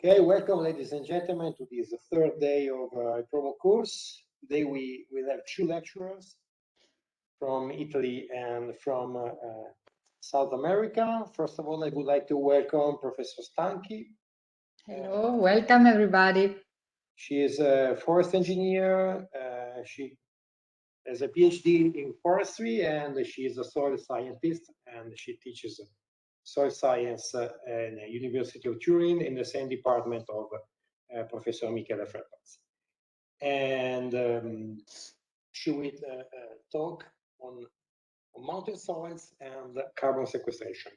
Okay, welcome ladies and gentlemen to this third day of IPROMO course. Today we will have two lecturers from Italy and from South America. First of all, I would like to welcome Professor Stanchi. Hello, welcome everybody. She is a forest engineer. She has a PhD in forestry and she is a soil scientist and she teaches soil science in the University of Turin in the same department of Professor Michele Ferraz. And she will talk on mountain soils and carbon sequestration.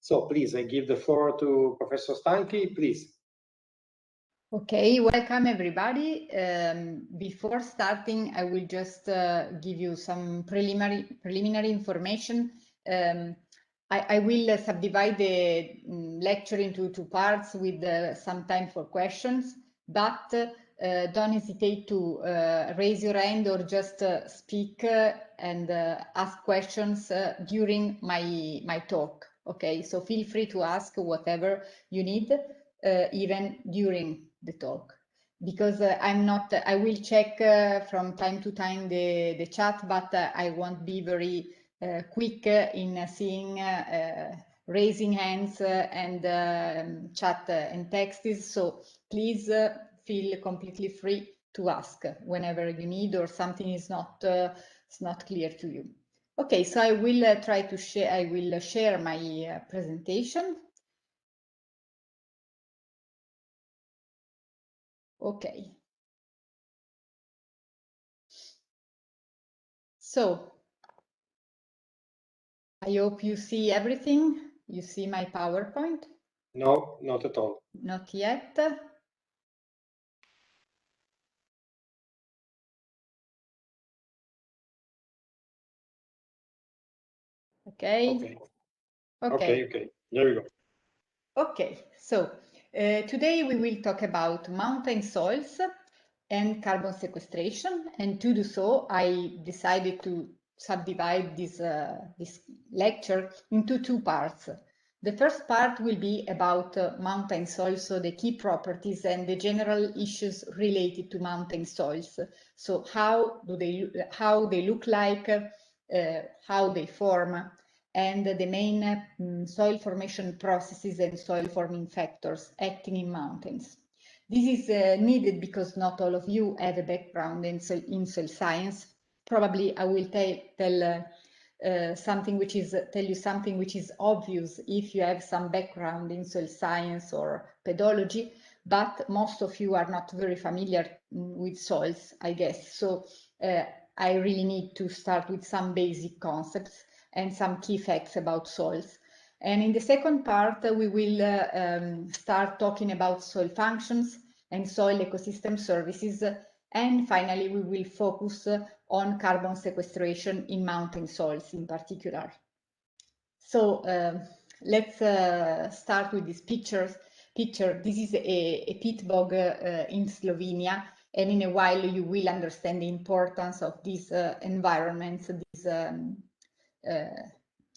So please, I give the floor to Professor Stanchi, please. Okay, welcome everybody. Before starting, I will just give you some preliminary information. I will subdivide the lecture into two parts with some time for questions, but don't hesitate to raise your hand or just speak and ask questions during my talk. Okay, so feel free to ask whatever you need, even during the talk, because I will check from time to time the chat, but I won't be very quick in seeing raising hands and chat and texts. So please feel completely free to ask whenever you need or something is not clear to you. Okay, so I will try to share. I will share my presentation. Okay. So I hope you see everything. You see my PowerPoint? No, not at all. Not yet. Okay. Okay. There we go. Okay. So today we will talk about mountain soils and carbon sequestration. And to do so, I decided to subdivide this lecture into two parts. The first part will be about mountain soils, so the key properties and the general issues related to mountain soils. So how they look like, how they form, and the main soil formation processes and soil forming factors acting in mountains. This is needed because not all of you have a background in soil science. Probably I will tell you something which is obvious if you have some background in soil science or pedology, but most of you are not very familiar with soils, I guess. So I really need to start with some basic concepts and some key facts about soils. And in the second part, we will start talking about soil functions and soil ecosystem services. And finally, we will focus on carbon sequestration in mountain soils in particular. So let's start with this picture. This is a peat bog in Slovenia. And in a while, you will understand the importance of these environments, these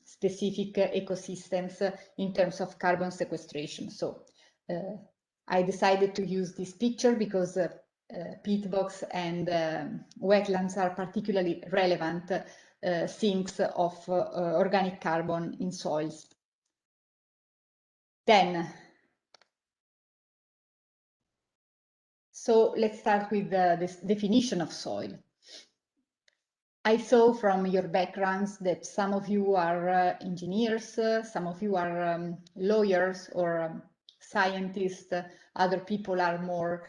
specific ecosystems in terms of carbon sequestration. So I decided to use this picture because peat bogs and wetlands are particularly relevant sinks of organic carbon in soils. Then, so let's start with this definition of soil. I saw from your backgrounds that some of you are engineers, some of you are lawyers or scientists, other people are more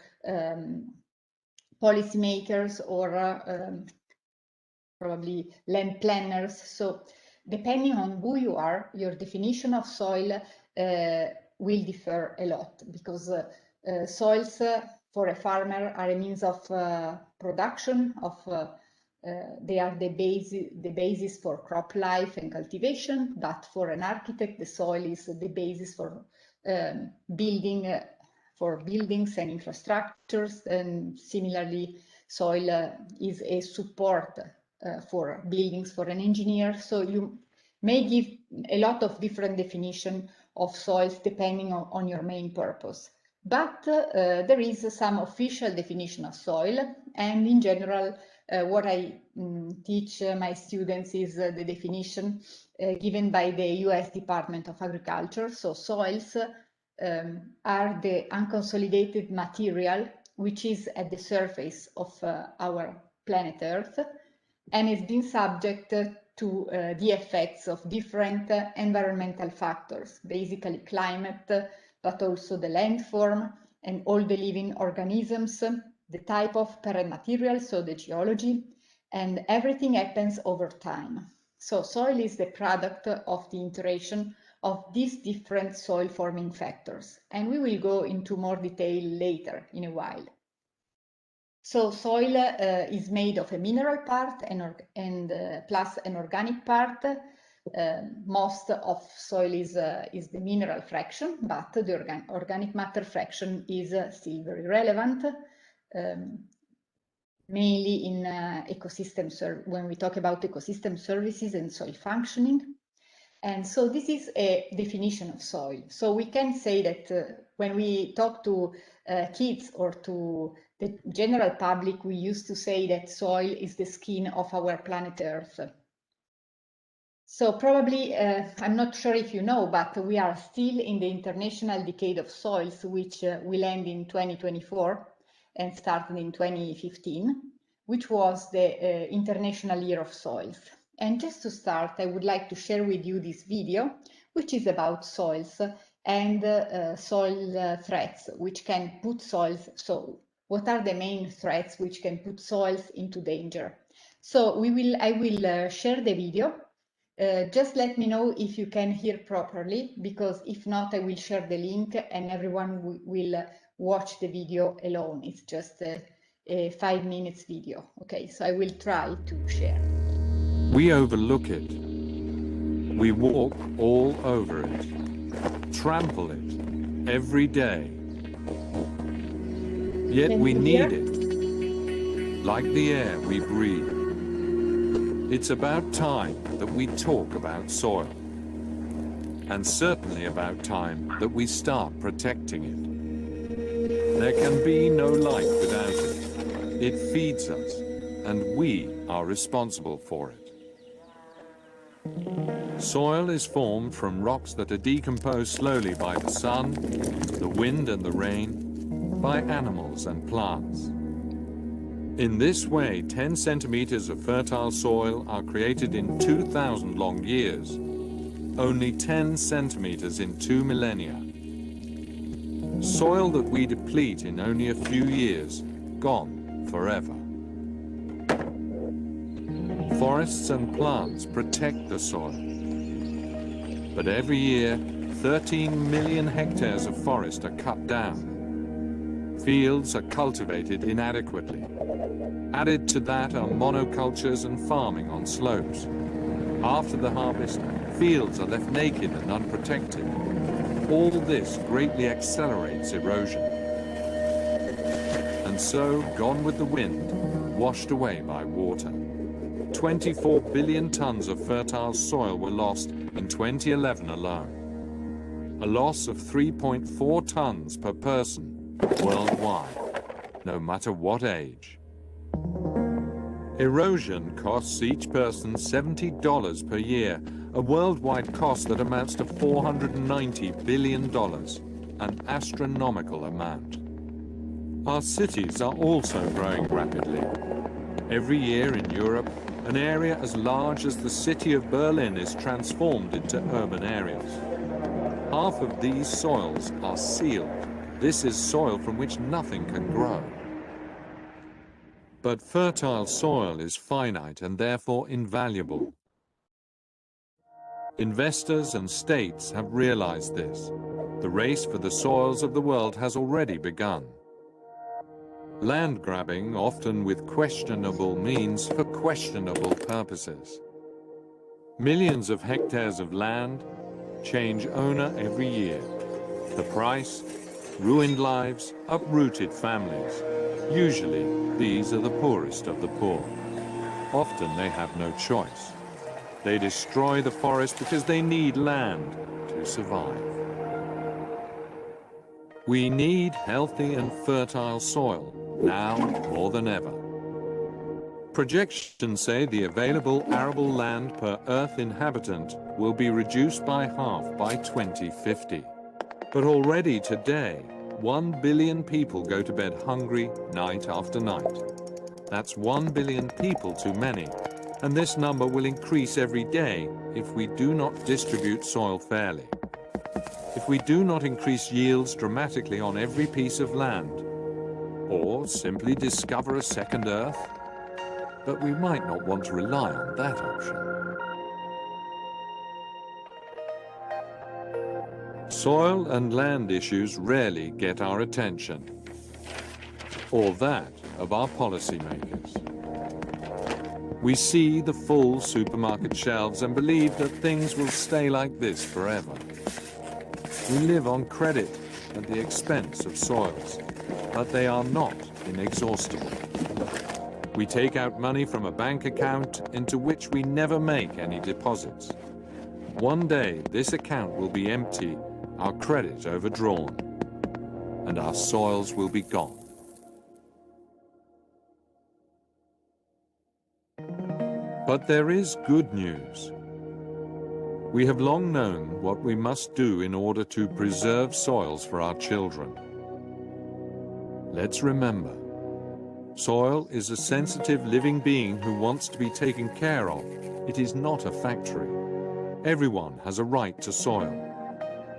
policymakers or probably land planners. So depending on who you are, your definition of soil will differ a lot, because soils for a farmer are a means of production of they are the basis for crop life and cultivation, but for an architect, the soil is the basis for buildings and infrastructures, and similarly, soil is a support for buildings for an engineer. So you may give a lot of different definition of soils depending on your main purpose. But there is some official definition of soil, and in general, what I teach my students is the definition given by the US Department of Agriculture. So soils are the unconsolidated material which is at the surface of our planet Earth and has been subject to the effects of different environmental factors, basically climate, but also the landform and all the living organisms, the type of parent material, so the geology, and everything happens over time. So soil is the product of the interaction of these different soil forming factors, and we will go into more detail later in a while. So soil is made of a mineral part and plus an organic part. Most of soil is the mineral fraction, but the organic matter fraction is still very relevant, mainly in when we talk about ecosystem services and soil functioning. And so this is a definition of soil. So we can say that when we talk to kids or to the general public, we used to say that soil is the skin of our planet Earth. So probably, I'm not sure if you know, but we are still in the International Decade of Soils, which will end in 2024 and started in 2015, which was the International Year of Soils. And just to start, I would like to share with you this video, which is about soils and soil threats, which can put soils. So what are the main threats which can put soils into danger? So I will share the video. Just let me know if you can hear properly, because if not, I will share the link and everyone will watch the video alone. It's just a 5 minutes video. Okay, so I will try to share. We overlook it. We walk all over it, trample it every day. Yet we need it, like the air we breathe. It's about time that we talk about soil, and certainly about time that we start protecting it. There can be no life without it. It feeds us, and we are responsible for it. Soil is formed from rocks that are decomposed slowly by the sun, the wind and the rain, by animals and plants. In this way, 10 centimeters of fertile soil are created in 2,000 long years, only 10 centimeters in 2 millennia. Soil that we deplete in only a few years, gone forever. Forests and plants protect the soil. But every year, 13 million hectares of forest are cut down. Fields are cultivated inadequately. Added to that are monocultures and farming on slopes. After the harvest, fields are left naked and unprotected. All this greatly accelerates erosion. And so, gone with the wind, washed away by water. 24 billion tons of fertile soil were lost in 2011 alone. A loss of 3.4 tons per person worldwide, no matter what age. Erosion costs each person $70 per year, a worldwide cost that amounts to $490 billion, an astronomical amount. Our cities are also growing rapidly. Every year in Europe, an area as large as the city of Berlin is transformed into urban areas. Half of these soils are sealed. This is soil from which nothing can grow. But fertile soil is finite and therefore invaluable. Investors and states have realized this. The race for the soils of the world has already begun. Land grabbing, often with questionable means for questionable purposes. Millions of hectares of land change owner every year. The price? Ruined lives, uprooted families. Usually, these are the poorest of the poor. Often they have no choice. They destroy the forest because they need land to survive. We need healthy and fertile soil, now more than ever. Projections say the available arable land per Earth inhabitant will be reduced by half by 2050. But already today, 1 billion people go to bed hungry night after night. That's 1 billion people too many, and this number will increase every day if we do not distribute soil fairly. If we do not increase yields dramatically on every piece of land, or simply discover a second Earth, but we might not want to rely on that option. Soil and land issues rarely get our attention, or that of our policymakers. We see the full supermarket shelves and believe that things will stay like this forever. We live on credit at the expense of soils, but they are not inexhaustible. We take out money from a bank account into which we never make any deposits. One day, this account will be empty, our credit overdrawn, and our soils will be gone. But there is good news. We have long known what we must do in order to preserve soils for our children. Let's remember, soil is a sensitive living being who wants to be taken care of. It is not a factory. Everyone has a right to soil.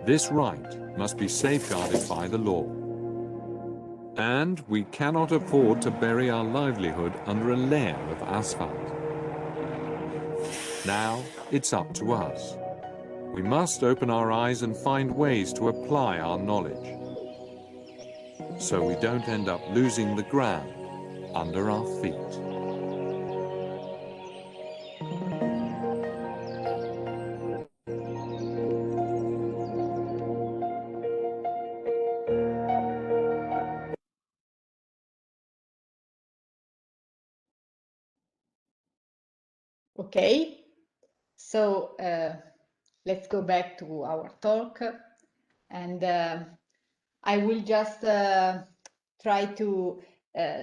This right must be safeguarded by the law. And we cannot afford to bury our livelihood under a layer of asphalt. Now it's up to us. We must open our eyes and find ways to apply our knowledge, so we don't end up losing the ground under our feet. Okay, so let's go back to our talk, and I will just try to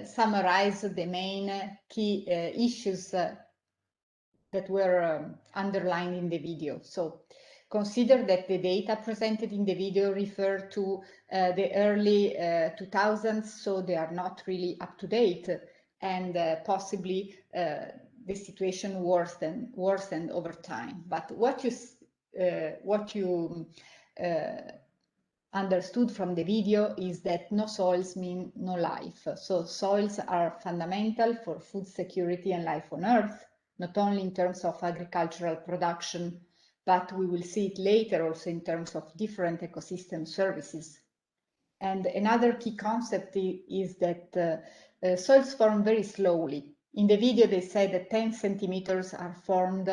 summarize the main key issues that were underlined in the video. So consider that the data presented in the video refer to the early 2000s, so they are not really up to date, and possibly the situation worsened over time. But what you understood from the video is that no soils mean no life. So soils are fundamental for food security and life on Earth, not only in terms of agricultural production, but we will see it later also in terms of different ecosystem services. And another key concept is that soils form very slowly. In the video, they say that 10 centimeters are formed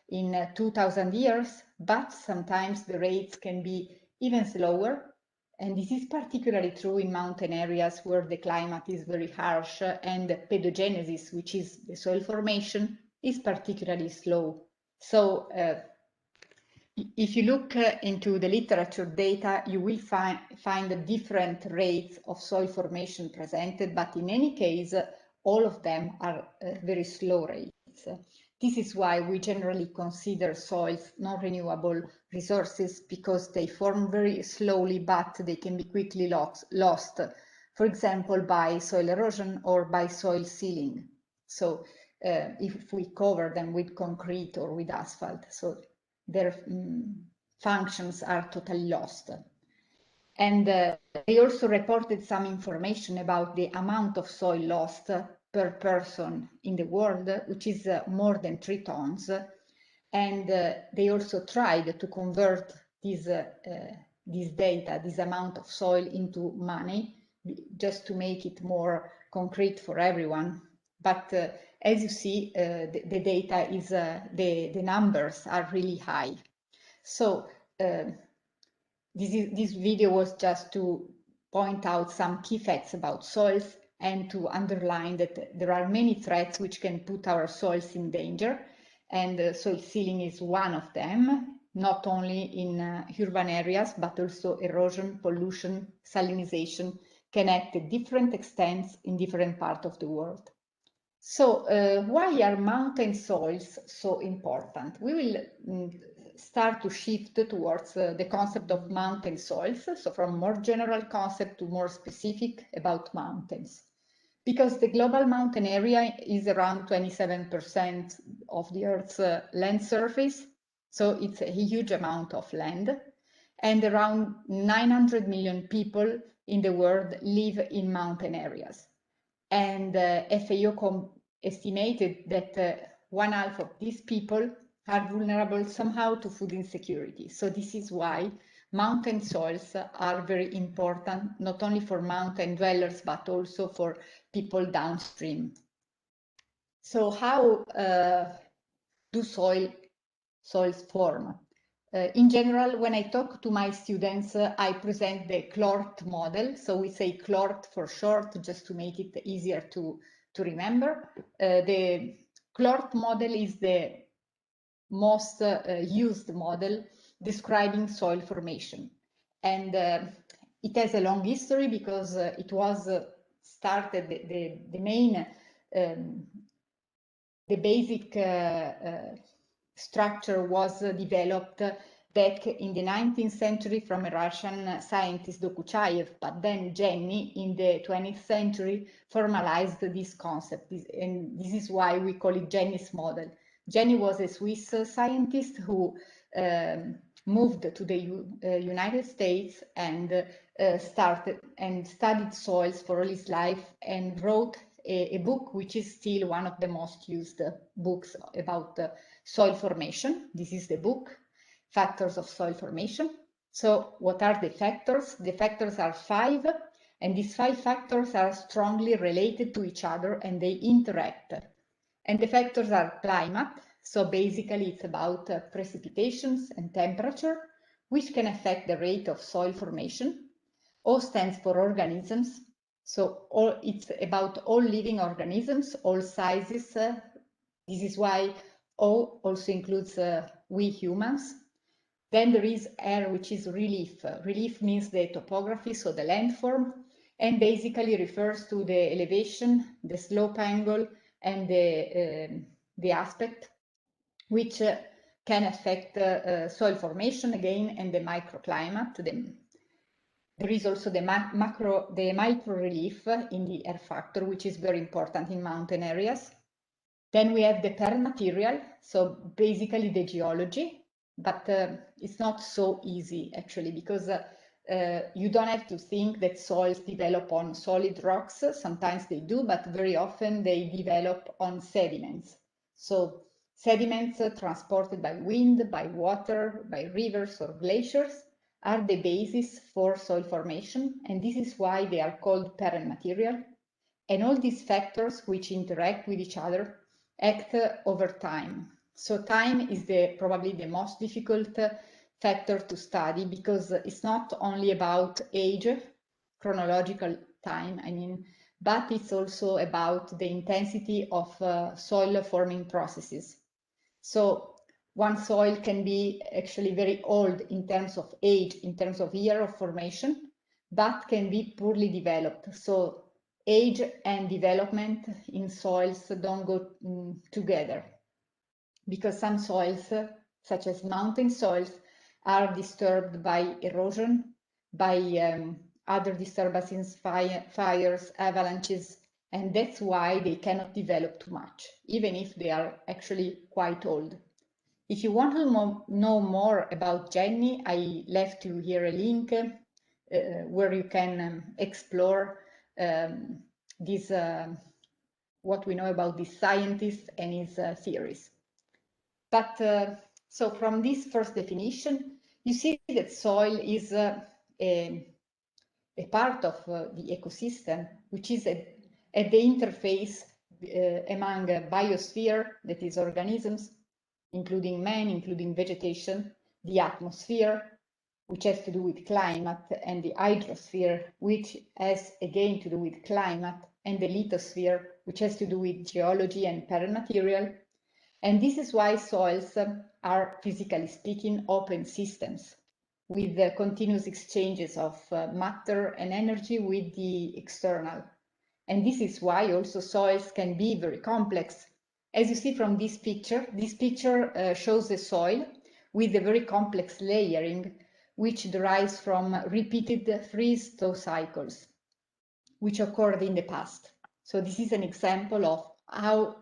in 2000 years, but sometimes the rates can be even slower. And this is particularly true in mountain areas where the climate is very harsh and pedogenesis, which is the soil formation, is particularly slow. So if you look into the literature data, you will find different rates of soil formation presented, but in any case, all of them are very slow rates. This is why we generally consider soils non-renewable resources, because they form very slowly, but they can be quickly lost, for example, by soil erosion or by soil sealing. So if we cover them with concrete or with asphalt, so their functions are totally lost. And they also reported some information about the amount of soil lost per person in the world, which is more than 3 tons. And they also tried to convert this data, this amount of soil, into money, just to make it more concrete for everyone. But as you see, the data is, the numbers are really high. So this video was just to point out some key facts about soils and to underline that there are many threats which can put our soils in danger, and soil sealing is one of them. not only in urban areas, but also erosion, pollution, salinization can act at different extents in different parts of the world. So why are mountain soils so important? We will start to shift towards the concept of mountain soils, so from more general concept to more specific about mountains. Because the global mountain area is around 27% of the Earth's land surface, so it's a huge amount of land, and around 900 million people in the world live in mountain areas. And FAO estimated that 1/2 of these people are vulnerable somehow to food insecurity. So this is why mountain soils are very important, not only for mountain dwellers, but also for people downstream. So how do soils form? In general, when I talk to my students, I present the CLORT model. So we say CLORT for short, just to make it easier to remember. The CLORT model is the most used model describing soil formation. And it has a long history because it was started, the main, the basic structure was developed back in the 19th century from a Russian scientist, Dokuchayev, but then Jenny in the 20th century formalized this concept, and this is why we call it Jenny's model. Jenny was a Swiss scientist who moved to the United States and started and studied soils for all his life and wrote a book which is still one of the most used books about soil formation. This is the book, Factors of Soil Formation. So what are the factors? The factors are 5, and these 5 factors are strongly related to each other and they interact. And the factors are climate, so basically it's about precipitations and temperature, which can affect the rate of soil formation. O stands for organisms, so it's about all living organisms, all sizes. This is why O also includes we humans. Then there is R, which is relief. Relief means the topography, so the landform, and basically refers to the elevation, the slope angle, and the aspect, which can affect soil formation again, and the microclimate. There is also the micro relief in the air factor, which is very important in mountain areas. Then we have the permaterial, so basically the geology, but it's not so easy actually, because you don't have to think that soils develop on solid rocks. Sometimes they do, but very often they develop on sediments. So sediments transported by wind, by water, by rivers or glaciers are the basis for soil formation, and this is why they are called permaterial. And all these factors which interact with each other act over time. So time is probably the most difficult factor to study, because it's not only about age, chronological time, I mean, but it's also about the intensity of soil forming processes. So one soil can be actually very old in terms of age, in terms of year of formation, but can be poorly developed. So age and development in soils don't go together, because some soils, such as mountain soils, are disturbed by erosion, by other disturbances, fires, avalanches, and that's why they cannot develop too much, even if they are actually quite old. If you want to know more about Jenny, I left you here a link where you can explore this, what we know about this scientist and his theories. But so from this first definition, you see that soil is a part of the ecosystem, which is at the interface among a biosphere, that is organisms, including man, including vegetation, the atmosphere, which has to do with climate, and the hydrosphere, which has again to do with climate, and the lithosphere, which has to do with geology and permaterial. And this is why soils are, physically speaking, open systems with the continuous exchanges of matter and energy with the external. And this is why also soils can be very complex. As you see from this picture shows the soil with a very complex layering, which derives from repeated freeze-thaw cycles, which occurred in the past. So this is an example of how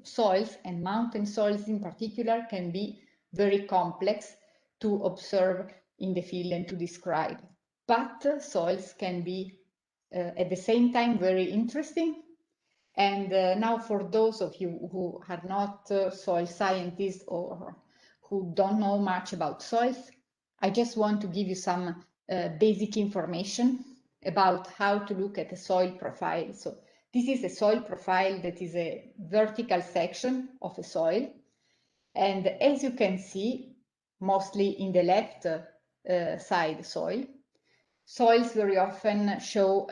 soils, and mountain soils in particular, can be very complex to observe in the field and to describe. But soils can be at the same time very interesting. And now for those of you who are not soil scientists or who don't know much about soils, I just want to give you some basic information about how to look at a soil profile. So this is a soil profile that is a vertical section of a soil. And as you can see, mostly in the left side soil, soils very often show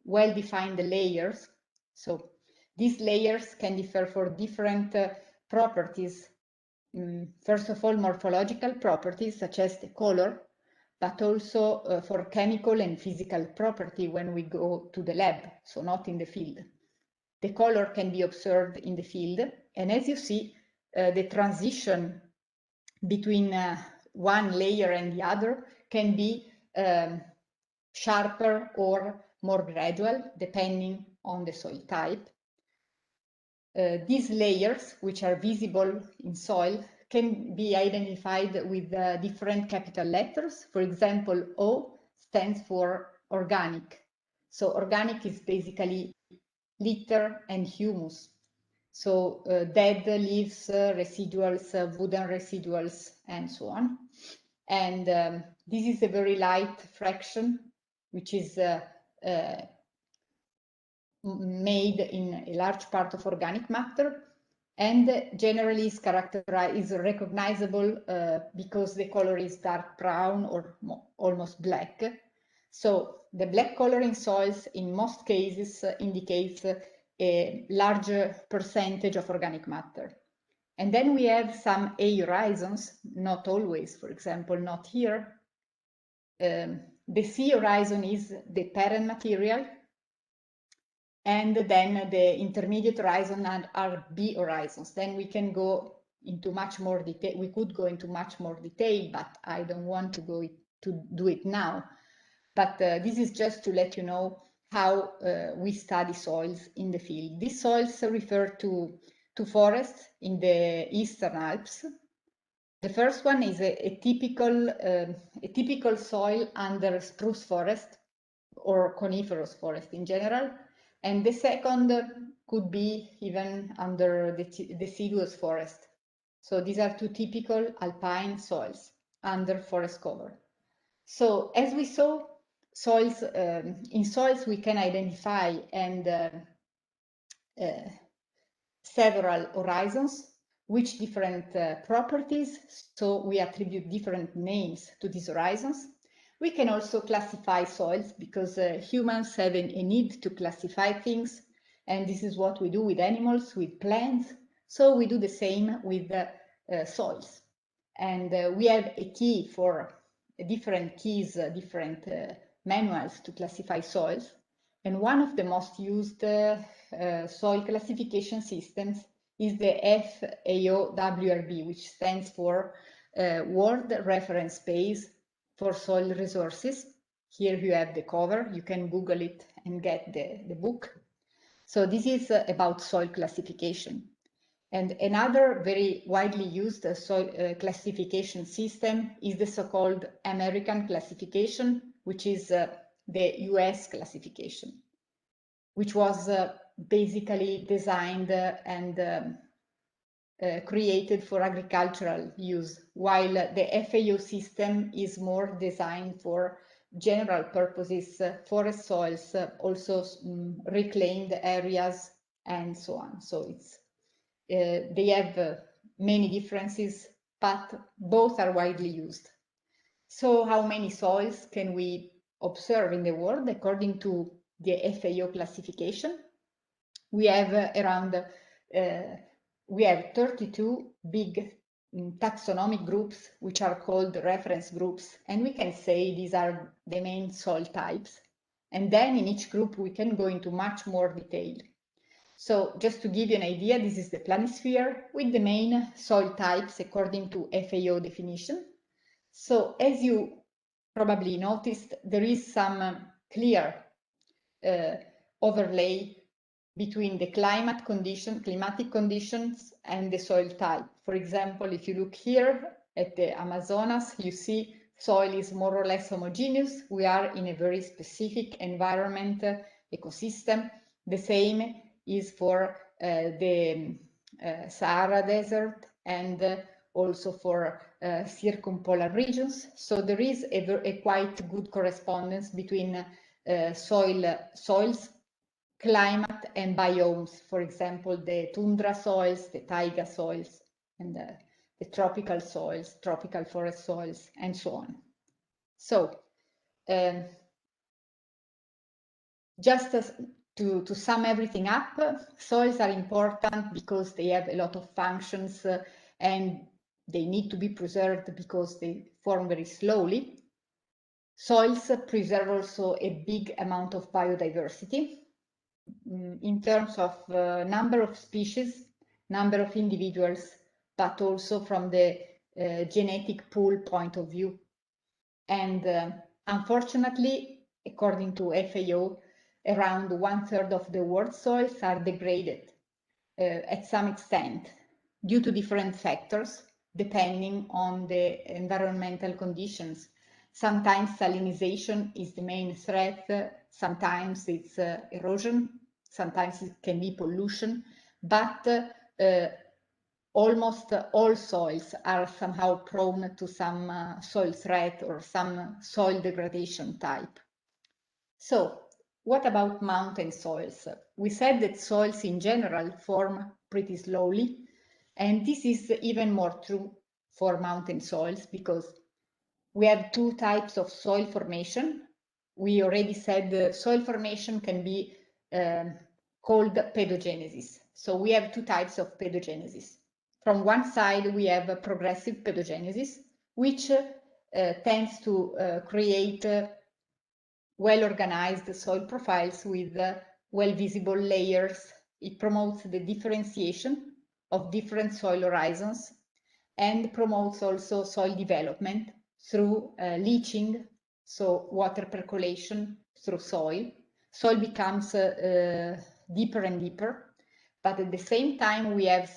well-defined layers. So these layers can differ for different properties. First of all, morphological properties such as the color, but also for chemical and physical property when we go to the lab, so not in the field. The color can be observed in the field, and as you see, the transition between one layer and the other can be sharper or more gradual, depending on the soil type. These layers, which are visible in soil, can be identified with different capital letters. For example, O stands for organic. So organic is basically litter and humus. So dead leaves, residuals, wooden residuals, and so on. And this is a very light fraction, which is made in a large part of organic matter, and generally is recognizable because the color is dark brown or almost black. So the black color in soils in most cases indicates a larger percentage of organic matter. And then we have some A horizons, not always, for example, not here. The C horizon is the parent material, and then the intermediate horizon are B horizons. Then we can go into much more detail. We could go into much more detail, but I don't want to go to do it now. But this is just to let you know how we study soils in the field. These soils refer to forests in the Eastern Alps. The first one is a typical soil under spruce forest or coniferous forest in general. And the second could be even under the deciduous forest. So these are two typical alpine soils under forest cover. So as we saw, soils in soils we can identify several horizons, which different properties. So we attribute different names to these horizons. We can also classify soils because humans have a need to classify things, and this is what we do with animals, with plants. So we do the same with soils. And we have a key for different keys, different manuals to classify soils. And one of the most used soil classification systems is the FAO-WRB, which stands for World Reference Base for Soil Resources. Here you have the cover. You can Google it and get the book. So this is about soil classification. And another very widely used soil classification system is the so-called American classification, which is the US classification, which was basically designed and created for agricultural use, while the FAO system is more designed for general purposes, forest soils, also reclaimed areas, and so on. So it's they have many differences, but both are widely used. So how many soils can we observe in the world according to the FAO classification? We have around we have 32 big taxonomic groups, which are called reference groups, and we can say these are the main soil types. And then in each group, we can go into much more detail. So just to give you an idea, this is the planisphere with the main soil types according to FAO definition. So as you probably noticed, there is some clear overlay between the climatic conditions and the soil type. For example, if you look here at the Amazonas, you see soil is more or less homogeneous. We are in a very specific environment, ecosystem. The same is for the Sahara Desert and also for circumpolar regions. So there is a quite good correspondence between soils, climate and biomes. For example, the tundra soils, the taiga soils, and the tropical soils, tropical forest soils, and so on. So just to sum everything up, soils are important because they have a lot of functions and they need to be preserved because they form very slowly. Soils preserve also a big amount of biodiversity in terms of number of species, number of individuals, but also from the genetic pool point of view. And unfortunately, according to FAO, around 1/3 of the world's soils are degraded at some extent due to different factors, depending on the environmental conditions. Sometimes salinization is the main threat, sometimes it's erosion, sometimes it can be pollution, but almost all soils are somehow prone to some soil threat or some soil degradation type. So, what about mountain soils? We said that soils in general form pretty slowly, and this is even more true for mountain soils because we have two types of soil formation. We already said the soil formation can be called pedogenesis. So we have two types of pedogenesis. From one side, we have a progressive pedogenesis, which tends to create well-organized soil profiles with well-visible layers. It promotes the differentiation of different soil horizons and promotes also soil development through leaching, so water percolation through soil. Soil becomes deeper and deeper, but at the same time we have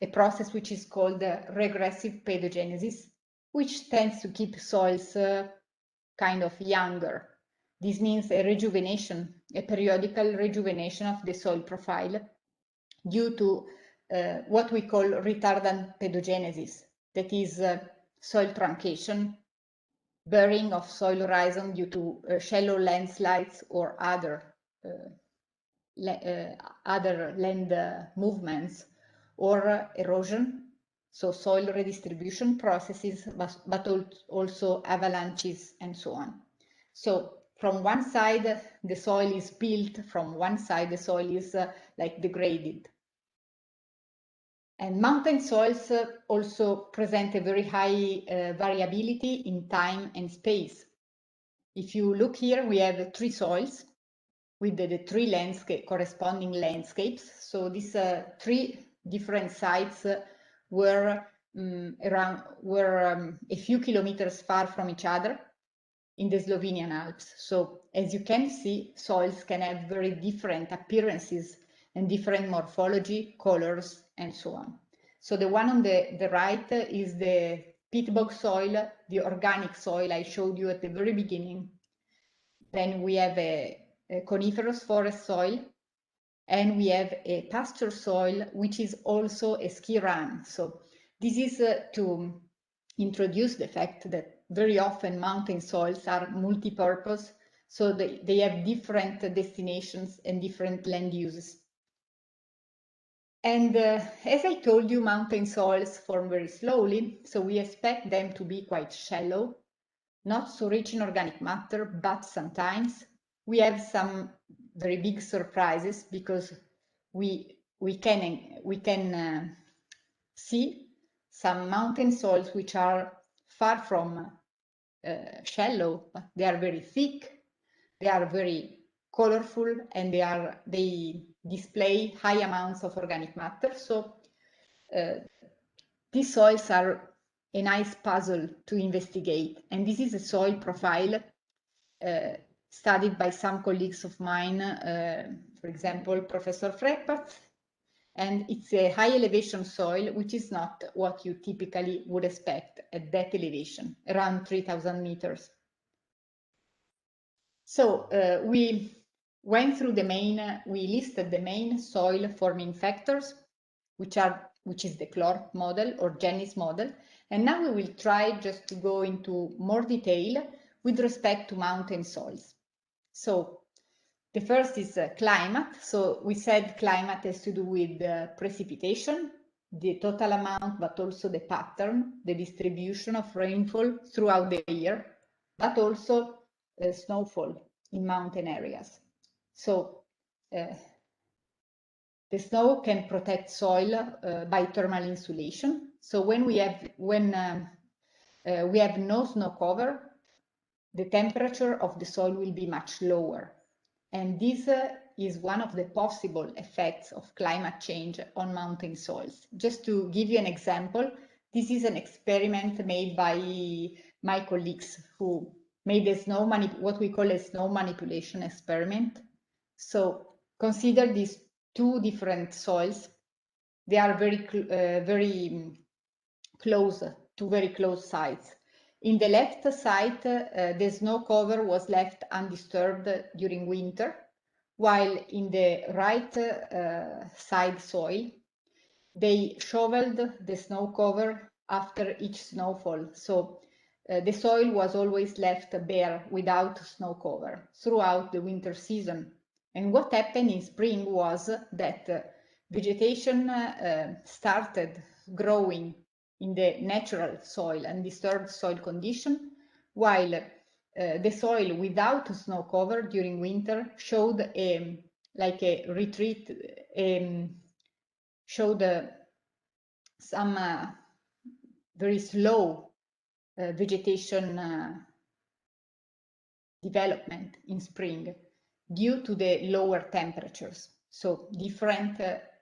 a process which is called regressive pedogenesis, which tends to keep soils kind of younger. This means a rejuvenation, a periodical rejuvenation of the soil profile due to what we call retardant pedogenesis, that is soil truncation, burying of soil horizon due to shallow landslides or other land movements, or erosion, so soil redistribution processes, but also avalanches and so on. So from one side, the soil is built, from one side, the soil is like degraded. And mountain soils also present a very high variability in time and space. If you look here, we have three soils with the three corresponding landscapes. So these three different sites were a few kilometers far from each other in the Slovenian Alps. So as you can see, soils can have very different appearances and different morphology, colors, and so on. So the one on the right is the peat bog soil, the organic soil I showed you at the very beginning. Then we have a coniferous forest soil, and we have a pasture soil, which is also a ski run. So this is to introduce the fact that very often mountain soils are multi-purpose, so they have different destinations and different land uses. And as I told you, mountain soils form very slowly, so we expect them to be quite shallow, not so rich in organic matter, but sometimes we have some very big surprises because we we can see some mountain soils which are far from shallow, but they are very thick, they are very colorful, and they display high amounts of organic matter. So these soils are a nice puzzle to investigate. And this is a soil profile studied by some colleagues of mine, for example, Professor Freppert. And it's a high elevation soil, which is not what you typically would expect at that elevation, around 3,000 meters. So we went through we listed the main soil forming factors, which is the CLOR model or GENIS model. And now we will try just to go into more detail with respect to mountain soils. So the first is climate. So we said climate has to do with precipitation, the total amount, but also the pattern, the distribution of rainfall throughout the year, but also snowfall in mountain areas. So the snow can protect soil by thermal insulation. So when we have no snow cover, the temperature of the soil will be much lower. And this is one of the possible effects of climate change on mountain soils. Just to give you an example, this is an experiment made by my colleagues who made what we call a snow manipulation experiment. So consider these two different soils. They are very close to very close sites. In the left side, the snow cover was left undisturbed during winter, while in the right side soil, they shoveled the snow cover after each snowfall. So the soil was always left bare without snow cover throughout the winter season. And what happened in spring was that vegetation started growing in the natural soil and disturbed soil condition, while the soil without snow cover during winter showed a retreat, showed some very slow vegetation development in spring due to the lower temperatures, so different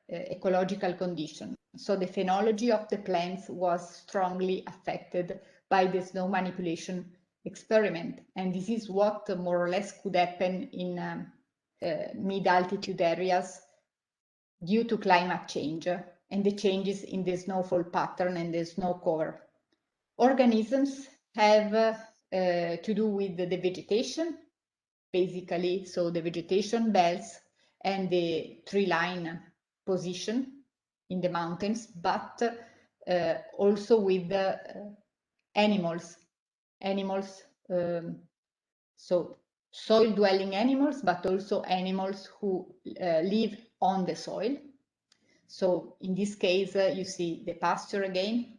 ecological conditions. So the phenology of the plants was strongly affected by the snow manipulation experiment. And this is what more or less could happen in mid-altitude areas due to climate change and the changes in the snowfall pattern and the snow cover. Organisms have to do with the vegetation, basically, so the vegetation belts and the tree line position in the mountains, but also with animals, so soil-dwelling animals, but also animals who live on the soil. So in this case, you see the pasture again.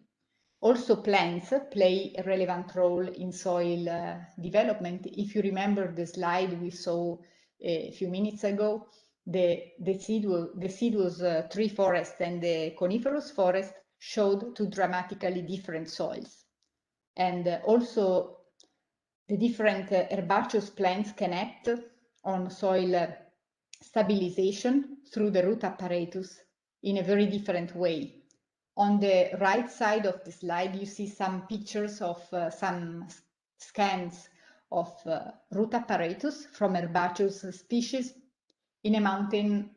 Also plants play a relevant role in soil development. If you remember the slide we saw a few minutes ago, the deciduous tree forest and the coniferous forest showed two dramatically different soils. And also the different herbaceous plants can act on soil stabilization through the root apparatus in a very different way. On the right side of the slide, you see some pictures of some scans of root apparatus from herbaceous species in a mountain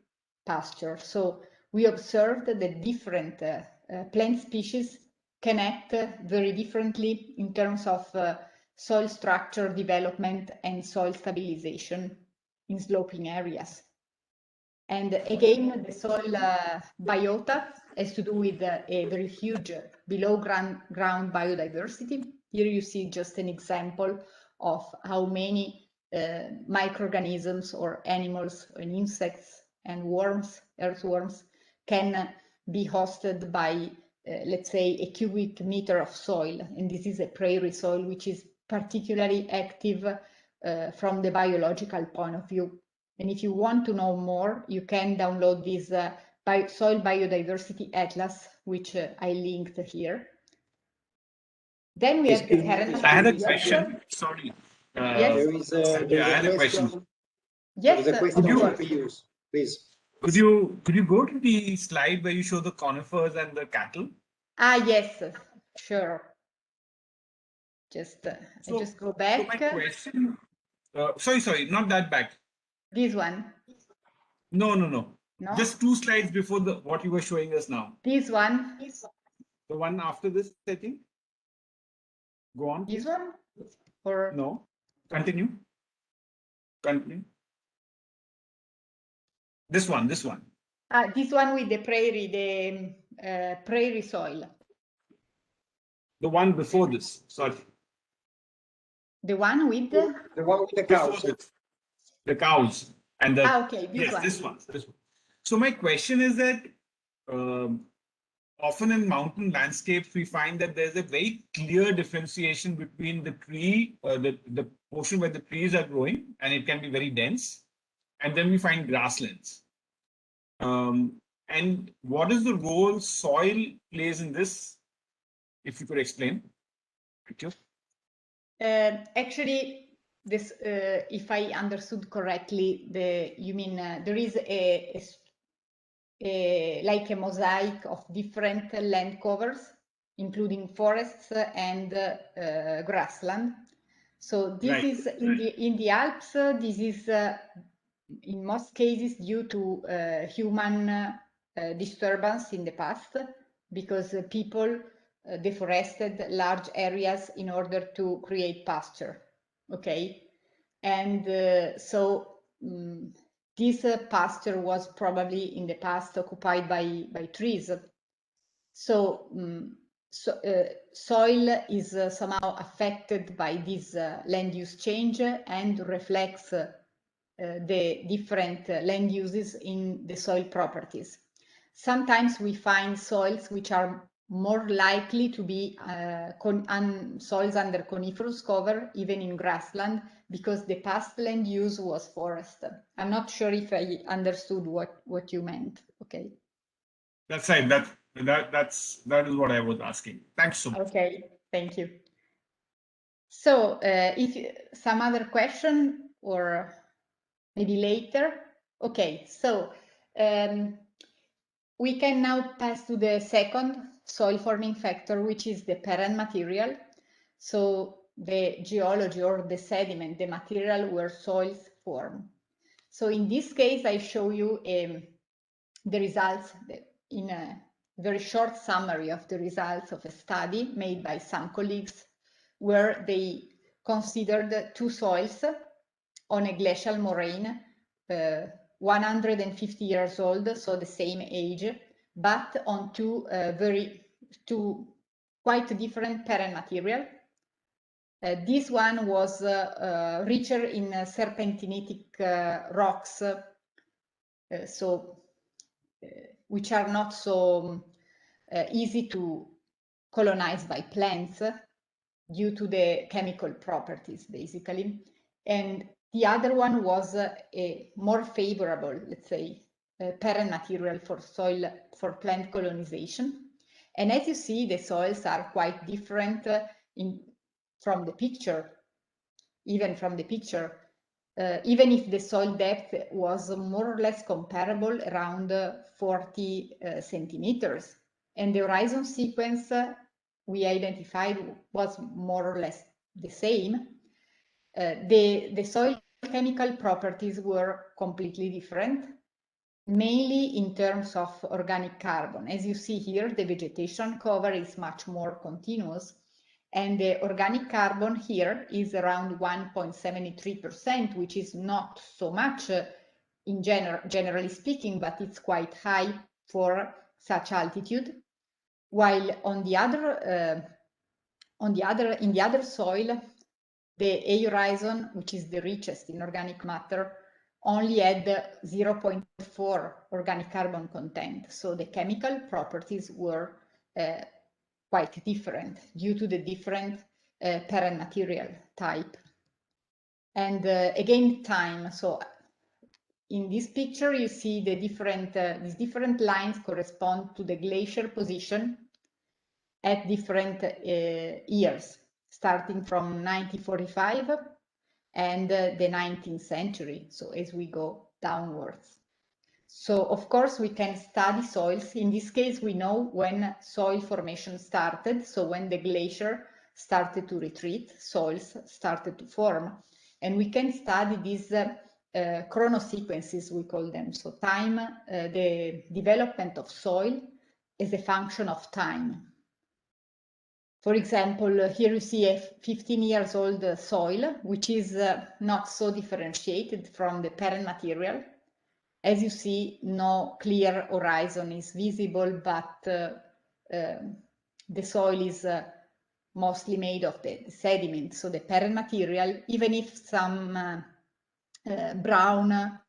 pasture. So we observed that different plant species can act very differently in terms of soil structure development and soil stabilization in sloping areas. And again, the soil biota has to do with a very huge below ground biodiversity. Here you see just an example of how many microorganisms or animals and insects and worms, earthworms, can be hosted by, let's say, a cubic meter of soil. And this is a prairie soil, which is particularly active from the biological point of view. And if you want to know more, you can download this Soil Biodiversity Atlas, which I linked here. Then we have the parent. I had a question. Sorry. Yes. There is I had a question. Yes, There is a question of on course. IPUs, please. Could you go to the slide where you show the conifers and the cattle? Yes, sure. Just I just go back. So my question. Sorry, not that back. This one. No. No. Just 2 slides before what you were showing us now. This one. The one after this, I think. Go on. This one? Or no? Continue. Continue. This one. This one with the prairie soil. The one before this. Sorry. The one with the cows. The cows and the. Okay. This one. So my question is that often in mountain landscapes we find that there's a very clear differentiation between the tree, the portion where the trees are growing, and it can be very dense, and then we find grasslands. And what is the role soil plays in this? If you could explain. Thank you. Actually, this, if I understood correctly, you mean there is like a mosaic of different land covers, including forests and grassland. So this is in the Alps. This is in most cases due to human disturbance in the past, because people deforested large areas in order to create pasture. Okay, and so this pasture was probably in the past occupied by trees. So, soil is somehow affected by this land use change and reflects the different land uses in the soil properties. Sometimes we find soils which are more likely to be soils under coniferous cover, even in grassland, because the past land use was forest. I'm not sure if I understood what you meant. Okay. That's right. That is what I was asking. Thanks so much. Okay, thank you. So, if some other question or maybe later. Okay, so we can now pass to the second soil forming factor, which is the parent material. So the geology or the sediment, the material where soils form. So in this case, I show you the results in a very short summary of the results of a study made by some colleagues, where they considered 2 soils on a glacial moraine, 150 years old, so the same age, but on two quite different parent material. This one was richer in serpentinitic rocks, which are not so easy to colonize by plants due to the chemical properties, basically. And the other one was a more favorable, let's say, parent material for plant colonization. And as you see, the soils are quite different from the picture, even from the picture, even if the soil depth was more or less comparable, around 40 centimeters. And the horizon sequence we identified was more or less the same. The soil chemical properties were completely different, mainly in terms of organic carbon. As you see here, the vegetation cover is much more continuous, and the organic carbon here is around 1.73%, which is not so much in generally speaking, but it's quite high for such altitude. While in the other soil, the A horizon, which is the richest in organic matter, only had 0.4 organic carbon content. So the chemical properties were quite different due to the different parent material type. And again, time. So in this picture, you see the different, these different lines correspond to the glacier position at different years, starting from 1945 and the 19th century, so as we go downwards. So, of course, we can study soils. In this case, we know when soil formation started, so when the glacier started to retreat, soils started to form. And we can study these chronosequences, we call them. So time, the development of soil is a function of time. For example, here you see a 15 years old soil, which is not so differentiated from the parent material. As you see, no clear horizon is visible, but the soil is mostly made of the sediment, so the parent material, even if some browner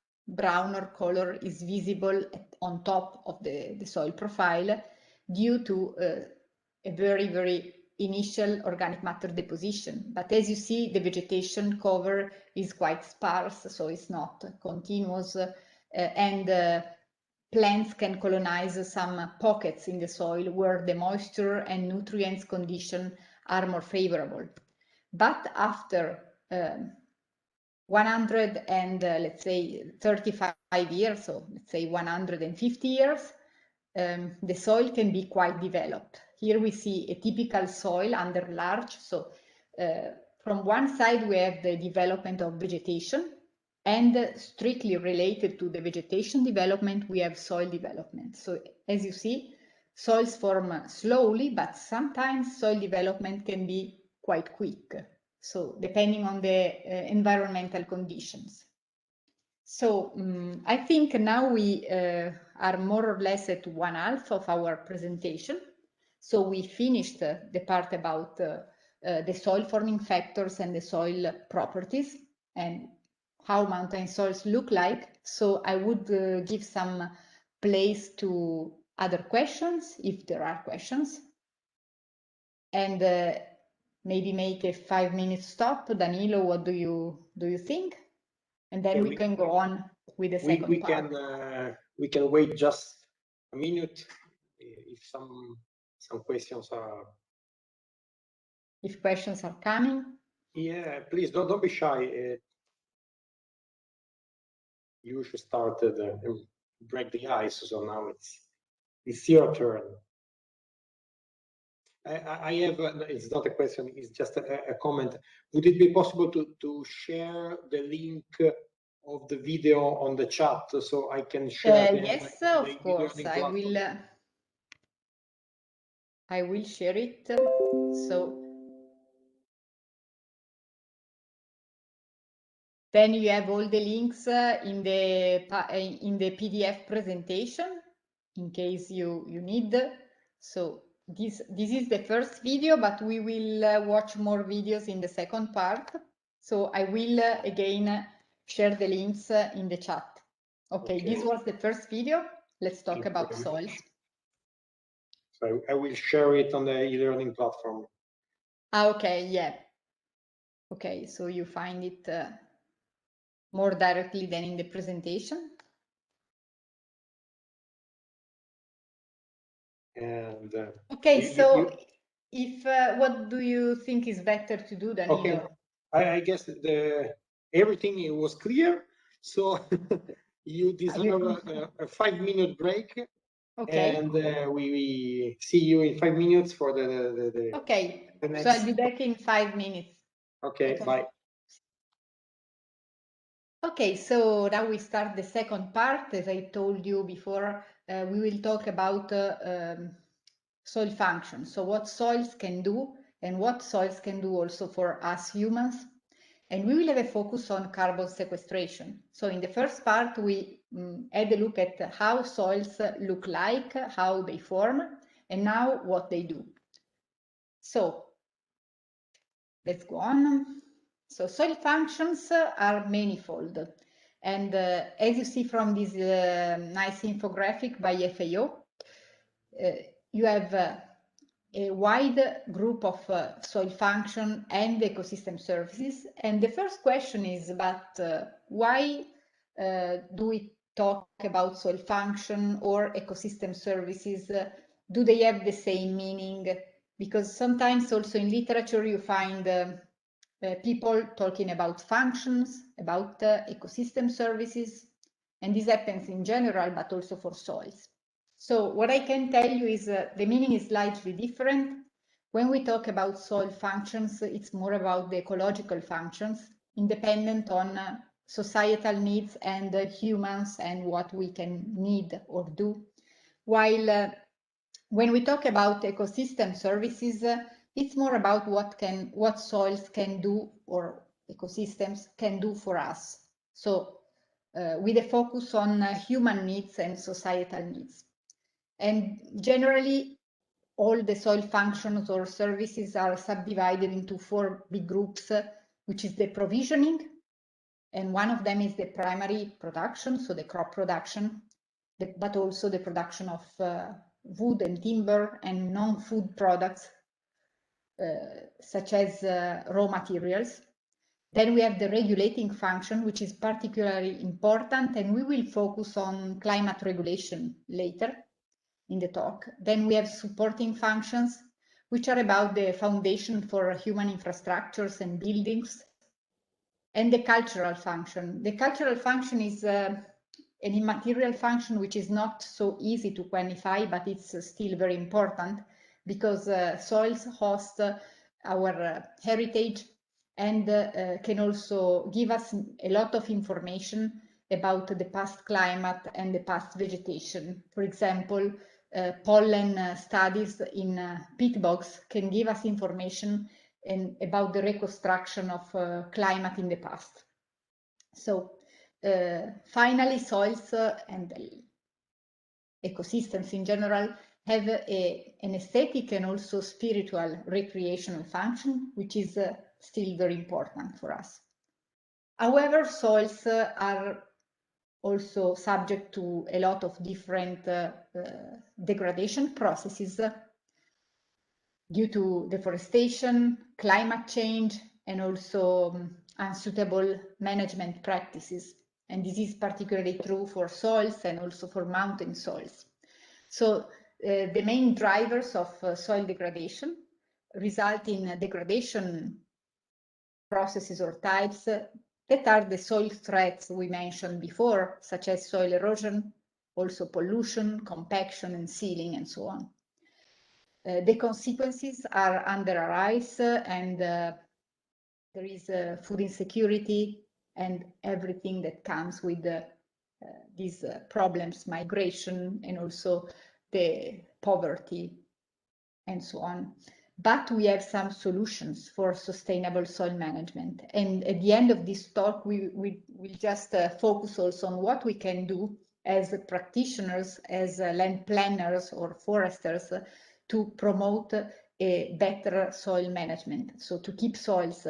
color is visible on top of the soil profile due to a very initial organic matter deposition. But as you see, the vegetation cover is quite sparse, so it's not continuous, and plants can colonize some pockets in the soil where the moisture and nutrients condition are more favorable. But after 100 and let's say 35 years, so let's say 150 years, the soil can be quite developed. Here we see a typical soil under larch. So from one side we have the development of vegetation, and strictly related to the vegetation development we have soil development. So as you see, soils form slowly, but sometimes soil development can be quite quick. So depending on the environmental conditions. So I think now we are more or less at 1/2 of our presentation. So we finished the part about the soil forming factors and the soil properties and how mountain soils look like. So I would give some place to other questions, if there are questions. And maybe make a 5-minute stop. Danilo, what do you think? And then we can go on with the second part. We can wait just a minute if some questions are. If questions are coming. Yeah, please don't be shy. You should start break the ice. So now it's your turn. I have, it's not a question, it's just a comment. Would it be possible to share the link of the video on the chat so I can share? Yes, of course, I will share it. So then you have all the links in the PDF presentation in case you need. So this is the first video, but we will watch more videos in the second part. So I will again share the links in the chat. Okay, this was the first video. Let's talk about soils. So I will share it on the e-learning platform. Okay, yeah. Okay, so you find it more directly than in the presentation. And okay, so if what do you think is better to do, Danilo? Okay, I guess everything was clear. So you deserve a 5-minute break. Okay. And we see you in 5 minutes for the okay. The next... So I'll be back in 5 minutes. Okay, bye. Okay, so now we start the second part. As I told you before, we will talk about soil function. So what soils can do and what soils can do also for us humans. And we will have a focus on carbon sequestration. So in the first part, we had a look at how soils look like, how they form, and now what they do. So let's go on. So soil functions are manifold. And as you see from this nice infographic by FAO, you have a wide group of soil function and ecosystem services. And the first question is, but why do we talk about soil function or ecosystem services? Do they have the same meaning? Because sometimes also in literature you find people talking about functions, about ecosystem services, and this happens in general, but also for soils. So what I can tell you is the meaning is slightly different. When we talk about soil functions, it's more about the ecological functions, independent on societal needs and humans and what we can need or do. While when we talk about ecosystem services, it's more about what soils can do or ecosystems can do for us. So with a focus on human needs and societal needs. And generally, all the soil functions or services are subdivided into 4 big groups, which is the provisioning, and one of them is the primary production, so the crop production, but also the production of wood and timber and non-food products, such as raw materials. Then we have the regulating function, which is particularly important, and we will focus on climate regulation later in the talk. Then we have supporting functions, which are about the foundation for human infrastructures and buildings, and the cultural function. The cultural function is an immaterial function which is not so easy to quantify, but it's still very important because soils host our heritage and can also give us a lot of information about the past climate and the past vegetation. For example, pollen studies in peat bogs can give us information about the reconstruction of climate in the past. So finally, soils and ecosystems in general have an aesthetic and also spiritual recreational function, which is still very important for us. However, soils are also subject to a lot of different degradation processes due to deforestation, climate change, and also unsuitable management practices. And this is particularly true for soils and also for mountain soils. So the main drivers of soil degradation result in degradation processes or types that are the soil threats we mentioned before, such as soil erosion, also pollution, compaction and sealing, and so on. The consequences are under our eyes, and there is food insecurity and everything that comes with these problems, migration, and also the poverty, and so on. But we have some solutions for sustainable soil management. And at the end of this talk, we will just focus also on what we can do as practitioners, as land planners or foresters, to promote a better soil management. So to keep soils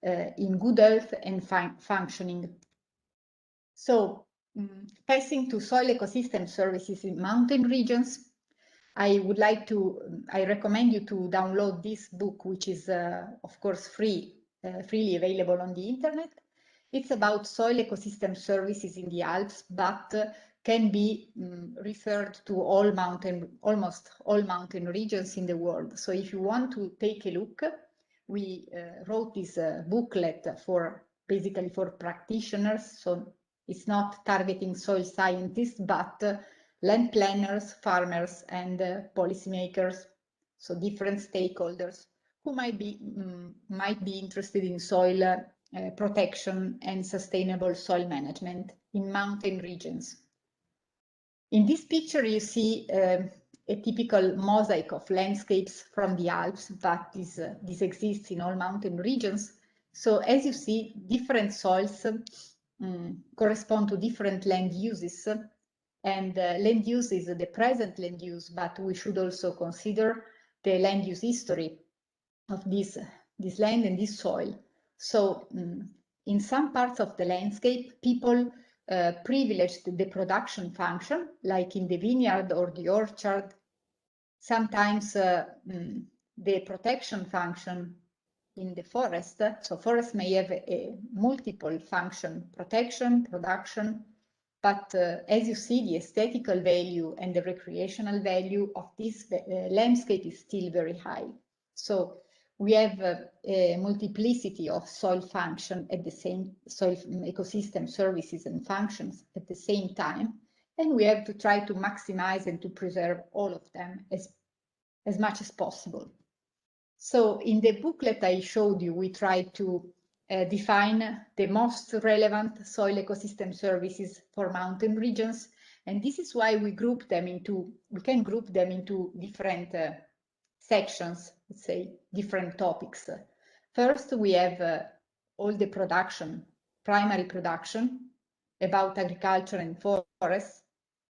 in good health and functioning. So passing to soil ecosystem services in mountain regions, I recommend you to download this book, which is, of course, freely available on the internet. It's about soil ecosystem services in the Alps, but can be referred to almost all mountain regions in the world. So if you want to take a look, we wrote this booklet basically for practitioners. So it's not targeting soil scientists, but land planners, farmers, and policymakers, so different stakeholders who might be interested in soil protection and sustainable soil management in mountain regions. In this picture, you see a typical mosaic of landscapes from the Alps, but this exists in all mountain regions. So as you see, different soils correspond to different land uses. And land use is the present land use, but we should also consider the land use history of this land and this soil. So in some parts of the landscape, people privileged the production function, like in the vineyard or the orchard. Sometimes the protection function in the forest. So forests may have a multiple function, protection, production, but as you see, the aesthetical value and the recreational value of this landscape is still very high. So we have a multiplicity of soil function at the same soil ecosystem services and functions at the same time. And we have to try to maximize and to preserve all of them as much as possible. So in the booklet I showed you, we tried to define the most relevant soil ecosystem services for mountain regions. And this is why we group them into, we can group them into different sections, let's say, different topics. First, we have all the production, primary production about agriculture and forests.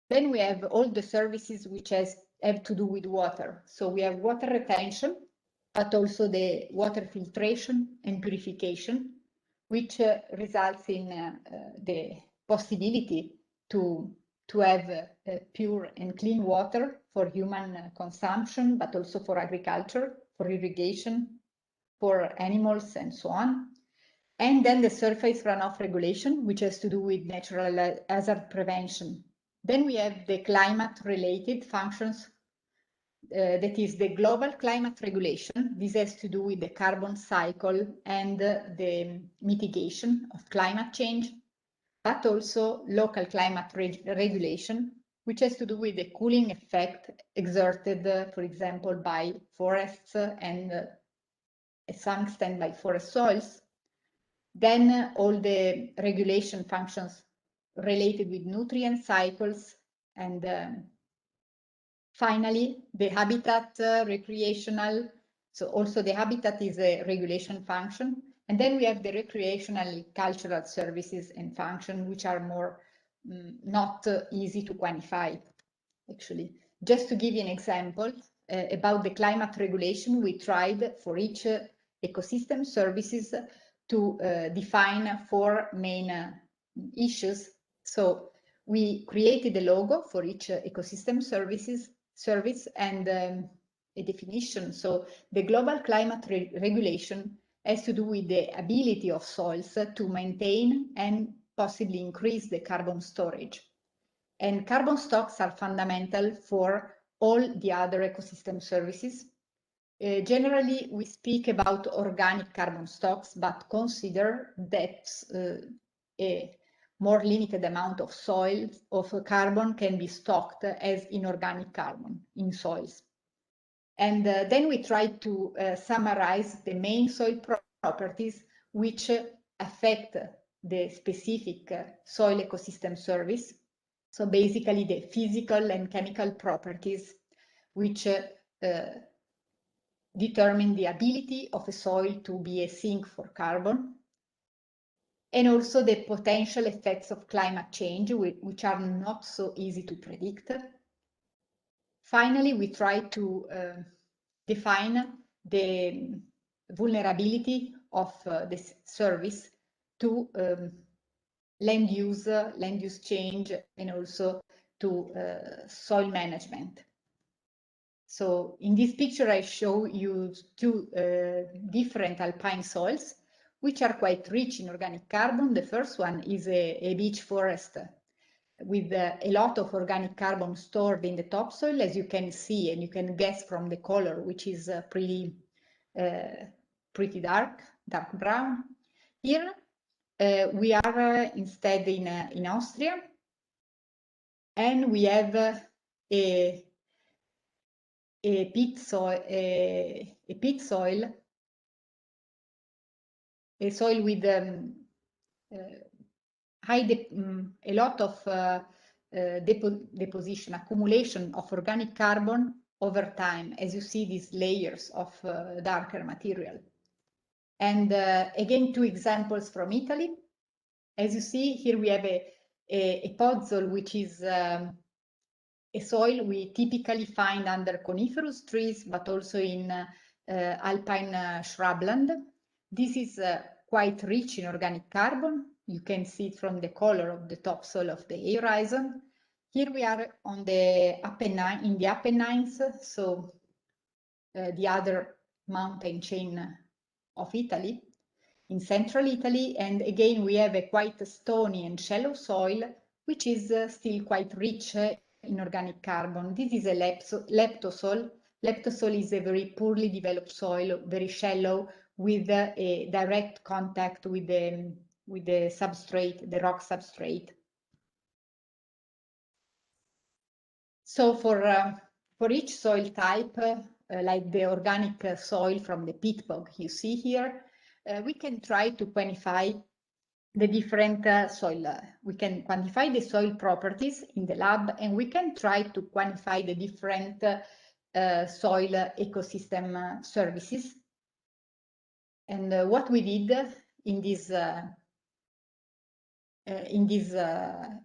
Then we have all the services which have to do with water. So we have water retention, but also the water filtration and purification, which results in the possibility to have pure and clean water for human consumption, but also for agriculture, for irrigation, for animals, and so on. And then the surface runoff regulation, which has to do with natural hazard prevention. Then we have the climate-related functions. That is the global climate regulation. This has to do with the carbon cycle and the mitigation of climate change, but also local climate regulation, which has to do with the cooling effect exerted, for example, by forests and to some extent by forest soils. Then all the regulation functions related with nutrient cycles, and finally the habitat recreational. So also the habitat is a regulation function. And then we have the recreational cultural services and function, which are more not easy to quantify, actually. Just to give you an example about the climate regulation, we tried for each ecosystem services to define 4 main issues. So we created a logo for each ecosystem service and a definition. So the global climate regulation has to do with the ability of soils to maintain and possibly increase the carbon storage. And carbon stocks are fundamental for all the other ecosystem services. Generally, we speak about organic carbon stocks, but consider that a more limited amount of soil, of carbon can be stocked as inorganic carbon in soils. And then we try to summarize the main soil properties which affect the specific soil ecosystem service. So basically the physical and chemical properties which determine the ability of a soil to be a sink for carbon, and also the potential effects of climate change, which are not so easy to predict. Finally, we try to define the vulnerability of this service to land use change, and also to soil management. So in this picture, I show you 2 different alpine soils, which are quite rich in organic carbon. The first one is a beech forest with a lot of organic carbon stored in the topsoil, as you can see, and you can guess from the color, which is pretty dark brown. Here we are instead in Austria, and we have a peat soil, a soil with a lot of deposition, accumulation of organic carbon over time, as you see these layers of darker material. And again, 2 examples from Italy. As you see here, we have a podzol, which is a soil we typically find under coniferous trees, but also in alpine shrubland. This is quite rich in organic carbon. You can see it from the color of the topsoil of the horizon. Here we are on the in the Apennines, so the other mountain chain of Italy, in central Italy, and again we have a quite stony and shallow soil, which is still quite rich in organic carbon. This is a leptosol. Leptosol is a very poorly developed soil, very shallow, with a direct contact with the substrate, the rock substrate. So for each soil type, like the organic soil from the pit bog you see here, we can try to quantify the different soil. We can quantify the soil properties in the lab, and we can try to quantify the different soil ecosystem services. And what we did in this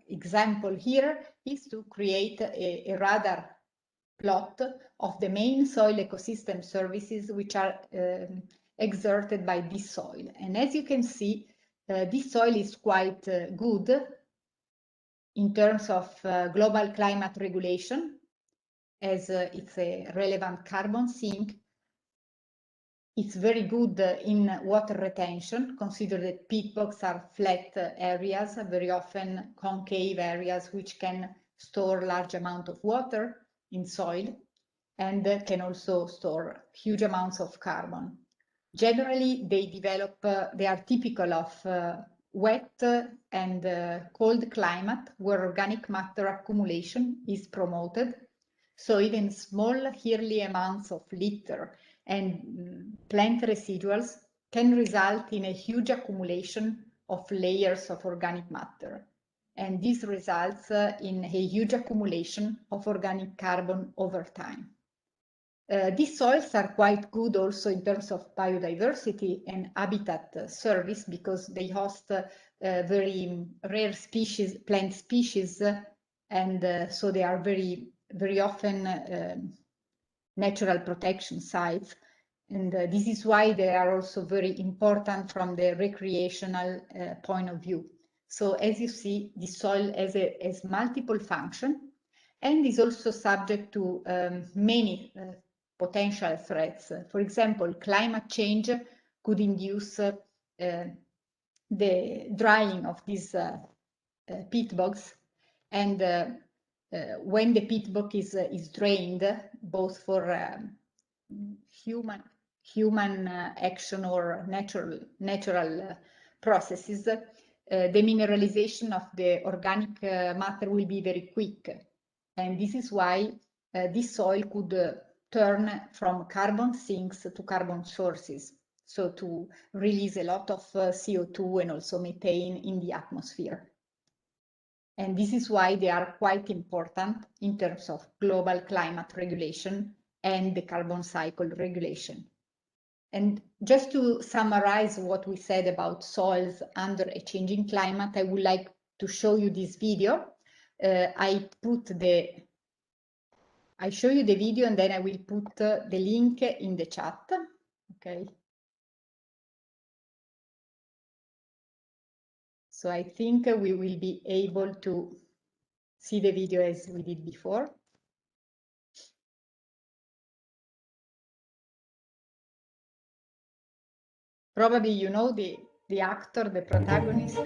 example here is to create a radar plot of the main soil ecosystem services which are exerted by this soil. And as you can see, this soil is quite good in terms of global climate regulation, as it's a relevant carbon sink. It's very good in water retention. Consider that pit bogs are flat areas, very often concave areas, which can store large amount of water in soil and can also store huge amounts of carbon. Generally, they are typical of wet and cold climate where organic matter accumulation is promoted. So even small yearly amounts of litter and plant residuals can result in a huge accumulation of layers of organic matter. And this results in a huge accumulation of organic carbon over time. These soils are quite good also in terms of biodiversity and habitat service, because they host very rare species, plant species, and so they are very often natural protection sites. And this is why they are also very important from the recreational point of view. So as you see, the soil has multiple functions and is also subject to many potential threats. For example, climate change could induce the drying of these peat bogs, and when the peat bog is drained, both for human action or natural processes, the mineralization of the organic matter will be very quick, and this is why this soil could turn from carbon sinks to carbon sources, so to release a lot of CO2 and also methane in the atmosphere. And this is why they are quite important in terms of global climate regulation and the carbon cycle regulation. And just to summarize what we said about soils under a changing climate, I would like to show you this video. I show you the video and then I will put the link in the chat. Okay. So I think we will be able to see the video as we did before. Probably you know the actor, the protagonist.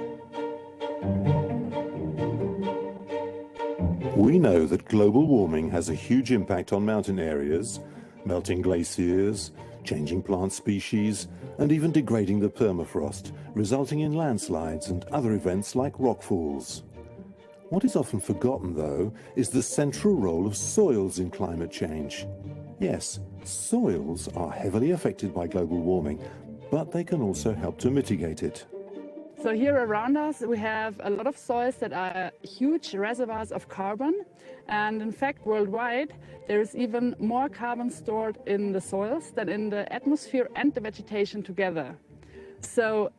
We know that global warming has a huge impact on mountain areas, melting glaciers, changing plant species, and even degrading the permafrost, resulting in landslides and other events like rockfalls. What is often forgotten, though, is the central role of soils in climate change. Yes, soils are heavily affected by global warming, but they can also help to mitigate it. So here around us we have a lot of soils that are huge reservoirs of carbon, and in fact worldwide there is even more carbon stored in the soils than in the atmosphere and the vegetation together. So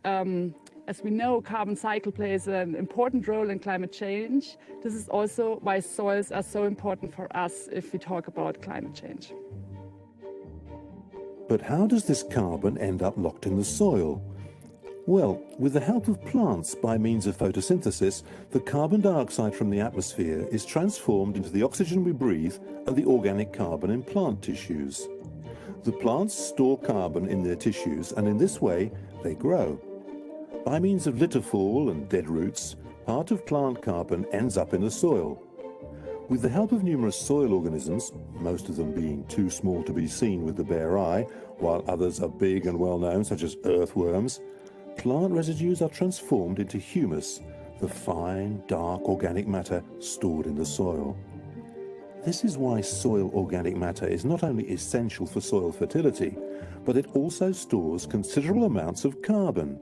as we know, carbon cycle plays an important role in climate change. This is also why soils are so important for us if we talk about climate change. But how does this carbon end up locked in the soil? Well, with the help of plants by means of photosynthesis, the carbon dioxide from the atmosphere is transformed into the oxygen we breathe and the organic carbon in plant tissues. The plants store carbon in their tissues, and in this way they grow. By means of litter fall and dead roots, part of plant carbon ends up in the soil. With the help of numerous soil organisms, most of them being too small to be seen with the bare eye, while others are big and well known, such as earthworms, plant residues are transformed into humus, the fine, dark organic matter stored in the soil. This is why soil organic matter is not only essential for soil fertility, but it also stores considerable amounts of carbon.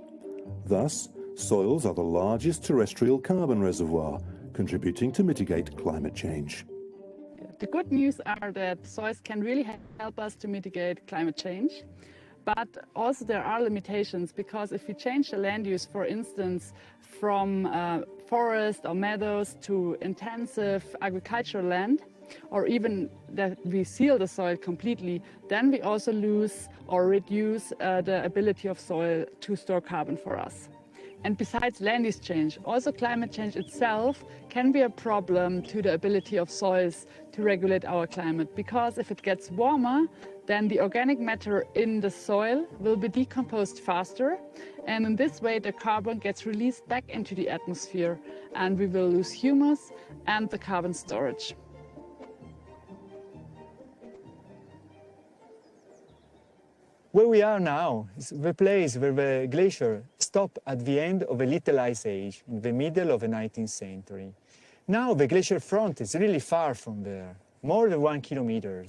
Thus, soils are the largest terrestrial carbon reservoir, contributing to mitigate climate change. The good news are that soils can really help us to mitigate climate change. But also there are limitations, because if we change the land use, for instance, from forest or meadows to intensive agricultural land, or even that we seal the soil completely, then we also lose or reduce the ability of soil to store carbon for us. And besides land use change, also climate change itself can be a problem to the ability of soils to regulate our climate, because if it gets warmer, then the organic matter in the soil will be decomposed faster, and in this way the carbon gets released back into the atmosphere, and we will lose humus and the carbon storage. Where we are now is the place where the glacier stopped at the end of a little ice age, in the middle of the 19th century. Now the glacier front is really far from there, more than 1 kilometer.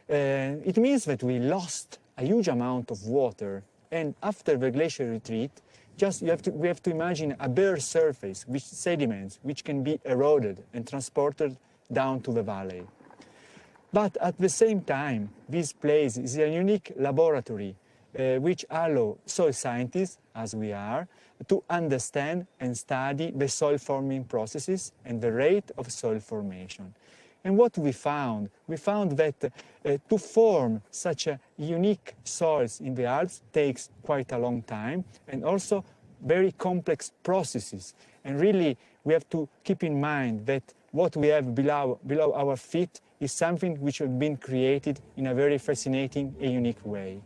It means that we lost a huge amount of water, and after the glacier retreat, we have to imagine a bare surface with sediments which can be eroded and transported down to the valley. But at the same time, this place is a unique laboratory which allows soil scientists, as we are, to understand and study the soil forming processes and the rate of soil formation. And what we found that to form such a unique soils in the Alps takes quite a long time, and also very complex processes. And really, we have to keep in mind that what we have below our feet is something which has been created in a very fascinating and unique way.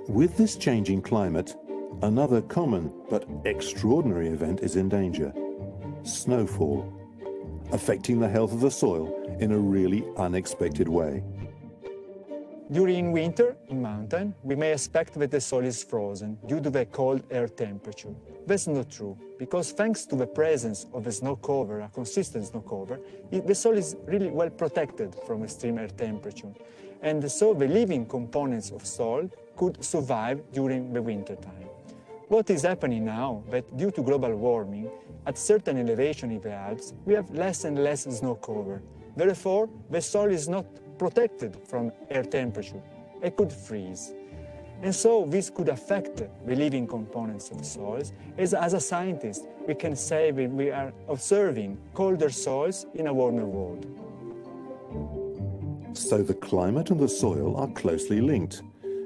With this changing climate, another common but extraordinary event is in danger: snowfall, affecting the health of the soil in a really unexpected way. During winter in mountain, we may expect that the soil is frozen due to the cold air temperature. That's not true, because thanks to the presence of a snow cover, a consistent snow cover, the soil is really well protected from extreme air temperature. And so the living components of soil could survive during the winter time. What is happening now, that due to global warming, at certain elevation in the Alps, we have less and less snow cover. Therefore, the soil is not protected from air temperature. It could freeze. And so this could affect the living components of soils. As a scientist, we can say that we are observing colder soils in a warmer world. So the climate and the soil are closely linked.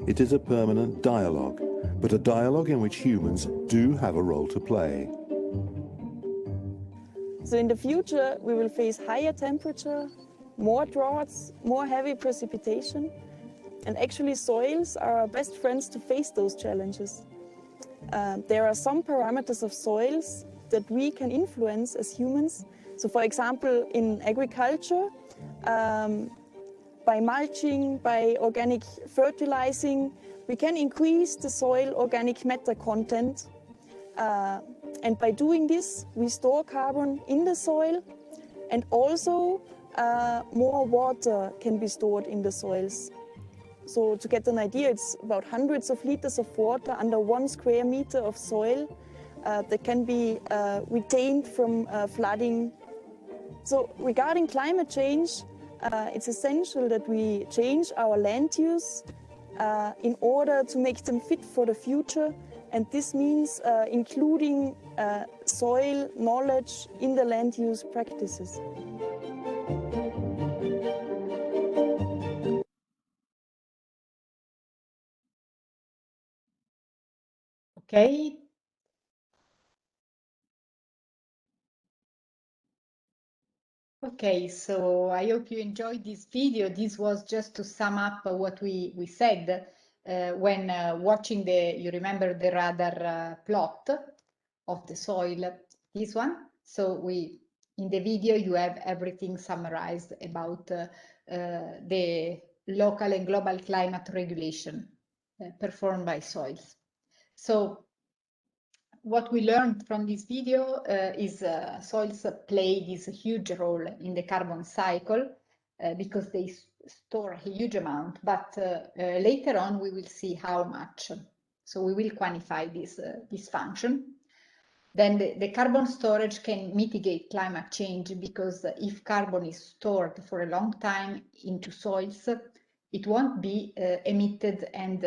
It is a permanent dialogue, but a dialogue in which humans do have a role to play. So in the future, we will face higher temperature, more droughts, more heavy precipitation. And actually, soils are our best friends to face those challenges. There are some parameters of soils that we can influence as humans. So for example, in agriculture, by mulching, by organic fertilizing, we can increase the soil organic matter content. And by doing this, we store carbon in the soil, and also more water can be stored in the soils. So to get an idea, it's about hundreds of liters of water under 1 square meter of soil that can be retained from flooding. So regarding climate change, it's essential that we change our land use in order to make them fit for the future. And this means including soil knowledge in the land use practices. Okay, Okay, so I hope you enjoyed this video. This was just to sum up what we said when watching you remember the radar plot of the soil, this one. So in the video, you have everything summarized about the local and global climate regulation performed by soils. So what we learned from this video is soils play this huge role in the carbon cycle because they store a huge amount, but later on we will see how much. So we will quantify this function. Then the carbon storage can mitigate climate change because if carbon is stored for a long time into soils, it won't be emitted and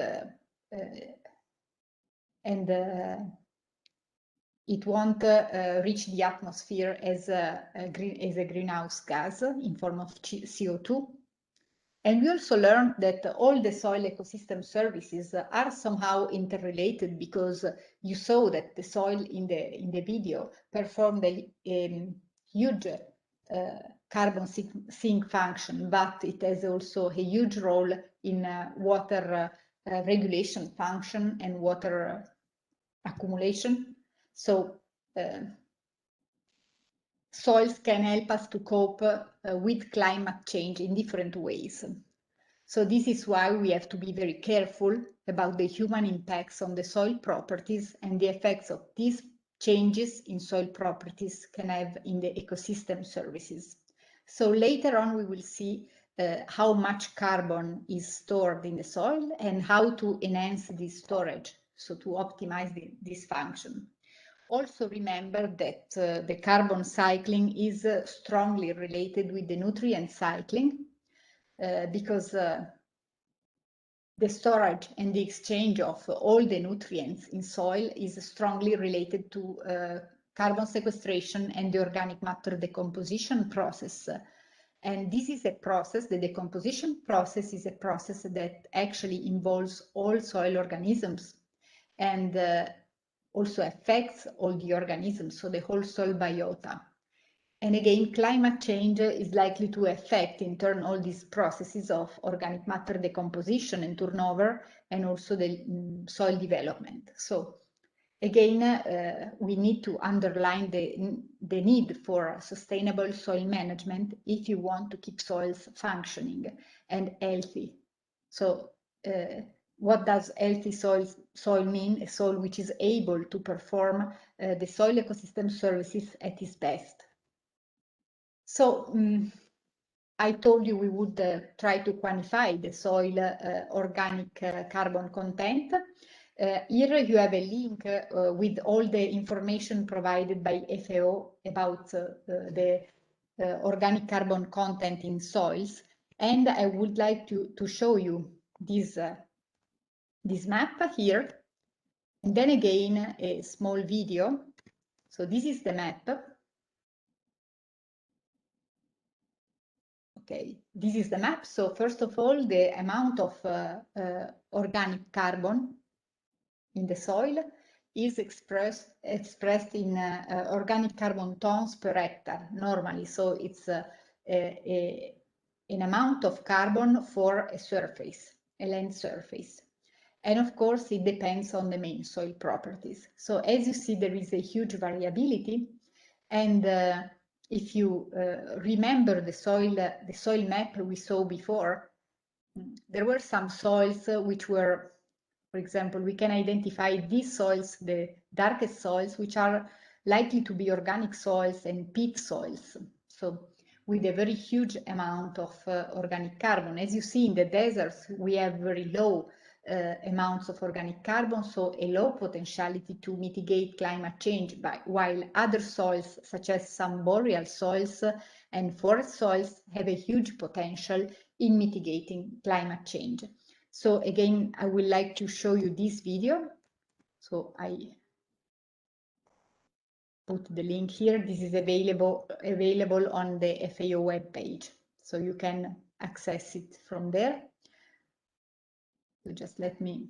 it won't reach the atmosphere as a greenhouse gas in form of CO2. And we also learned that all the soil ecosystem services are somehow interrelated because you saw that the soil in the video performed a huge carbon sink function, but it has also a huge role in water regulation function and water accumulation. So soils can help us to cope with climate change in different ways. So this is why we have to be very careful about the human impacts on the soil properties and the effects of these changes in soil properties can have in the ecosystem services. So later on we will see how much carbon is stored in the soil and how to enhance this storage, so to optimize this function. Also remember that the carbon cycling is strongly related with the nutrient cycling because the storage and the exchange of all the nutrients in soil is strongly related to carbon sequestration and the organic matter decomposition process. And this is a process, the decomposition process is a process that actually involves all soil organisms and also affects all the organisms, so the whole soil biota. And again, climate change is likely to affect in turn all these processes of organic matter decomposition and turnover and also the soil development. So again, we need to underline the need for sustainable soil management if you want to keep soils functioning and healthy. So what does healthy soil mean? A soil which is able to perform the soil ecosystem services at its best. So I told you we would try to quantify the soil organic carbon content. Here you have a link with all the information provided by FAO about the organic carbon content in soils. And I would like to show you this map here. And then again, a small video. So this is the map. Okay, this is the map. So first of all, the amount of organic carbon in the soil is expressed in organic carbon tons per hectare normally. So it's an amount of carbon for a surface, a land surface. And of course, it depends on the main soil properties. So as you see, there is a huge variability. And if you remember the soil map we saw before, there were some soils which were, for example, we can identify these soils, the darkest soils, which are likely to be organic soils and peat soils. So with a very huge amount of organic carbon. As you see in the deserts, we have very low amounts of organic carbon, so a low potentiality to mitigate climate change, while other soils, such as some boreal soils and forest soils, have a huge potential in mitigating climate change. So again, I would like to show you this video. So I put the link here. This is available on the FAO webpage, so you can access it from there. So just let me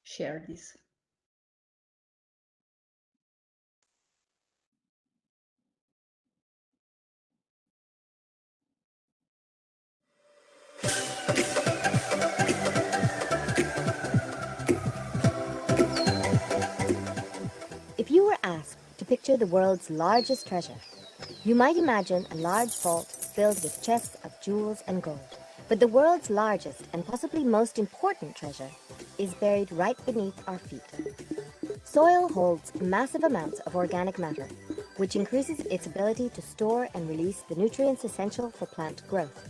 share this. were asked to picture the world's largest treasure, you might imagine a large vault filled with chests of jewels and gold. But the world's largest and possibly most important treasure is buried right beneath our feet. Soil holds massive amounts of organic matter, which increases its ability to store and release the nutrients essential for plant growth.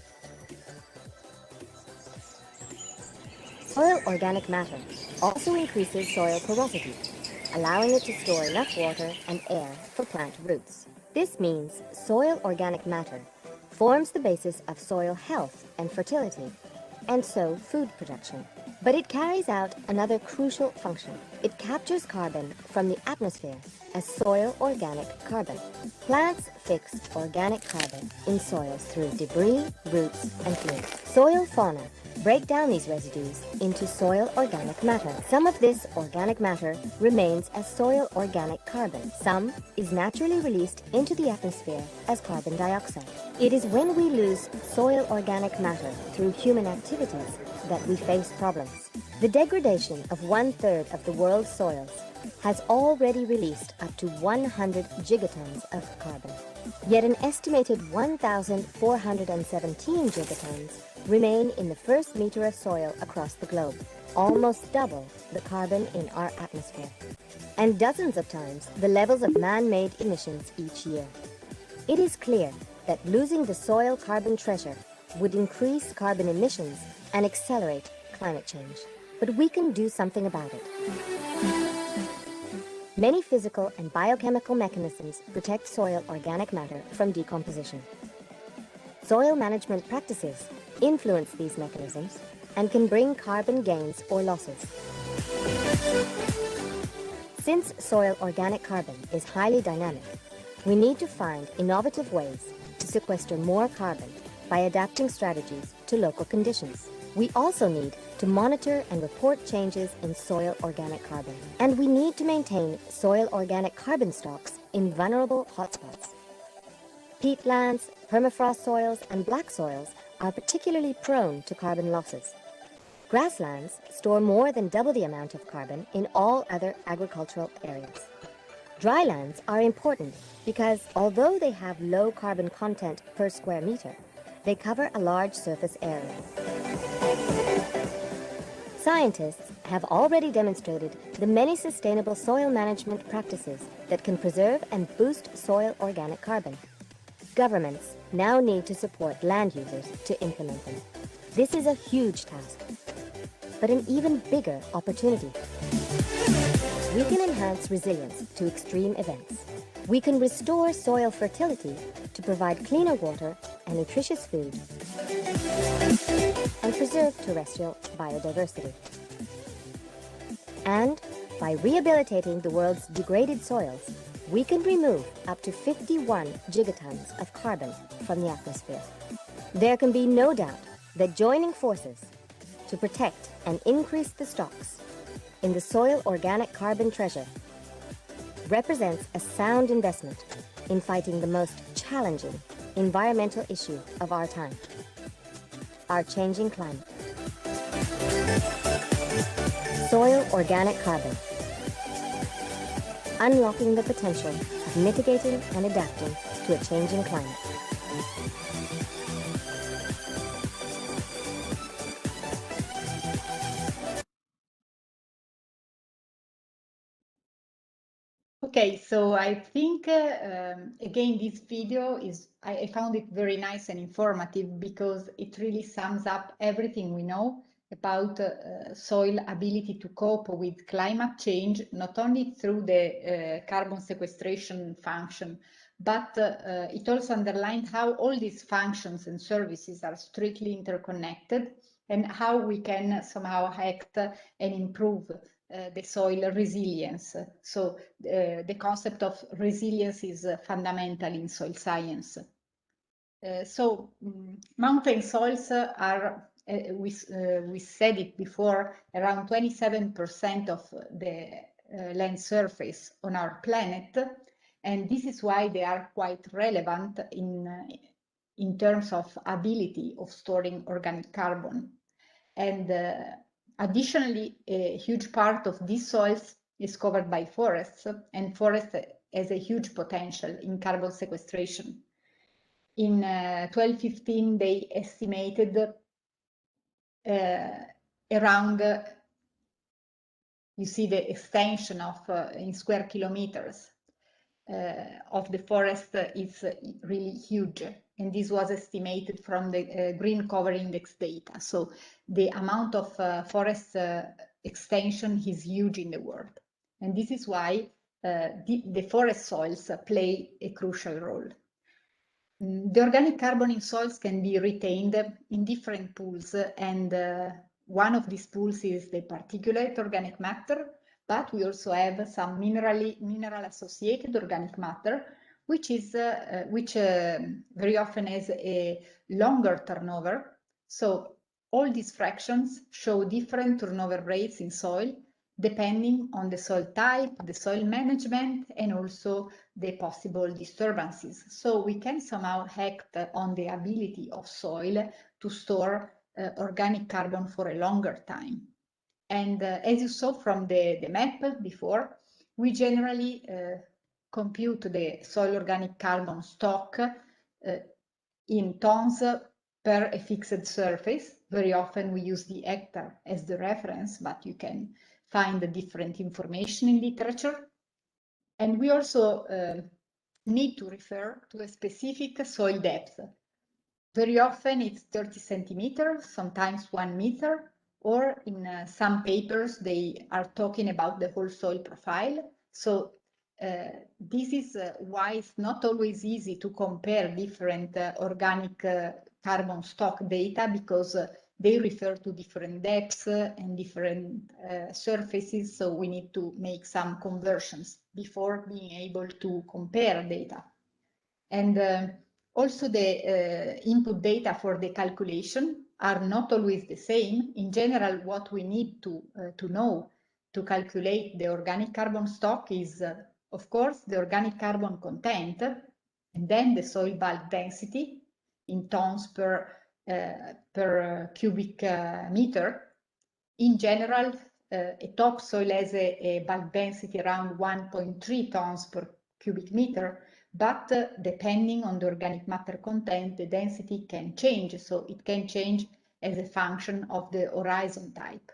Soil organic matter also increases soil porosity, allowing it to store enough water and air for plant roots. This means soil organic matter forms the basis of soil health and fertility, and so food production. But it carries out another crucial function. It captures carbon from the atmosphere as soil organic carbon. Plants fix organic carbon in soils through debris, roots, and fluids. Soil fauna break down these residues into soil organic matter. Some of this organic matter remains as soil organic carbon. Some is naturally released into the atmosphere as carbon dioxide. It is when we lose soil organic matter through human activities that we face problems. The degradation of 1/3 of the world's soils has already released up to 100 gigatons of carbon. Yet an estimated 1,417 gigatons remain in the first meter of soil across the globe, almost double the carbon in our atmosphere, and dozens of times the levels of man-made emissions each year. It is clear that losing the soil carbon treasure would increase carbon emissions and accelerate climate change. But we can do something about it. Many physical and biochemical mechanisms protect soil organic matter from decomposition. Soil management practices influence these mechanisms and can bring carbon gains or losses. Since soil organic carbon is highly dynamic, we need to find innovative ways to sequester more carbon by adapting strategies to local conditions. We also need to monitor and report changes in soil organic carbon. And we need to maintain soil organic carbon stocks in vulnerable hotspots. Peatlands, permafrost soils, and black soils are particularly prone to carbon losses. Grasslands store more than double the amount of carbon in all other agricultural areas. Drylands are important because although they have low carbon content per square meter, they cover a large surface area. Scientists have already demonstrated the many sustainable soil management practices that can preserve and boost soil organic carbon. Governments now need to support land users to implement them. This is a huge task, but an even bigger opportunity. We can enhance resilience to extreme events. We can restore soil fertility to provide cleaner water and nutritious food, and preserve terrestrial biodiversity. And by rehabilitating the world's degraded soils, we can remove up to 51 gigatons of carbon from the atmosphere. There can be no doubt that joining forces to protect and increase the stocks in the soil organic carbon treasure represents a sound investment in fighting the most challenging environmental issue of our time, our changing climate. Soil organic carbon, unlocking the potential of mitigating and adapting to a changing climate. Okay, so I think, again, this video I found it very nice and informative because it really sums up everything we know about soil ability to cope with climate change, not only through the carbon sequestration function, but it also underlined how all these functions and services are strictly interconnected and how we can somehow act and improve the soil resilience. So the concept of resilience is fundamental in soil science. Mountain soils are, we said it before, around 27% of the land surface on our planet, and this is why they are quite relevant in terms of ability of storing organic carbon. And additionally, a huge part of these soils is covered by forests, and forest has a huge potential in carbon sequestration. In 2015, they estimated around, you see the extension of in square kilometers of the forest is really huge. And this was estimated from the Green Cover Index data. So the amount of forest extension is huge in the world. And this is why the forest soils play a crucial role. The organic carbon in soils can be retained in different pools, and one of these pools is the particulate organic matter, but we also have some mineral associated organic matter, which very often has a longer turnover. So all these fractions show different turnover rates in soil, depending on the soil type, the soil management, and also the possible disturbances. So we can somehow act on the ability of soil to store organic carbon for a longer time. And as you saw from the map before, we generally compute the soil organic carbon stock in tons per a fixed surface. Very often we use the hectare as the reference, but you can find the different information in literature. And we also need to refer to a specific soil depth. Very often it's 30 centimeters, sometimes 1 meter, or in some papers they are talking about the whole soil profile. So this is why it's not always easy to compare different organic carbon stock data, because they refer to different depths and different surfaces, so we need to make some conversions before being able to compare data. And also the input data for the calculation are not always the same. In general, what we need to know to calculate the organic carbon stock is, of course, the organic carbon content, and then the soil bulk density in tons per cubic meter. In general, a topsoil has a bulk density around 1.3 tons per cubic meter, but depending on the organic matter content, the density can change. So it can change as a function of the horizon type.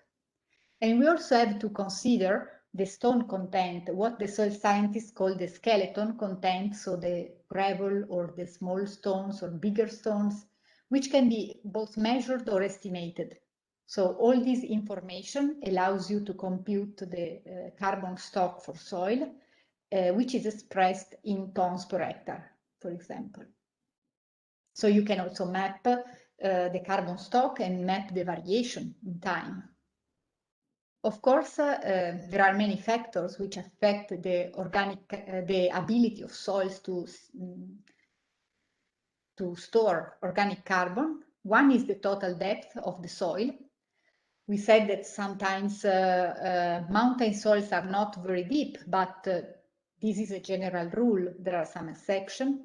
And we also have to consider the stone content, what the soil scientists call the skeleton content, so the gravel or the small stones or bigger stones, which can be both measured or estimated. So all this information allows you to compute the carbon stock for soil, which is expressed in tons per hectare, for example. So you can also map the carbon stock and map the variation in time. Of course, there are many factors which affect the the ability of soils to store organic carbon. One is the total depth of the soil. We said that sometimes mountain soils are not very deep, but this is a general rule. There are some exceptions.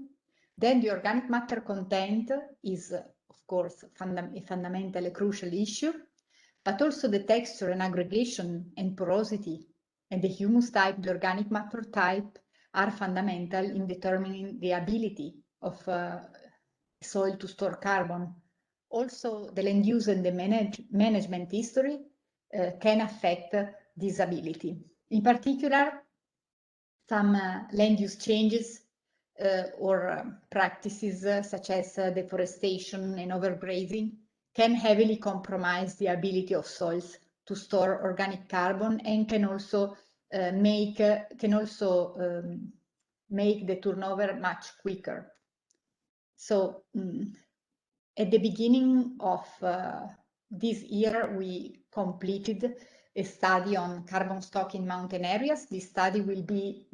Then the organic matter content is, of course, a fundamental, a crucial issue, but also the texture and aggregation and porosity and the humus type, the organic matter type, are fundamental in determining the ability of soil to store carbon. Also, the land use and the management history can affect this ability. In particular, some land use changes or practices such as deforestation and overgrazing can heavily compromise the ability of soils to store organic carbon, and can also make the turnover much quicker. So at the beginning of this year, we completed a study on carbon stock in mountain areas. This study will be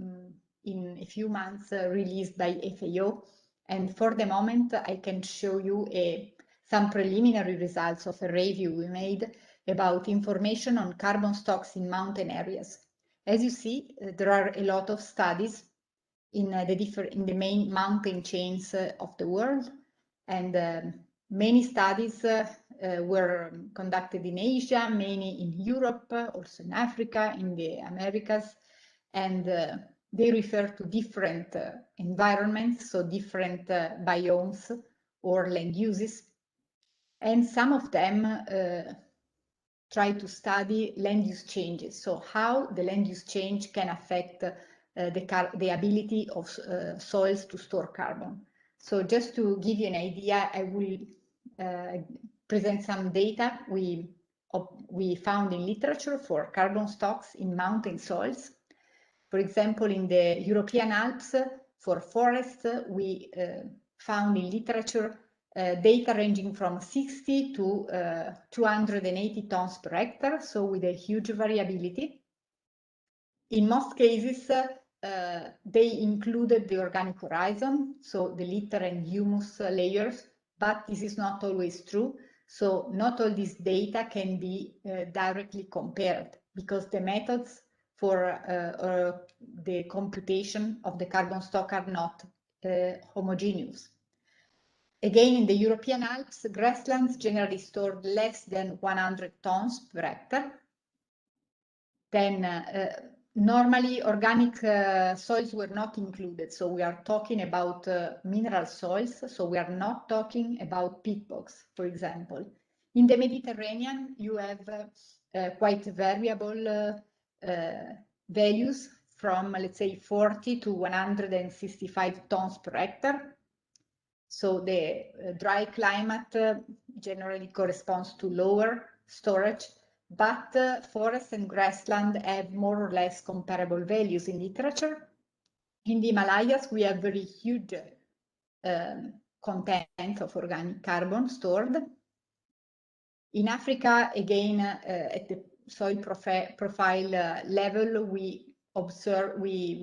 in a few months released by FAO, and for the moment I can show you some preliminary results of a review we made about information on carbon stocks in mountain areas. As you see, there are a lot of studies in the main mountain chains of the world, and many studies were conducted in Asia, many in Europe, also in Africa, in the Americas, and they refer to different environments, so different biomes or land uses. And some of them try to study land use changes, so how the land use change can affect the ability of soils to store carbon. So just to give you an idea, I will present some data we found in literature for carbon stocks in mountain soils. For example, in the European Alps, for forests, we found in literature data ranging from 60 to 280 tons per hectare, so with a huge variability. In most cases, they included the organic horizon, so the litter and humus layers, but this is not always true. So not all this data can be directly compared because the methods for the computation of the carbon stock are not homogeneous. Again, in the European Alps, grasslands generally stored less than 100 tons per hectare. Then normally organic soils were not included, so we are talking about mineral soils, so we are not talking about peat bogs, for example. In the Mediterranean, you have quite variable values from, let's say, 40 to 165 tons per hectare. So the dry climate generally corresponds to lower storage, but forest and grassland have more or less comparable values in literature. In the Himalayas, we have very huge content of organic carbon stored. In Africa, again, at the soil profile level, we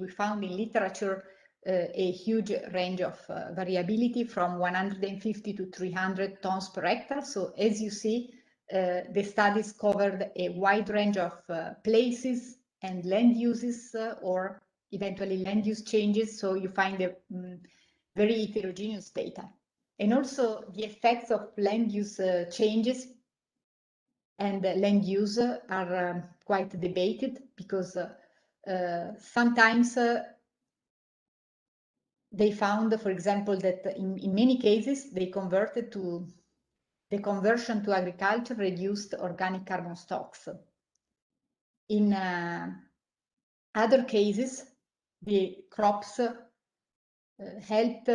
found in literature a huge range of variability from 150 to 300 tons per hectare. So as you see, the studies covered a wide range of places and land uses or eventually land use changes. So you find a very heterogeneous data. And also the effects of land use changes and land use are quite debated because sometimes they found, for example, that in many cases the conversion to agriculture reduced organic carbon stocks. In other cases, the crops helped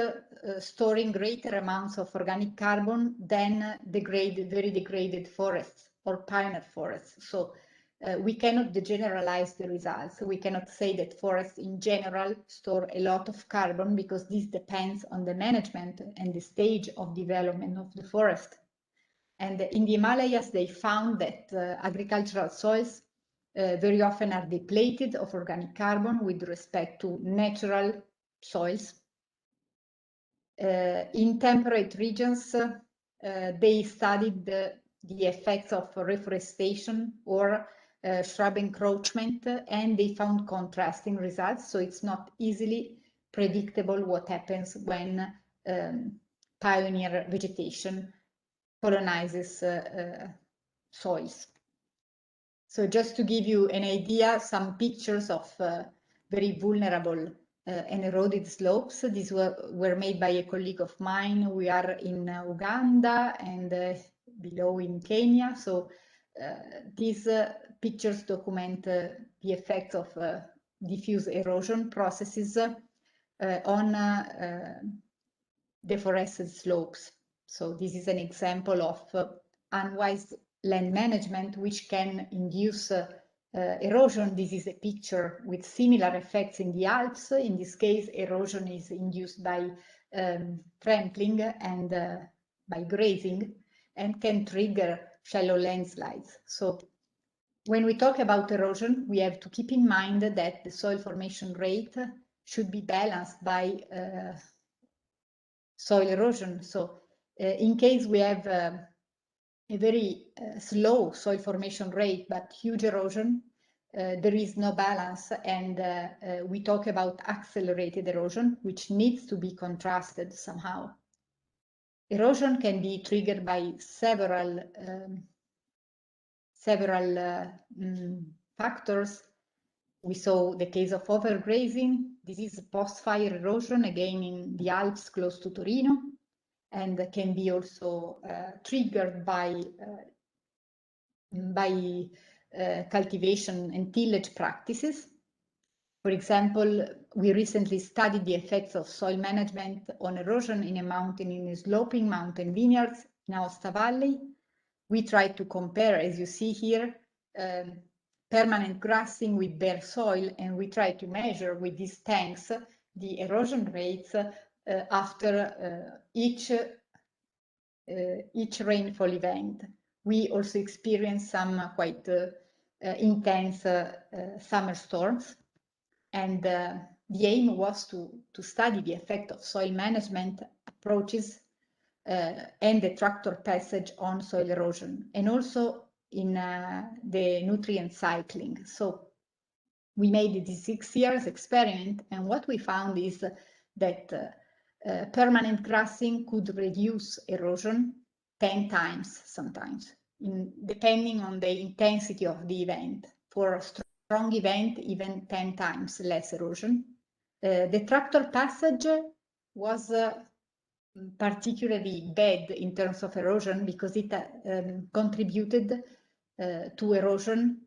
storing greater amounts of organic carbon than very degraded forests or pioneer forests. So we cannot generalize the results. We cannot say that forests in general store a lot of carbon because this depends on the management and the stage of development of the forest. And in the Himalayas, they found that agricultural soils very often are depleted of organic carbon with respect to natural soils. In temperate regions, they studied the effects of reforestation or shrub encroachment, and they found contrasting results. So it's not easily predictable what happens when pioneer vegetation colonizes soils. So just to give you an idea, some pictures of very vulnerable and eroded slopes. These were made by a colleague of mine. We are in Uganda and below in Kenya. So these pictures document the effects of diffuse erosion processes on deforested slopes. So this is an example of unwise land management which can induce erosion. This is a picture with similar effects in the Alps. In this case, erosion is induced by trampling and by grazing and can trigger shallow landslides. So when we talk about erosion, we have to keep in mind that the soil formation rate should be balanced by soil erosion. So in case we have a very slow soil formation rate but huge erosion, there is no balance, and we talk about accelerated erosion, which needs to be contrasted somehow. erosion can be triggered by several factors. We saw the case of overgrazing. This is post-fire erosion, again in the Alps close to Torino, and can be also triggered by cultivation and tillage practices. For example, we recently studied the effects of soil management on erosion in a sloping mountain vineyards in Aosta Valley. We tried to compare, as you see here, permanent grassing with bare soil, and we tried to measure with these tanks the erosion rates after each rainfall event. We also experienced some quite intense summer storms, and the aim was to study the effect of soil management approaches and the tractor passage on soil erosion, and also in the nutrient cycling. So we made this 6 years experiment, and what we found is that permanent grassing could reduce erosion 10 times sometimes, depending on the intensity of the event. For a strong event, even 10 times less erosion. The tractor passage was particularly bad in terms of erosion because it contributed to erosion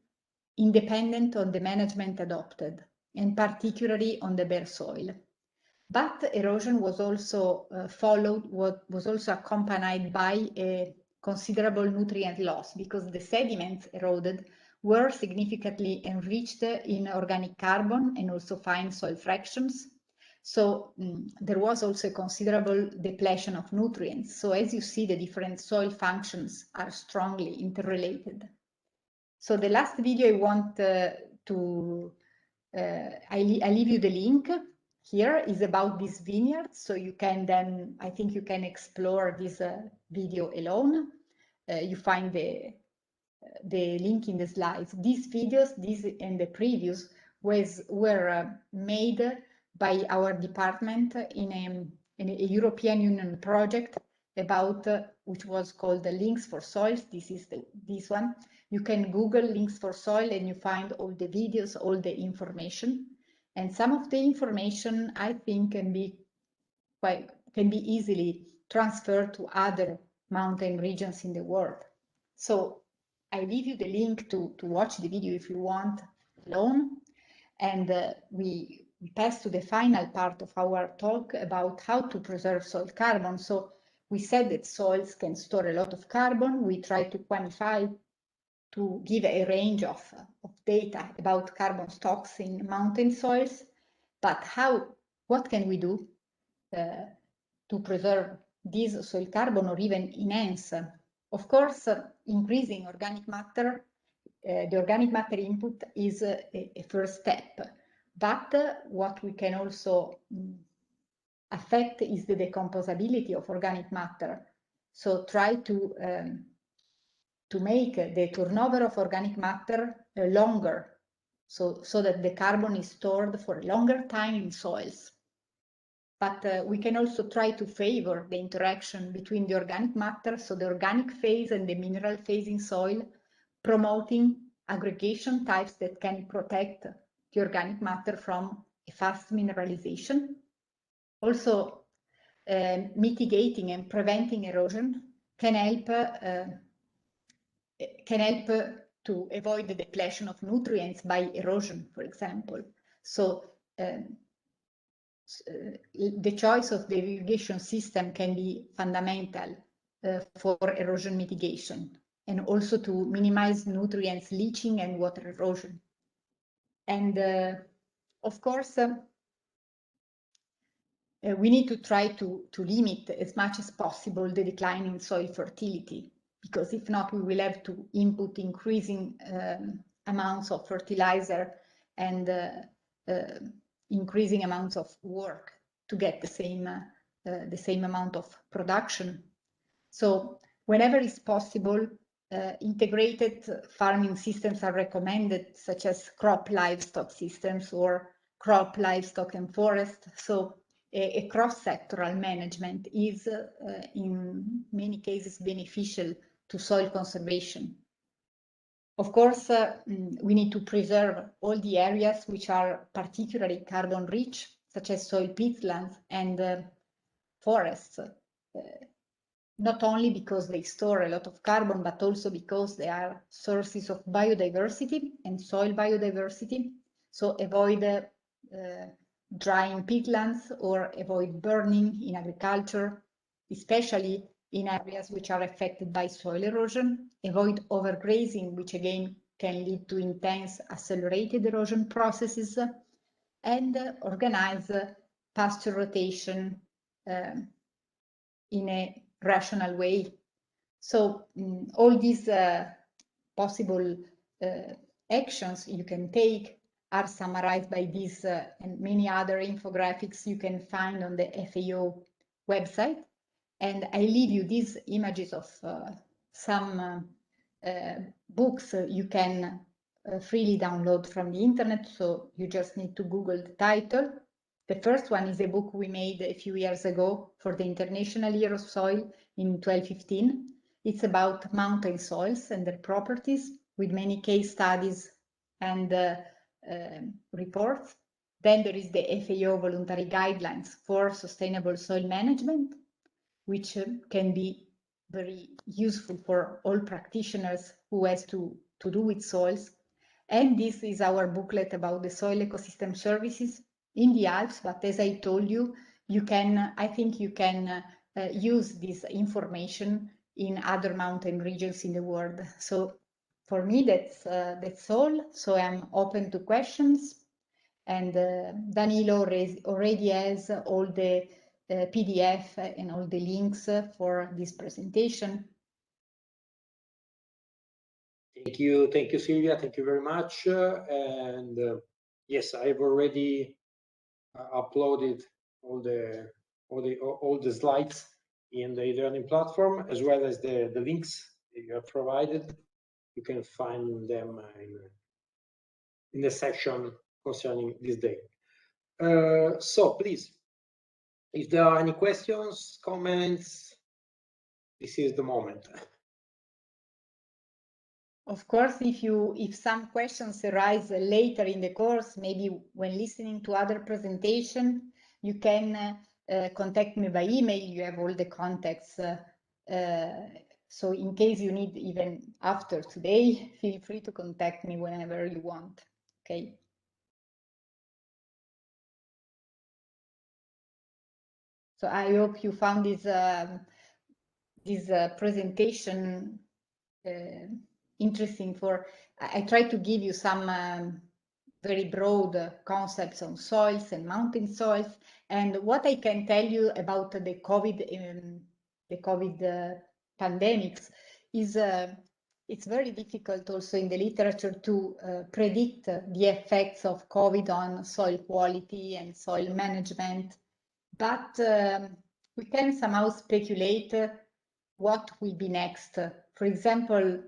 independent on the management adopted, and particularly on the bare soil. But erosion was also was also accompanied by a considerable nutrient loss, because the sediments eroded were significantly enriched in organic carbon and also fine soil fractions. So there was also a considerable depletion of nutrients. So as you see, the different soil functions are strongly interrelated. So the last video I want I leave you the link here, is about this vineyard. So you can then, I think you can explore this video alone. You find the link in the slides. These videos, this and the previous, were made by our department in a European Union project about which was called the Links for Soils. This is this one. You can Google Links for Soil and you find all the videos, all the information. And some of the information, I think, can be easily transferred to other mountain regions in the world. So I leave you the link to watch the video if you want alone. And we pass to the final part of our talk about how to preserve soil carbon. So we said that soils can store a lot of carbon. We try to quantify, to give a range of data about carbon stocks in mountain soils. But what can we do to preserve this soil carbon, or even enhance? Of course, increasing organic matter, the organic matter input is a first step. But what we can also affect is the decomposability of organic matter. So try to make the turnover of organic matter longer, so that the carbon is stored for a longer time in soils. But we can also try to favor the interaction between the organic matter, so the organic phase and the mineral phase in soil, promoting aggregation types that can protect the organic matter from a fast mineralization. Also, mitigating and preventing erosion can help to avoid the depletion of nutrients by erosion, for example. So the choice of the irrigation system can be fundamental for erosion mitigation, and also to minimize nutrients leaching and water erosion. And of course, we need to try to limit as much as possible the decline in soil fertility, because if not, we will have to input increasing amounts of fertilizer and increasing amounts of work to get the same amount of production. So whenever it's possible, integrated farming systems are recommended, such as crop livestock systems or crop livestock and forest. So a cross-sectoral management is in many cases beneficial to soil conservation. Of course, we need to preserve all the areas which are particularly carbon rich, such as soil peatlands and forests, not only because they store a lot of carbon, but also because they are sources of biodiversity and soil biodiversity. So avoid drying peatlands or avoid burning in agriculture, especially in areas which are affected by soil erosion. Avoid overgrazing, which again can lead to intense accelerated erosion processes, and organize pasture rotation in a rational way. So all these possible actions you can take are summarized by this and many other infographics you can find on the FAO website. And I leave you these images of some books you can freely download from the internet. So you just need to Google the title. The first one is a book we made a few years ago for the International Year of Soil in 2015. It's about mountain soils and their properties with many case studies and reports. Then there is the FAO voluntary guidelines for sustainable soil management, which can be very useful for all practitioners who has to do with soils. And this is our booklet about the soil ecosystem services in the Alps. But as I told you, I think you can use this information in other mountain regions in the world. So for me, that's all. So I'm open to questions. And Danilo already has all the PDF and all the links for this presentation. Thank you, Silvia. Thank you very much. And yes, I've already uploaded all the slides in the e-learning platform, as well as the links that you have provided. You can find them in the section concerning this day. So please, if there are any questions, comments, this is the moment. Of course, if some questions arise later in the course, maybe when listening to other presentation, you can contact me by email. You have all the contacts. So in case you need, even after today, feel free to contact me whenever you want. Okay. So I hope you found this presentation interesting. I try to give you some very broad concepts on soils and mountain soils. And what I can tell you about the COVID pandemics is it's very difficult also in the literature to predict the effects of COVID on soil quality and soil management. But we can somehow speculate what will be next. For example,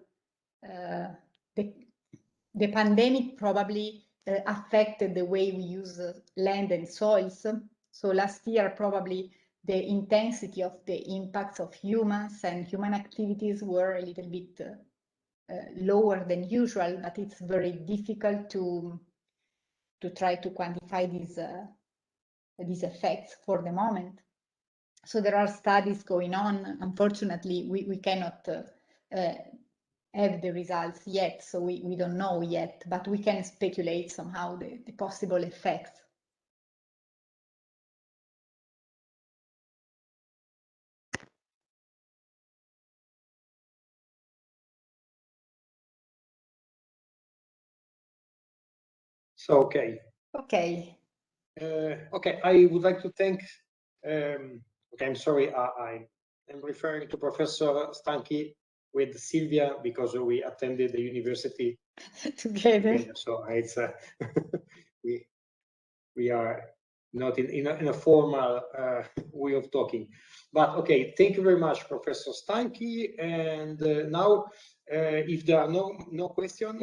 the pandemic probably affected the way we use land and soils. So last year, probably the intensity of the impacts of humans and human activities were a little bit lower than usual, but it's very difficult to try to quantify these effects for the moment. So there are studies going on. Unfortunately, we cannot have the results yet, so we don't know yet, but we can speculate somehow the possible effects. So, okay. Okay. Okay, I would like to thank, okay, I'm sorry, I am referring to Professor Stanchi with Silvia because we attended the university together. So it's we are not in a formal way of talking. But okay, thank you very much, Professor Stanchi. And now, if there are no questions,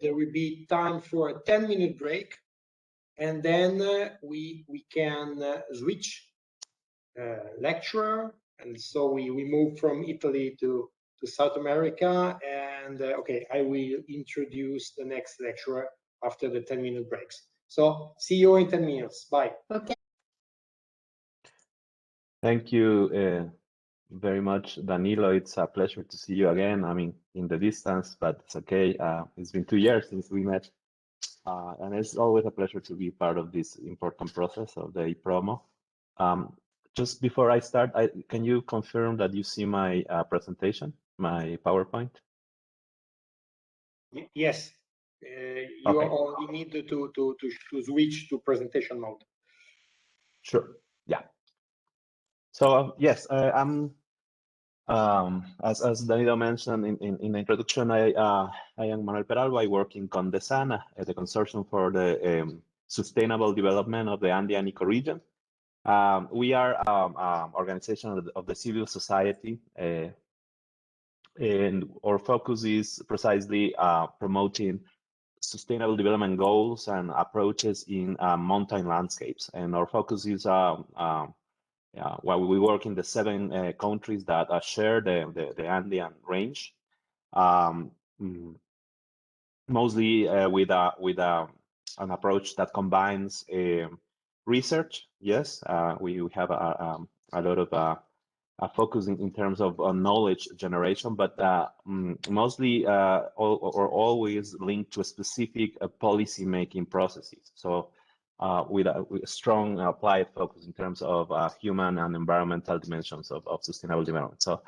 there will be time for a 10-minute break. and then we can switch lecturer, and so we move from Italy to South America, and okay, I will introduce the next lecturer after the 10-minute breaks. So see you in 10 minutes. Bye. Okay. Thank you very much, Danilo. It's a pleasure to see you again. I mean, in the distance, but it's okay. It's been 2 years since we met. And it's always a pleasure to be part of this important process of the IPROMO. Just before I start, can you confirm that you see my presentation, my PowerPoint? Yes, you only need to switch to presentation mode. Sure. Yeah. So yes, I'm. As Danilo mentioned in the introduction, I am Manuel Peralvo. I work in CONDESAN, the Consortium for the Sustainable Development of the Andean Ecoregion. We are an organization of the civil society, and our focus is precisely promoting sustainable development goals and approaches in mountain landscapes. And our focus is while we work in the 7 countries that share the Andean range, mostly with an approach that combines research. Yes, we have a lot of focus in terms of knowledge generation, but mostly or always linked to a specific policy making processes. So with a strong applied focus in terms of human and environmental dimensions of sustainable development. So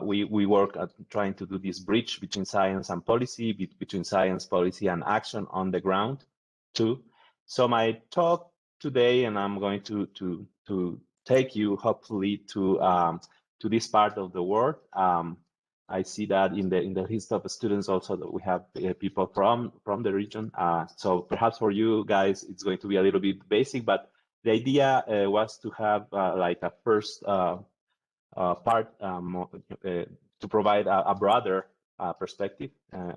we work at trying to do this bridge between science and policy, between science, policy, and action on the ground too. So my talk today, and I'm going to take you hopefully to this part of the world. I see that in the list of students also that we have people from the region. So perhaps for you guys, it's going to be a little bit basic, but the idea was to have like a first part to provide a broader perspective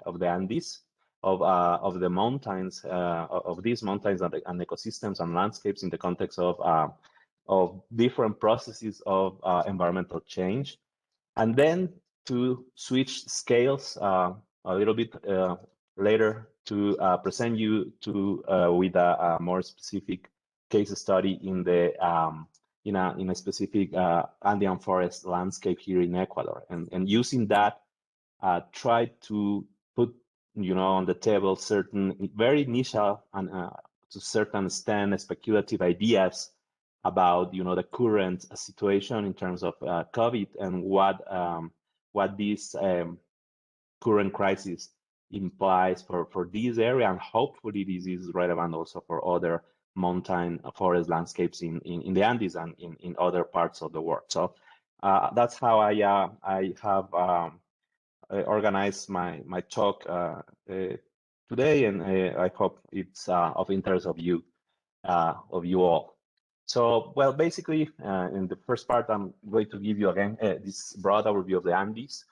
of the Andes, of the mountains, of these mountains and ecosystems and landscapes in the context of different processes of environmental change, and then to switch scales a little bit later to present you with a more specific case study in the in a specific Andean forest landscape here in Ecuador, and using that try to put on the table certain very initial and to a certain extent speculative ideas about the current situation in terms of COVID and what this current crisis implies for this area, and hopefully this is relevant also for other mountain forest landscapes in the Andes and in other parts of the world. So that's how I have organized my talk today, and I hope it's of interest of you all. So, well, basically, in the first part, I'm going to give you again this broad overview of the Andes.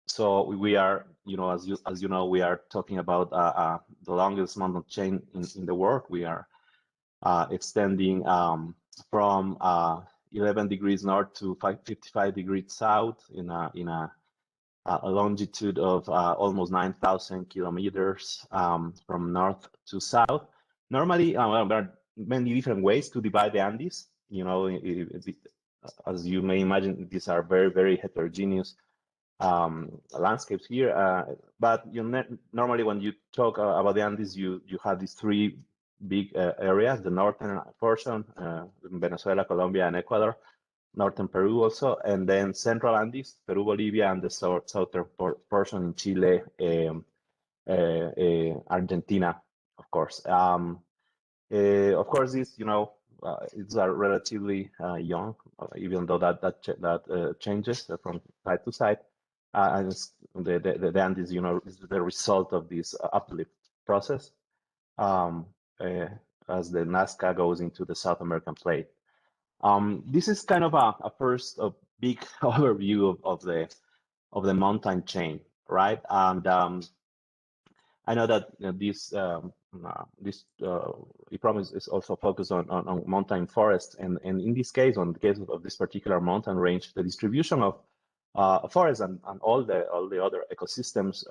So we are, as you know, we are talking about the longest mountain chain in the world. We are extending from 11 degrees north to 55 degrees south in a longitude of almost 9,000 kilometers from north to south. Normally, there are many different ways to divide the Andes. As you may imagine, these are very, very heterogeneous landscapes here. But normally, when you talk about the Andes, you have these 3 big areas: the northern portion, Venezuela, Colombia, and Ecuador; northern Peru also, and then central Andes, Peru, Bolivia, and the southern portion in Chile, Argentina, of course. Of course, this, it's relatively young, even though that changes from side to side. And the Andes, is the result of this uplift process as the Nazca goes into the South American plate. This is kind of a first big overview of the mountain chain, right? And I know that this this IPROMO is also focused on mountain forests, and in this case, on the case of this particular mountain range, the distribution of forests and all the other ecosystems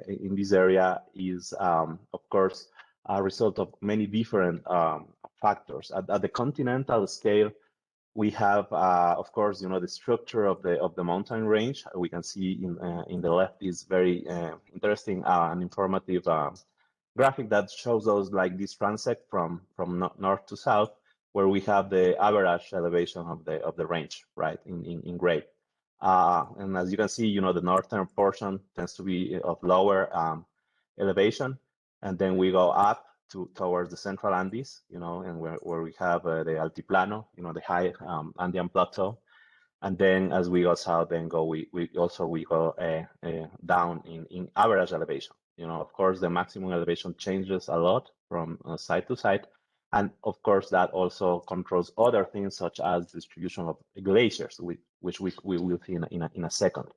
in this area is, of course, a result of many different factors. At the continental scale, we have, of course, the structure of the mountain range. We can see in the left is very interesting and informative graphic that shows us like this transect from north to south, where we have the average elevation of the range, right, in gray. And as you can see, the northern portion tends to be of lower elevation, and then we go up towards the central Andes, and where we have the Altiplano, the high Andean plateau, and then as we go south, then we go down in average elevation. Of course, the maximum elevation changes a lot from side to side, and of course that also controls other things such as distribution of glaciers, which we will see in a second,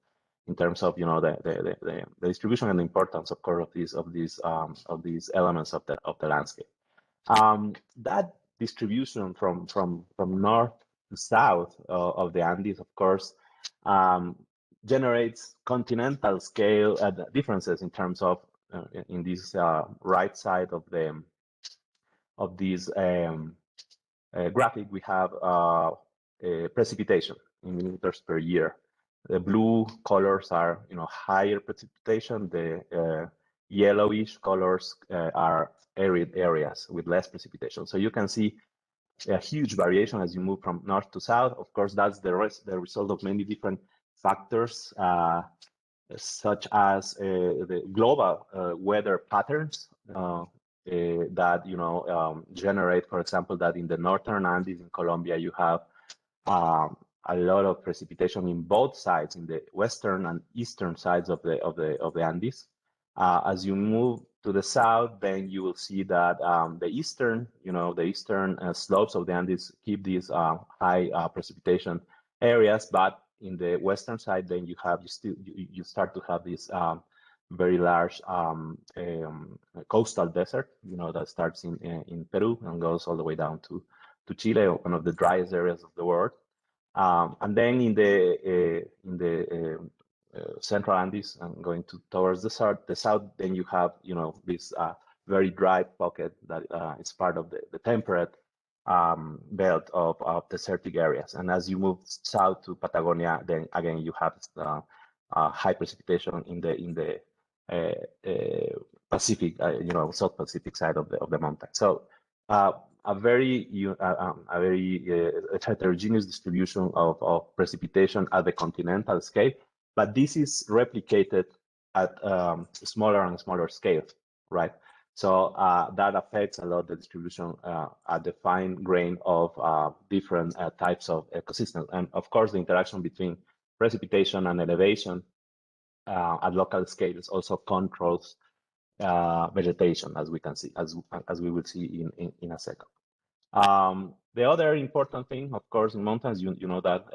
in terms of the distribution and the importance, of course, of these elements of the landscape. That distribution from north to south of the Andes, of course, generates continental scale differences in terms of in this right side of this graphic, we have precipitation in millimeters per year. The blue colors are higher precipitation. The yellowish colors are arid areas with less precipitation. So you can see a huge variation as you move from north to south. Of course, that's the result of many different factors, such as the global weather patterns that generate, for example, that in the northern Andes in Colombia you have a lot of precipitation in both sides, in the western and eastern sides of the Andes. As you move to the south, then you will see that the eastern slopes of the Andes keep these high precipitation areas, but in the western side, then you start to have this very large coastal desert, that starts in Peru and goes all the way down to Chile, one of the driest areas of the world. And then in the central Andes and going towards the south, then you have this very dry pocket that is part of the temperate belt of desertic areas. And as you move south to Patagonia, then again you have high precipitation in the Pacific, South Pacific side of the mountain. So a very heterogeneous distribution of precipitation at the continental scale, but this is replicated at smaller and smaller scale, right? So that affects a lot the distribution at the fine grain of different types of ecosystems. And of course, the interaction between precipitation and elevation at local scales also controls vegetation, as we can see, as we will see in a second. The other important thing, of course, in mountains, you know that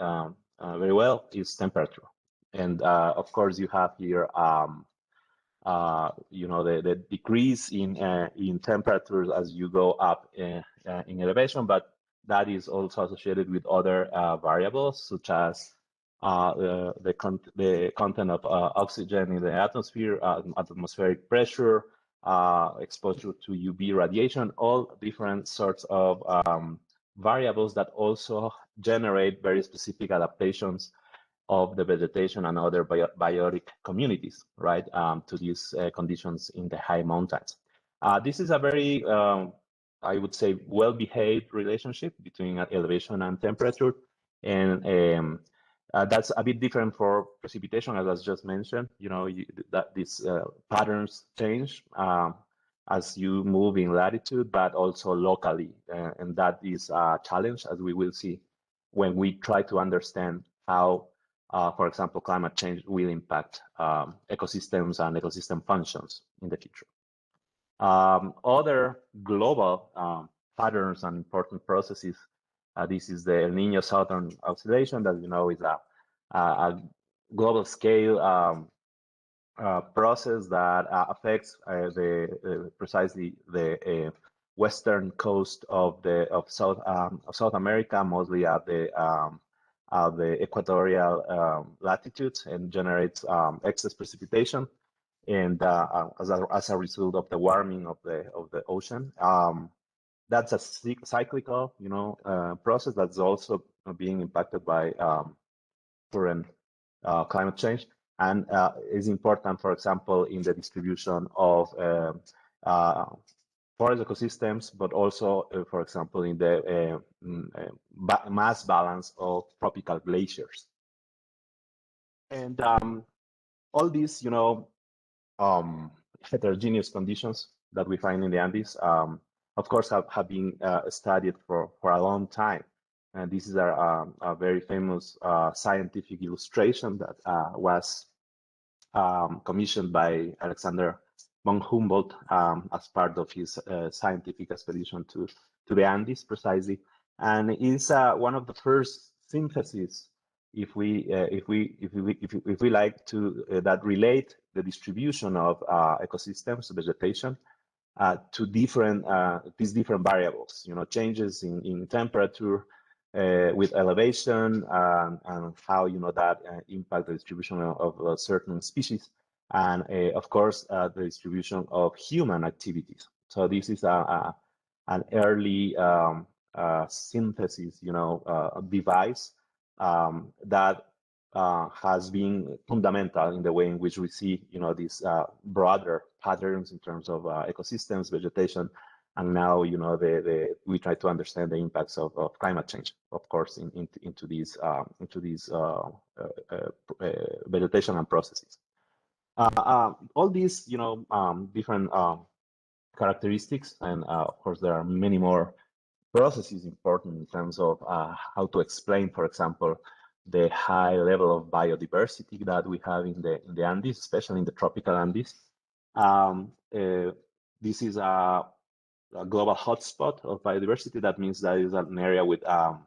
very well, is temperature. And of course, you have here, the decrease in temperatures as you go up in elevation, but that is also associated with other variables, such as the content of oxygen in the atmosphere, atmospheric pressure, exposure to UV radiation, all different sorts of variables that also generate very specific adaptations of the vegetation and other biotic communities, right, to these conditions in the high mountains. This is a very, I would say, well-behaved relationship between elevation and temperature, and that's a bit different for precipitation, as I just mentioned. That these patterns change as you move in latitude, but also locally, and that is a challenge, as we will see when we try to understand how, for example, climate change will impact ecosystems and ecosystem functions in the future. Other global patterns and important processes. This is the El Niño Southern Oscillation that is a global scale process that affects precisely the western coast of South America, mostly at the equatorial latitudes, and generates excess precipitation. And as a result of the warming of the ocean, that's a cyclical, process that's also being impacted by current climate change, and is important, for example, in the distribution of forest ecosystems, but also, for example, in the mass balance of tropical glaciers. And all these, heterogeneous conditions that we find in the Andes, of course, have been studied for a long time. And this is a very famous scientific illustration that was commissioned by Alexander von Humboldt as part of his scientific expedition to the Andes, precisely, and is one of the first syntheses, if we like to that relate the distribution of ecosystems, vegetation, to these different variables, changes in temperature with elevation, and how that impact the distribution of certain species, and of course the distribution of human activities. So this is an early synthesis, device that has been fundamental in the way in which we see, these broader patterns in terms of ecosystems, vegetation, and now, we try to understand the impacts of climate change, of course, into these vegetation and processes. All these, different characteristics, and of course, there are many more processes important in terms of how to explain, for example, the high level of biodiversity that we have in the Andes, especially in the tropical Andes. This is a global hotspot of biodiversity. That means that is an area with high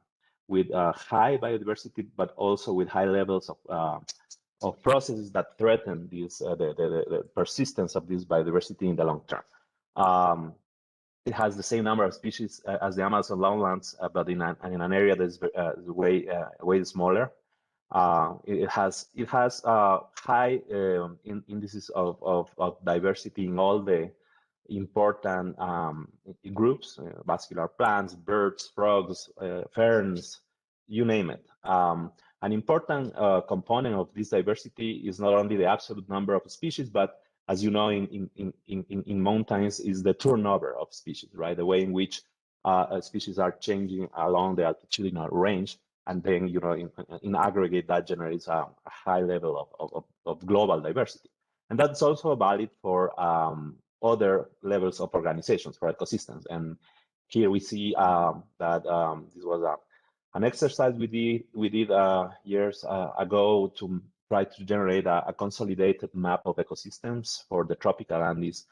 biodiversity, but also with high levels of processes that threaten this the persistence of this biodiversity in the long term. It has the same number of species as the Amazon lowlands, but in an area that is way smaller. It has high indices of diversity in all the important groups: vascular plants, birds, frogs, ferns, you name it. An important component of this diversity is not only the absolute number of species, but, as you know, in mountains, is the turnover of species, right? The way in which species are changing along the altitudinal range, and then, in aggregate, that generates a high level of global diversity. And that's also valid for other levels of organizations, for ecosystems. And here we see that this was an exercise we did years ago to try to generate a consolidated map of ecosystems for the tropical Andes,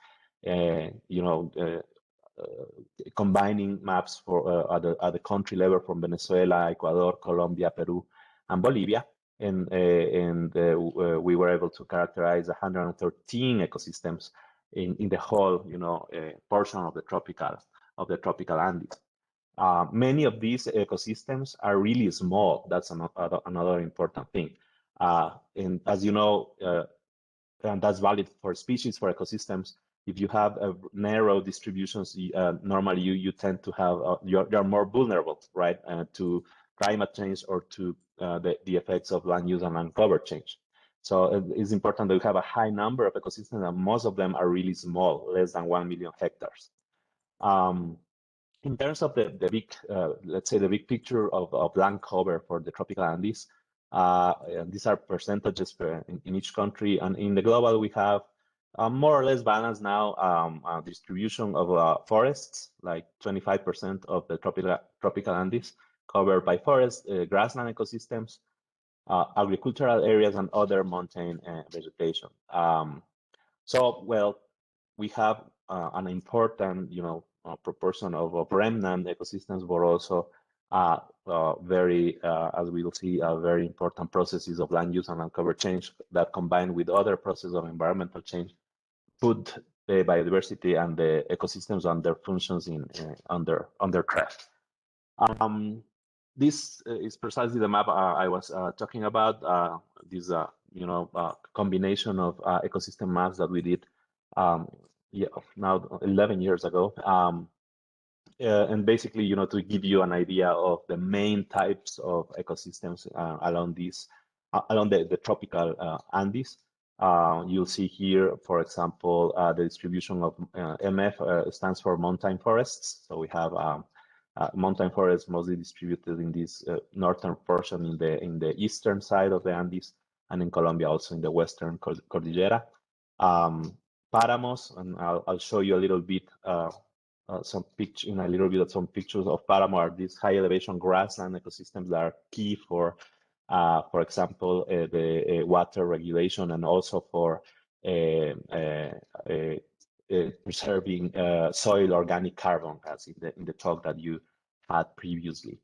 combining maps for at the country level from Venezuela, Ecuador, Colombia, Peru, and Bolivia. And we were able to characterize 113 ecosystems in the whole, portion of the tropical Andes. Many of these ecosystems are really small. That's another important thing. And as you know, and that's valid for species, for ecosystems. If you have narrow distributions, normally you tend to have you're more vulnerable, right, to climate change or to the effects of land use and land cover change. So it's important that we have a high number of ecosystems, and most of them are really small, less than 1 million hectares. In terms of the big, let's say the big picture of land cover for the tropical Andes, these are percentages in each country, and in the global we have more or less balanced now distribution of forests, like 25% of the tropical Andes covered by forests, grassland ecosystems, agricultural areas, and other mountain vegetation. So, well, we have an important, proportion of remnant ecosystems, but also very, as we will see, very important processes of land use and land cover change that combined with other processes of environmental change put the biodiversity and the ecosystems and their functions under threat. This is precisely the map I was talking about. This combination of ecosystem maps that we did now 11 years ago. And basically, to give you an idea of the main types of ecosystems along the tropical Andes. You'll see here, for example, the distribution of MF stands for mountain forests. So we have mountain forests mostly distributed in this northern portion in the eastern side of the Andes, and in Colombia also in the western Cordillera. Páramos, and I'll show you a little bit some pictures of Páramo. Are these high elevation grassland ecosystems that are key for example, the water regulation and also for preserving soil organic carbon, as in the talk that you had previously.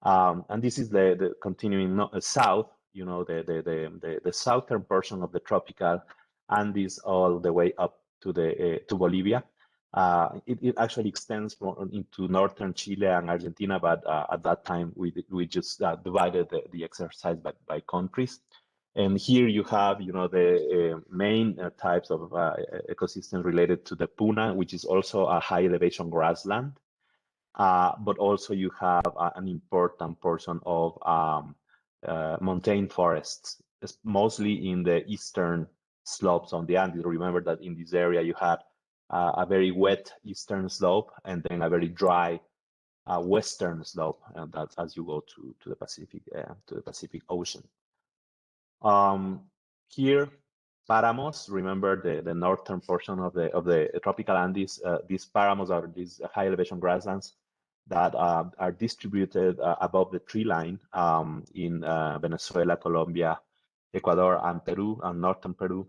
And this is the continuing south, the southern portion of the tropical Andes all the way up to Bolivia. It actually extends into northern Chile and Argentina, but at that time we just divided the exercise by countries. And here you have, the main types of ecosystems related to the Puna, which is also a high elevation grassland. But also you have an important portion of montane forests, mostly in the eastern slopes on the Andes. Remember that in this area you had a very wet eastern slope and then a very dry western slope, and that's as you go to the Pacific Ocean. Here, Páramos, remember the northern portion of the tropical Andes. These páramos are these high elevation grasslands that are distributed above the tree line in Venezuela, Colombia, Ecuador, and Peru, and northern Peru.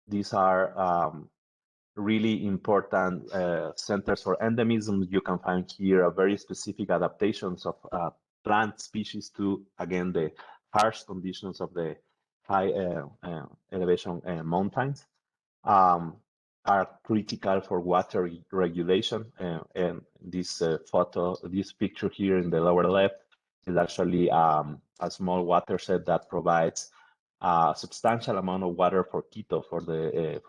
These are really important centers for endemism. You can find here very specific adaptations of plant species to, again, the harsh conditions of the high elevation mountains. Are critical for water regulation. And this this picture here in the lower left is actually a small watershed that provides a substantial amount of water for Quito, for the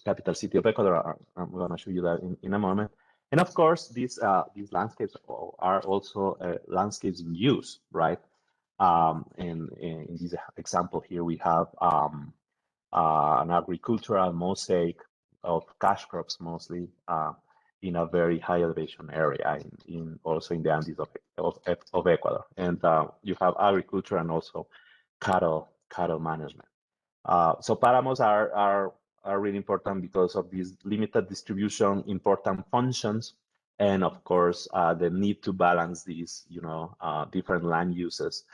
capital city of Ecuador. I'm going to show you that in a moment. And of course, these landscapes are also landscapes in use, right? In this example here, we have an agricultural mosaic of cash crops, mostly in a very high elevation area, also in the Andes of Ecuador. And you have agriculture and also cattle management. So páramos are really important because of this limited distribution, important functions, and of course the need to balance these, different land uses,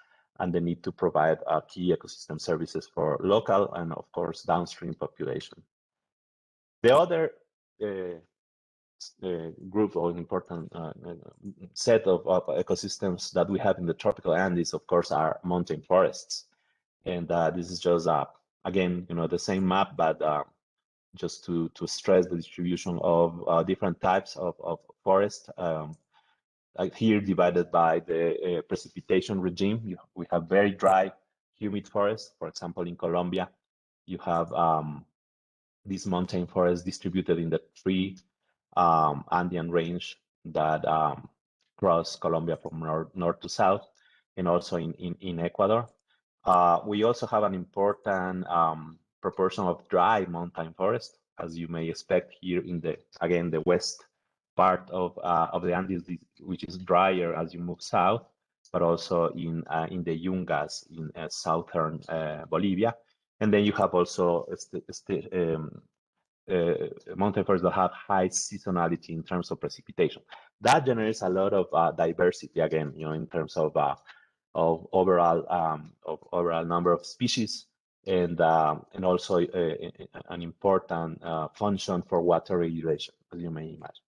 and the need to provide key ecosystem services for local and of course downstream population. The other group or important set of ecosystems that we have in the tropical Andes, of course, are mountain forests. And this is just, again, the same map, but just to stress the distribution of different types of forest. Here divided by the precipitation regime. We have very dry, humid forests. For example, in Colombia, you have these mountain forests distributed in the three Andean range that cross Colombia from north to south, and also in Ecuador. We also have an important proportion of dry mountain forest, as you may expect here in the west part of the Andes, which is drier as you move south, but also in the Yungas in southern Bolivia. And then you have also mountain forests that have high seasonality in terms of precipitation. That generates a lot of diversity, again, in terms of overall number of species, and also an important function for water regulation, as you may imagine.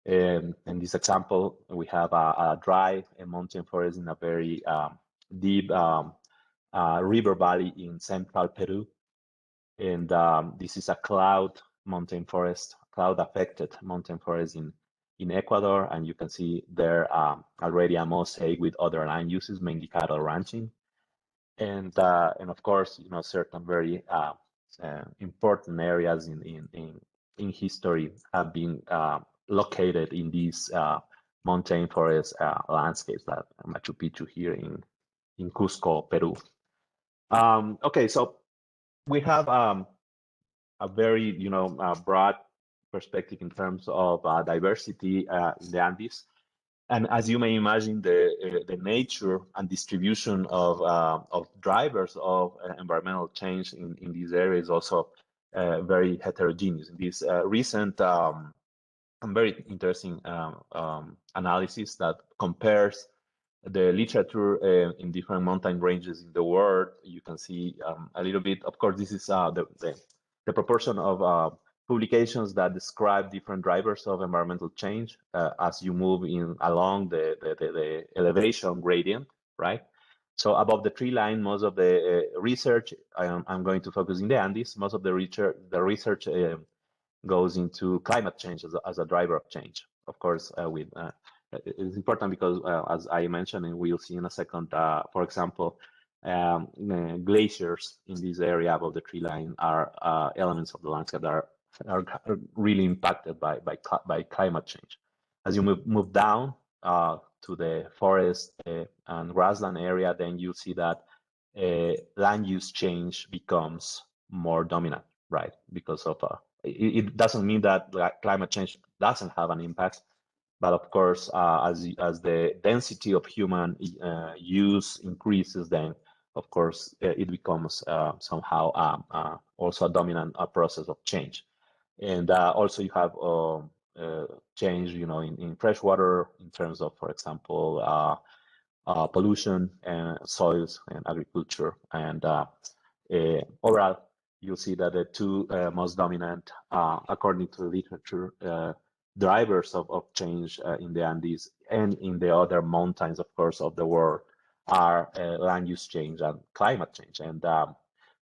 In this example, we have a dry mountain forest in a very deep river valley in central Peru. And this is a cloud mountain forest, cloud affected mountain forest in Ecuador. And you can see there already a mosaic with other land uses, mainly cattle ranching. And of course, you know, certain very important areas in history have been located in these mountain forest landscapes, like Machu Picchu here in Cusco, Peru. Okay, so we have a very, you know, broad perspective in terms of diversity in the Andes. And as you may imagine, the nature and distribution of drivers of environmental change in these areas is also very heterogeneous. In this recent very interesting analysis that compares the literature in different mountain ranges in the world, you can see a little bit. Of course, this is the proportion of publications that describe different drivers of environmental change as you move in along the elevation gradient, right? So above the tree line, most of the research, I'm going to focus in the Andes. Most of the research goes into climate change as a driver of change. Of course, it's important because, as I mentioned, and we'll see in a second, for example, glaciers in this area above the tree line are elements of the landscape that are really impacted by climate change. As you move down to the forest and grassland area, then you see that land use change becomes more dominant, right? Because of it doesn't mean that climate change doesn't have an impact, but of course, as the density of human use increases, then of course it becomes somehow also a dominant process of change. And also you have change, you know, in fresh water in terms of, for example, pollution and soils and agriculture. And overall, you'll see that the two most dominant, according to the literature, drivers of change in the Andes and in the other mountains, of course, of the world are land use change and climate change. And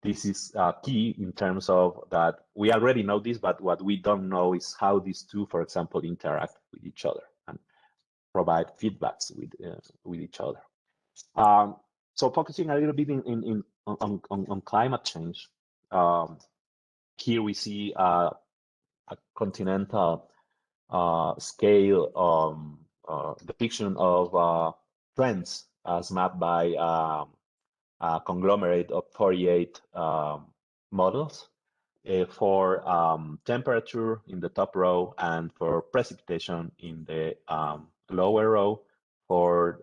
this is key in terms of that we already know this, but what we don't know is how these two, for example, interact with each other and provide feedbacks with each other. So focusing a little bit on climate change, here we see a continental scale depiction of trends as mapped by a conglomerate of 48 models for temperature in the top row and for precipitation in the lower row for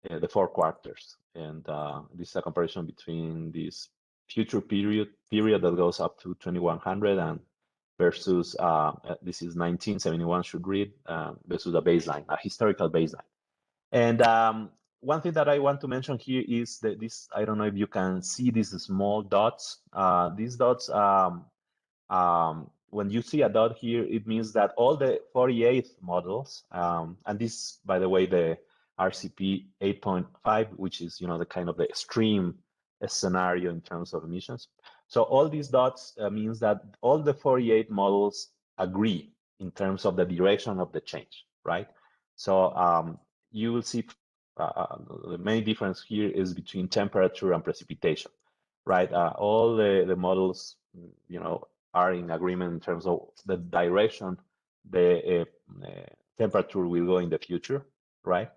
the 4 quarters. And this is a comparison between this future period that goes up to 2100 and versus this is 1971 should read versus a baseline, a historical baseline. And one thing that I want to mention here is that this, I don't know if you can see these small dots. These dots, when you see a dot here, it means that all the 48 models, and this, by the way, the RCP 8.5, which is, you know, the kind of the extreme scenario in terms of emissions. So all these dots means that all the 48 models agree in terms of the direction of the change, right? So you will see the main difference here is between temperature and precipitation, right? All the models, you know, are in agreement in terms of the direction the temperature will go in the future, right?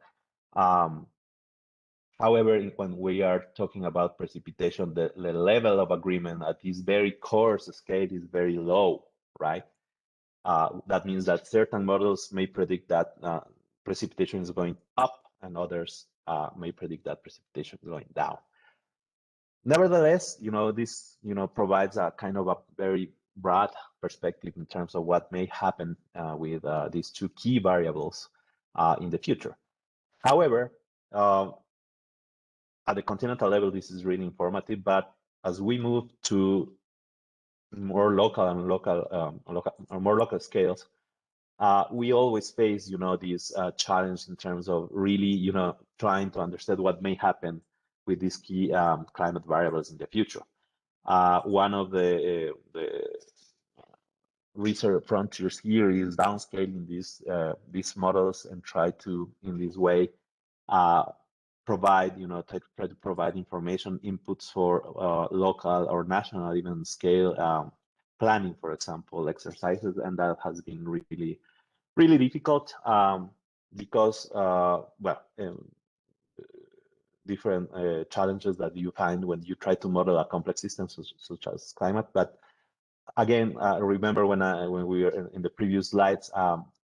However, when we are talking about precipitation, the level of agreement at this very coarse scale is very low, right? That means that certain models may predict that precipitation is going up and others may predict that precipitation is going down. Nevertheless, you know, this, you know, provides a kind of a very broad perspective in terms of what may happen with these two key variables in the future. However, at the continental level, this is really informative, but as we move to more local and more local scales, we always face, this challenge in terms of really, trying to understand what may happen with these key climate variables in the future. One of the research frontiers here is downscaling these models and try to, in this way, provide, try to provide information inputs for local or national, even scale planning, for example, exercises, and that has been really, really difficult because, different challenges that you find when you try to model a complex system such as climate. But again, remember when we were in the previous slides,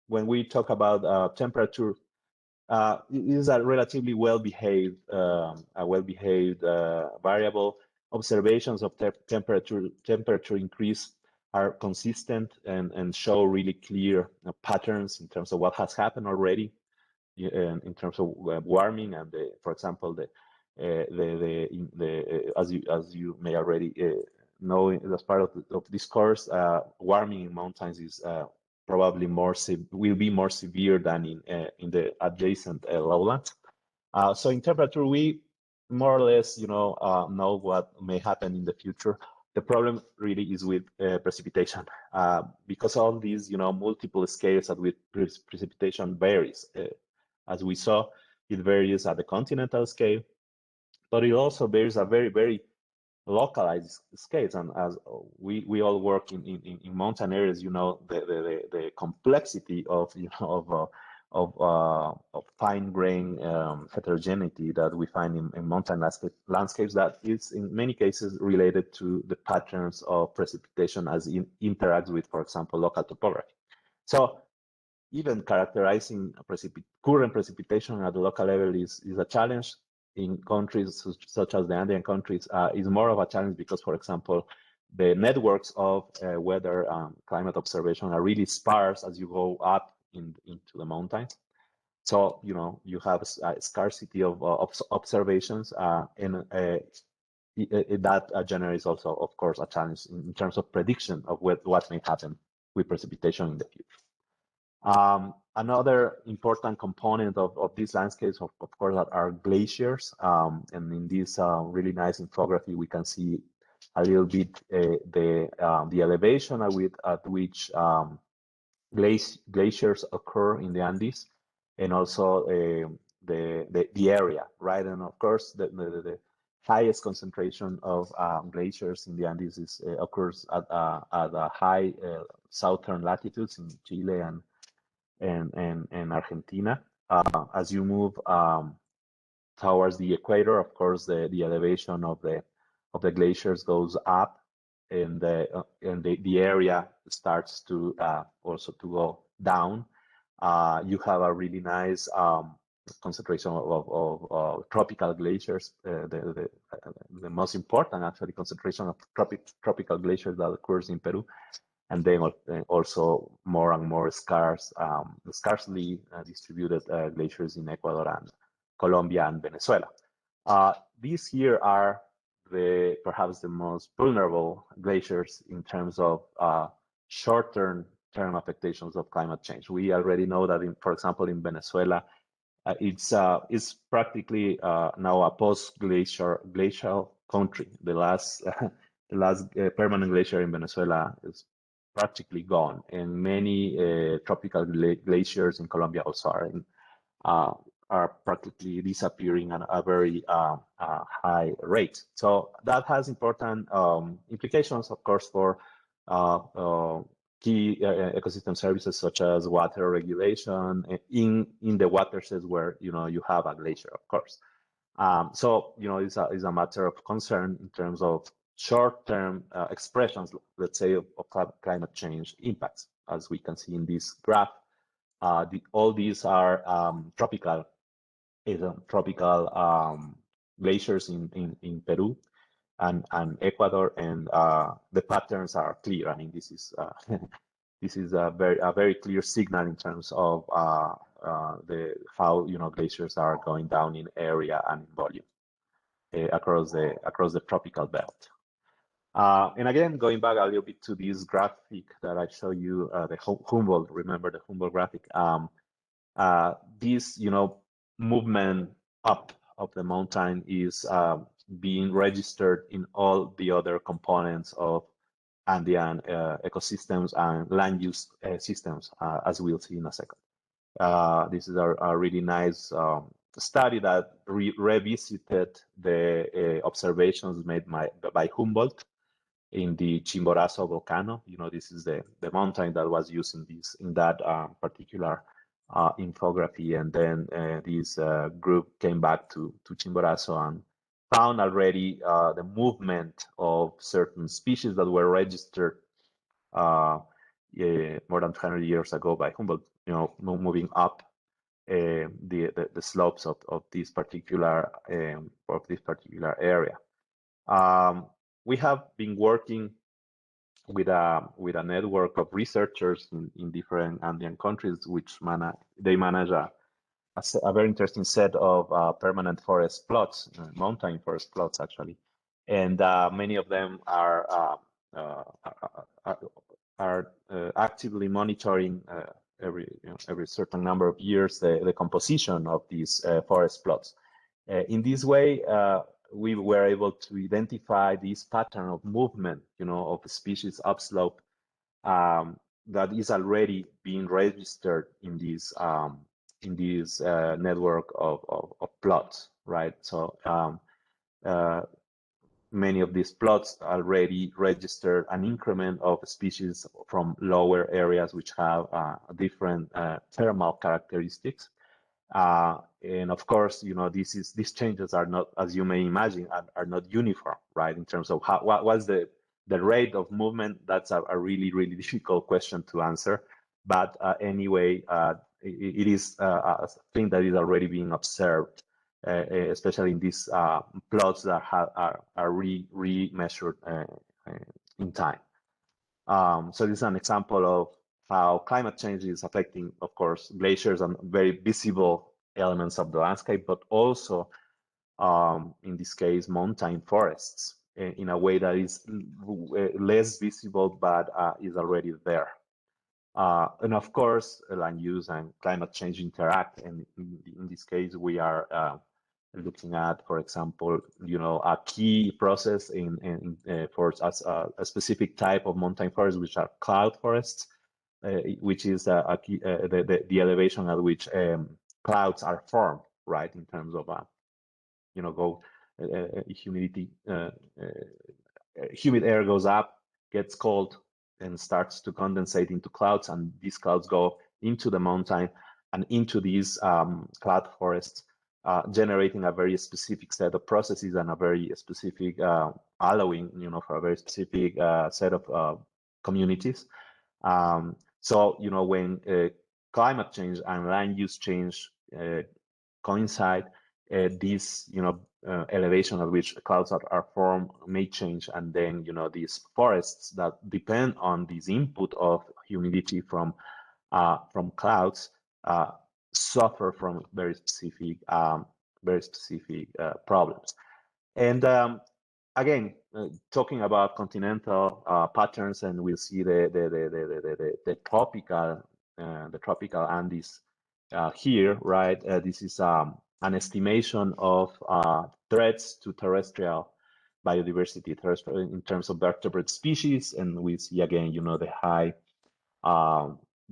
when we talk about temperature, it is a relatively well-behaved variable. Observations of temperature increase are consistent and show really clear patterns in terms of what has happened already in terms of warming, and for example, as you may already know as part of this course, warming in mountains is probably will be more severe than in the adjacent lowlands. So in temperature, we more or less know what may happen in the future. The problem really is with precipitation, because all these multiple scales at which precipitation varies. As we saw, it varies at the continental scale, but it also varies at very, very localized scales. And as we all work in mountain areas, the complexity of fine grain heterogeneity that we find in mountain landscapes, that is in many cases related to the patterns of precipitation as it interacts with, for example, local topography. So even characterizing current precipitation at the local level is a challenge. In countries such as the Andean countries, is more of a challenge because, for example, the networks of weather climate observation are really sparse as you go up into the mountains. So, you have a scarcity of observations, and that generates also, of course, a challenge in terms of prediction of what may happen with precipitation in the future. Another important component of these landscapes, of course, are glaciers. And in this really nice infography, we can see a little bit the elevation at which glaciers occur in the Andes, and also the area, right? And of course, the highest concentration of glaciers in the Andes occurs at high southern latitudes in Chile and Argentina. As you move towards the equator, of course, the elevation of the glaciers goes up, and the area starts to also to go down. You have a really nice concentration of tropical glaciers. The most important, actually, concentration of tropical glaciers that occurs in Peru. And then also more and more scarcely distributed glaciers in Ecuador and Colombia and Venezuela. These here are perhaps the most vulnerable glaciers in terms of short-term affectations of climate change. We already know that, for example, in Venezuela, it's practically now a post-glacial country. The last permanent glacier in Venezuela is practically gone, and many tropical glaciers in Colombia also are practically disappearing at a very high rate. So that has important implications, of course, for key ecosystem services such as water regulation in the watersheds where you have a glacier, of course. So it's a matter of concern in terms of short-term expressions, let's say, of climate change impacts. As we can see in this graph, all these are tropical glaciers in Peru and Ecuador, and the patterns are clear. I mean, this is a very clear signal in terms of how glaciers are going down in area and in volume across the tropical belt. And again, going back a little bit to this graphic that I showed you, the Humboldt, remember the Humboldt graphic, this, movement up of the mountain is being registered in all the other components of Andean ecosystems and land use systems, as we'll see in a second. This is a really nice study that revisited the observations made by Humboldt in the Chimborazo volcano. This is the mountain that was used in that particular infography, and then this group came back to Chimborazo and found already the movement of certain species that were registered more than 200 years ago by Humboldt, moving up the slopes of this particular area. We have been working with a network of researchers in different Andean countries, which manage a very interesting set of permanent forest plots, mountain forest plots actually, and many of them are actively monitoring every certain number of years the composition of these forest plots. In this way, we were able to identify this pattern of movement, of species upslope that is already being registered in this network of plots, right? So many of these plots already registered an increment of species from lower areas which have different thermal characteristics. And of course, these changes are not, as you may imagine, are not uniform, right? In terms of what's the rate of movement. That's a really, really difficult question to answer. But anyway, it is a thing that is already being observed, especially in these plots that are re-measured in time. So this is an example of how climate change is affecting, of course, glaciers and very visible elements of the landscape, but also, in this case, mountain forests in a way that is less visible, but is already there. And of course, land use and climate change interact. And in this case, we are looking at, for example, a key process for a specific type of mountain forest, which are cloud forests, which is the elevation at which clouds are formed, right? In terms of humidity, humid air goes up, gets cold, and starts to condensate into clouds, and these clouds go into the mountain and into these cloud forests, generating a very specific set of processes and a very specific allowing, for a very specific set of communities. So, when climate change and land use change coincide, this, elevation at which clouds are formed may change, and then, these forests that depend on this input of humidity from clouds suffer from very specific problems. And again, talking about continental patterns, and we'll see the tropical Andes here, right? This is an estimation of threats to terrestrial biodiversity, in terms of vertebrate species, and we see again, the high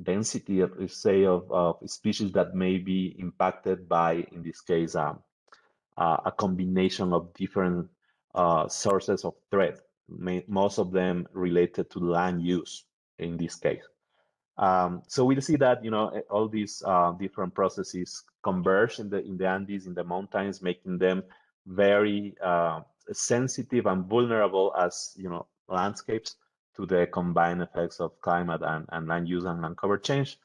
density of species that may be impacted by, in this case, a combination of different sources of threat, most of them related to land use in this case. So we'll see that, all these different processes converge in the Andes, in the mountains, making them very sensitive and vulnerable as, landscapes to the combined effects of climate and land use and land cover change.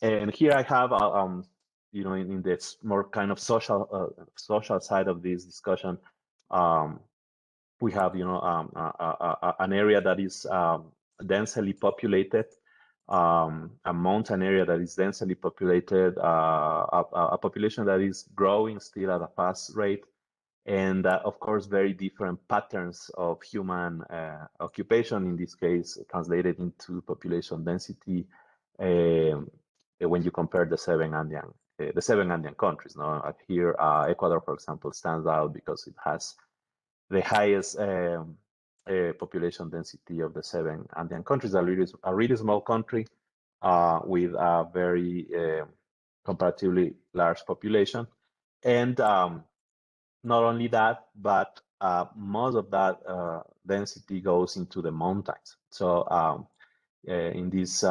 And here I have, in this more kind of social side of this discussion, we have, an area that is densely populated, a mountain area that is densely populated, a population that is growing still at a fast rate, and of course, very different patterns of human occupation, in this case, translated into population density when you compare the seven Andean countries. No? Here, Ecuador, for example, stands out because it has the highest population density of the seven Andean countries. A really small country with a very comparatively large population. And not only that, but most of that density goes into the mountains. So in this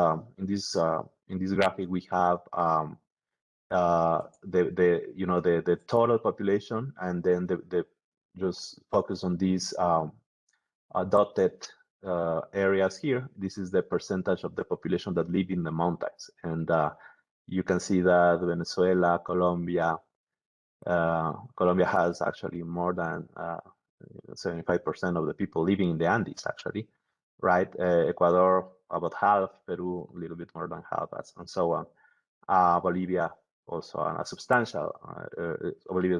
graphic, we have the total population, and then the just focus on these dotted areas here. This is the percentage of the population that live in the mountains, and you can see that Venezuela, Colombia has actually more than 75% of the people living in the Andes, actually, right? Ecuador, about half, Peru, a little bit more than half, and so on. Bolivia, also a substantial, Bolivia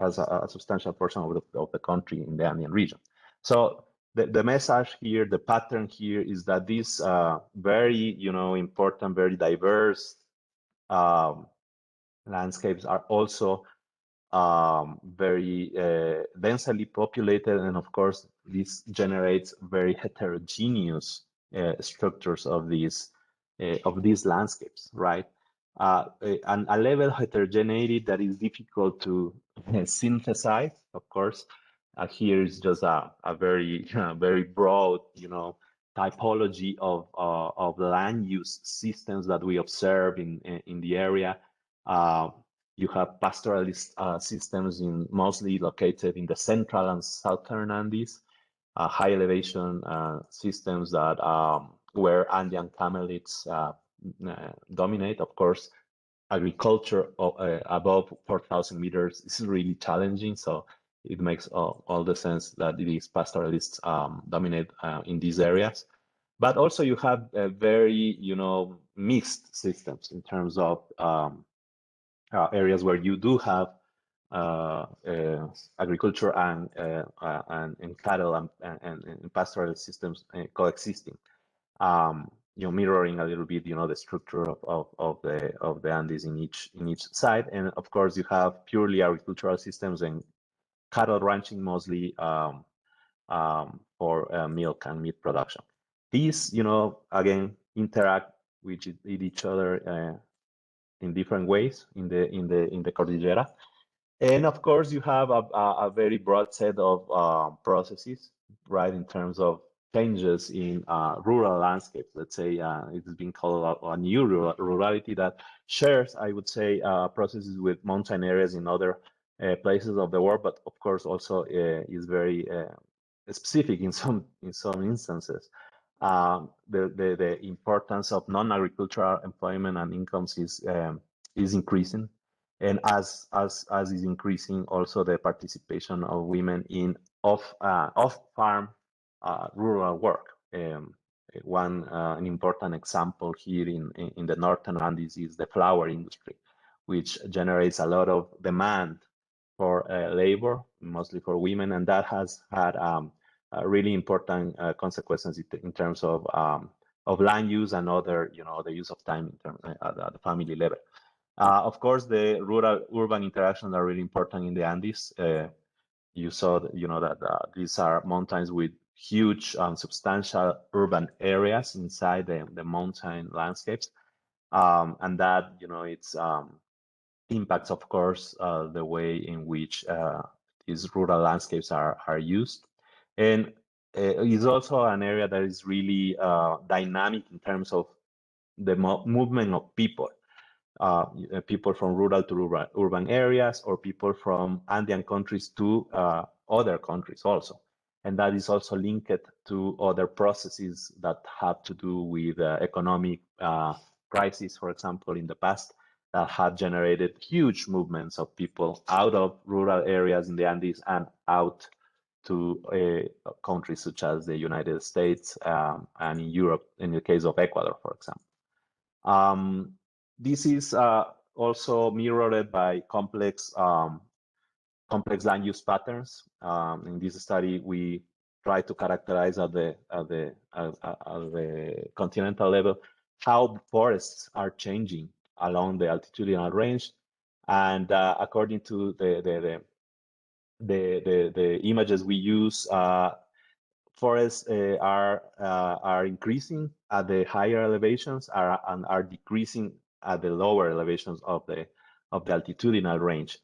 has a substantial portion of the country in the Andean region. So the message here, the pattern here is that these very, important, very diverse landscapes are also very densely populated, and of course, this generates very heterogeneous structures of these landscapes, right? And a level of heterogeneity that is difficult to synthesize, of course. Here is just a very very broad, typology of land use systems that we observe in the area. You have pastoralist systems mostly located in the central and southern Andes, high elevation systems that where Andean camelids dominate. Of course, agriculture above 4,000 meters is really challenging, so it makes all the sense that these pastoralists dominate in these areas. But also you have very, mixed systems in terms of areas where you do have agriculture and cattle and pastoral systems coexisting. Mirroring a little bit, the structure of the Andes in each side, and of course you have purely agricultural systems and cattle ranching mostly for milk and meat production. These, again, interact with each other in different ways in the Cordillera, and of course you have a very broad set of processes, right, in terms of changes in rural landscapes. Let's say it's been called a new rurality that shares, I would say, processes with mountain areas in other places of the world, but of course also is very specific in some instances. The importance of non-agricultural employment and incomes is increasing, and as is increasing also the participation of women in off-farm rural work. An important example here in the northern Andes is the flower industry, which generates a lot of demand for labor, mostly for women, and that has had really important consequences in terms of land use and other, the use of time in terms at the family level. Of course, the rural-urban interactions are really important in the Andes. You saw that, that these are mountains with huge substantial urban areas inside the mountain landscapes, and that, it's impacts, of course, the way in which these rural landscapes are used. And it's also an area that is really dynamic in terms of the movement of people. People from rural to urban areas, or people from Andean countries to other countries also. And that is also linked to other processes that have to do with economic crises, for example, in the past, that have generated huge movements of people out of rural areas in the Andes and out to countries such as the United States and in Europe, in the case of Ecuador, for example. This is also mirrored by complex complex land use patterns. In this study, we try to characterize at the continental level how forests are changing along the altitudinal range, and according to the images we use, forests are increasing at the higher elevations and are decreasing at the lower elevations of the altitudinal range.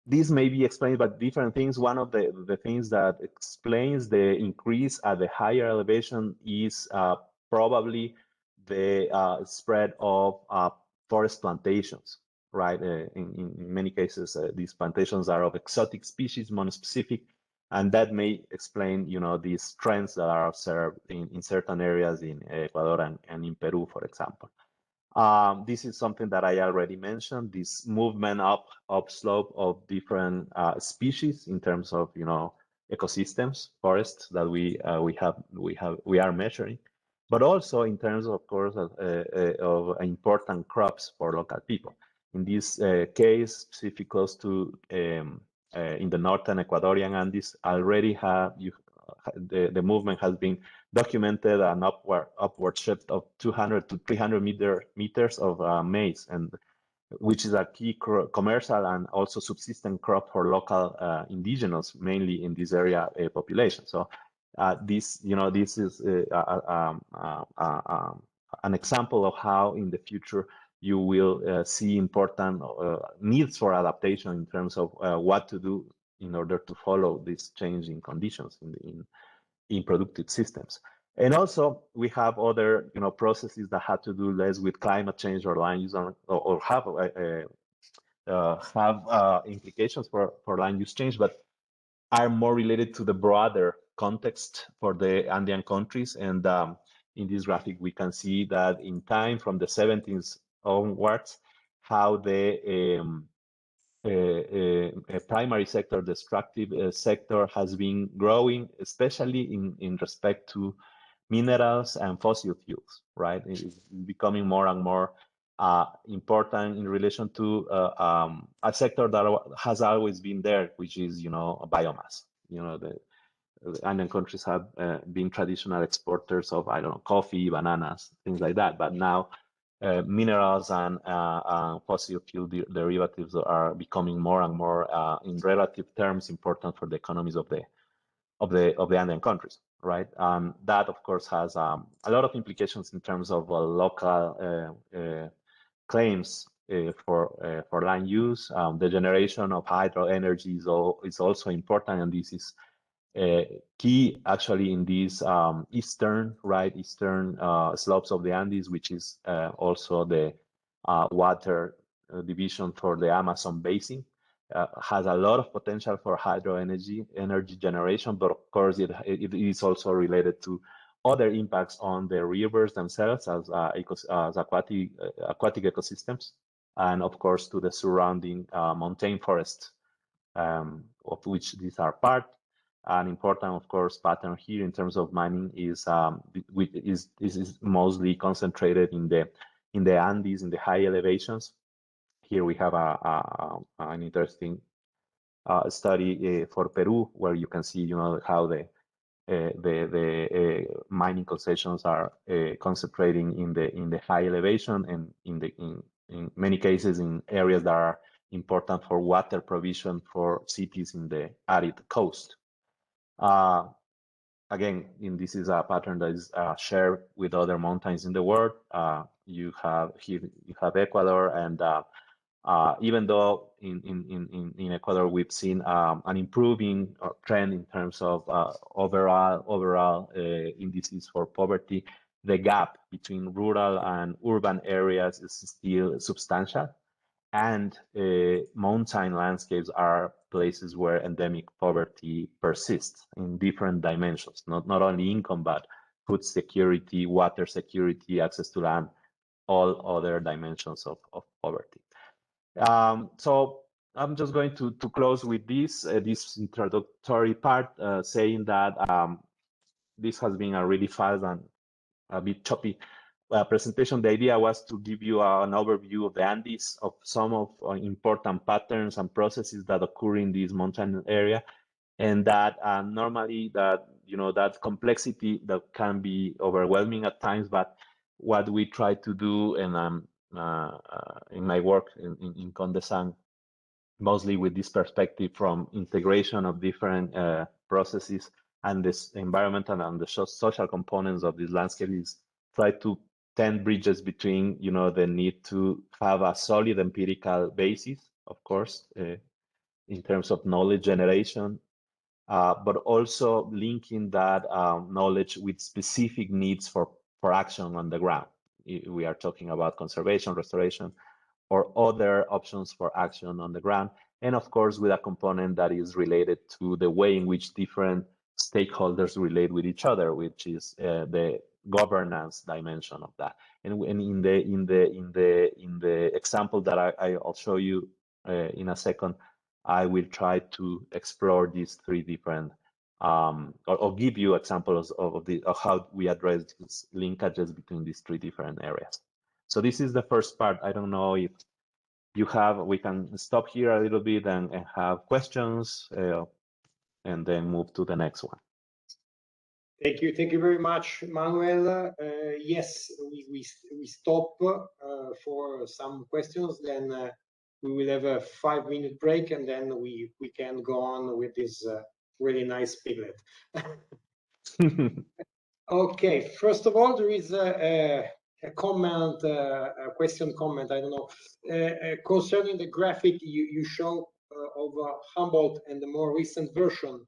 This may be explained by different things. One of the things that explains the increase at the higher elevation is probably the spread of forest plantations, right? In many cases, these plantations are of exotic species, monospecific, and that may explain, these trends that are observed in certain areas in Ecuador and in Peru, for example. This is something that I already mentioned, this movement upslope of different species in terms of, ecosystems, forests that we are measuring, but also in terms, of course, of important crops for local people. In this case, specifically close to in the northern Ecuadorian Andes, already the movement has been documented an upward shift of 200 to 300 meters of maize, and which is a key commercial and also subsistence crop for local indigenous, mainly in this area population. So this is an example of how in the future you will see important needs for adaptation in terms of what to do in order to follow these changing conditions in productive systems. And also we have other processes that have to do less with climate change or land use or have implications for land use change, but are more related to the broader context for the Andean countries. And in this graphic, we can see that in time from the 70s onwards, how the primary sector, destructive sector, has been growing, especially in respect to minerals and fossil fuels, right? It's becoming more and more important in relation to a sector that has always been there, which is, biomass. The Andean countries have been traditional exporters of, coffee, bananas, things like that. But now minerals and fossil fuel derivatives are becoming more and more, in relative terms, important for the economies of the Andean countries, right? That, of course, has a lot of implications in terms of local claims for land use. The generation of hydro energy is also important, and this is key actually in these eastern slopes of the Andes, which is also the water division for the Amazon basin. Has a lot of potential for hydro energy generation, but of course it is also related to other impacts on the rivers themselves as aquatic ecosystems, and of course to the surrounding montane forest, of which these are part. An important, of course, pattern here in terms of mining is mostly concentrated in the Andes, in the high elevations. Here we have an interesting study for Peru, where you can see, how the mining concessions are concentrating in the high elevation, and in many cases in areas that are important for water provision for cities in the arid coast. Again, this is a pattern that is shared with other mountains in the world. You have Ecuador, and even though in Ecuador we've seen an improving trend in terms of overall indices for poverty, the gap between rural and urban areas is still substantial, and mountain landscapes are places where endemic poverty persists in different dimensions, not only income, but food security, water security, access to land, all other dimensions of poverty. So I'm just going to close with this introductory part, saying that this has been a really fast and a bit choppy presentation, the idea was to give you an overview of the Andes, of some of important patterns and processes that occur in this mountain area, and that normally that that complexity that can be overwhelming at times. But what we try to do, and in my work in CONDESAN, mostly with this perspective from integration of different processes and this environmental and the social components of this landscape, is try to tend bridges between the need to have a solid empirical basis, of course, in terms of knowledge generation, but also linking that knowledge with specific needs for action on the ground. We are talking about conservation, restoration, or other options for action on the ground. And of course, with a component that is related to the way in which different stakeholders relate with each other, which is the governance dimension of that. And in the example that I'll show you in a second, I will try to explore these three different, or give you examples of how we address these linkages between these three different areas. So this is the first part. I don't know if you have, we can stop here a little bit and have questions, and then move to the next one. Thank you very much, Manuel. Yes, we stop for some questions, then we will have a 5-minute break, and then we can go on with this really nice piglet. Okay, first of all, there is a comment, a question comment, I don't know, concerning the graphic you show of Humboldt and the more recent version.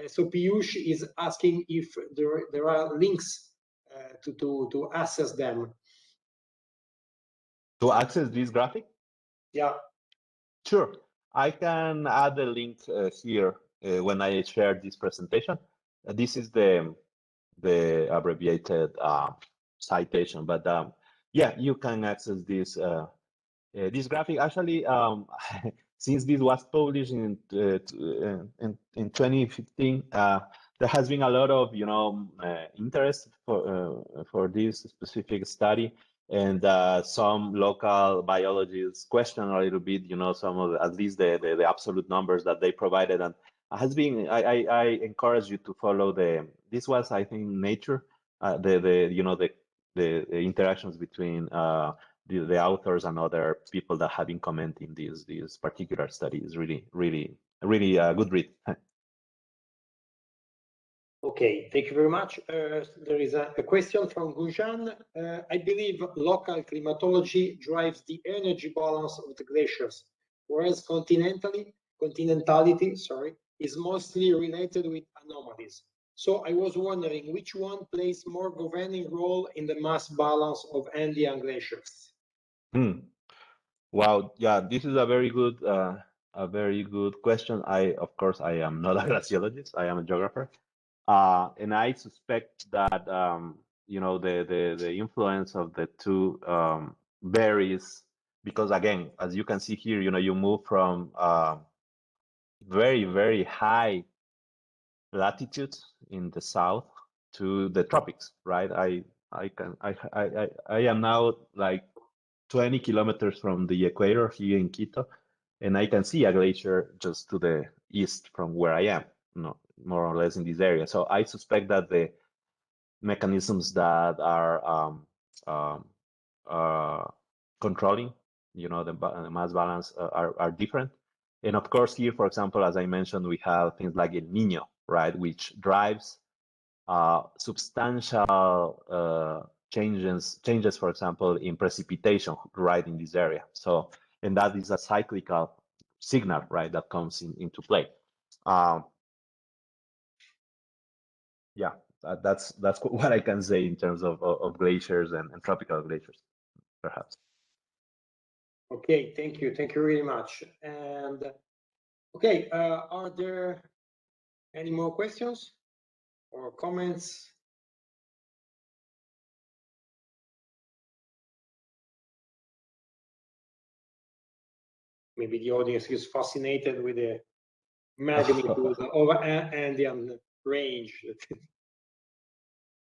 So Piyush is asking if there are links to access them. To access this graphic? Yeah. Sure. I can add the link here when I share this presentation. This is the abbreviated citation, but yeah, you can access this this graphic. Actually, since this was published in 2015, there has been a lot of interest for this specific study, and some local biologists question a little bit, some of at least the absolute numbers that they provided, and has been. I encourage you to follow this was, I think, Nature, the interactions between the authors and other people that have been commenting these particular studies. Really a good read. Okay, thank you very much. There is a question from Gujan. I believe local climatology drives the energy balance of the glaciers, whereas continentality, is mostly related with anomalies. So I was wondering which one plays more governing role in the mass balance of Andean glaciers. Wow, yeah, this is a very good question. Of course, I am not a glaciologist. I am a geographer. And I suspect that the influence of the two varies, because again, as you can see here, you move from very high latitudes in the south to the tropics, right? I am now like 20 kilometers from the equator here in Quito, and I can see a glacier just to the east from where I am, more or less in this area. So I suspect that the mechanisms that are controlling, the mass balance are different. And of course, here, for example, as I mentioned, we have things like El Niño, right, which drives substantial changes, for example, in precipitation, right, in this area. So, and that is a cyclical signal, right, that comes into play. Yeah, that's what I can say in terms of glaciers and tropical glaciers, perhaps. Okay, thank you very much. And okay, are there any more questions or comments? Maybe the audience is fascinated with the magnitude of Andean range.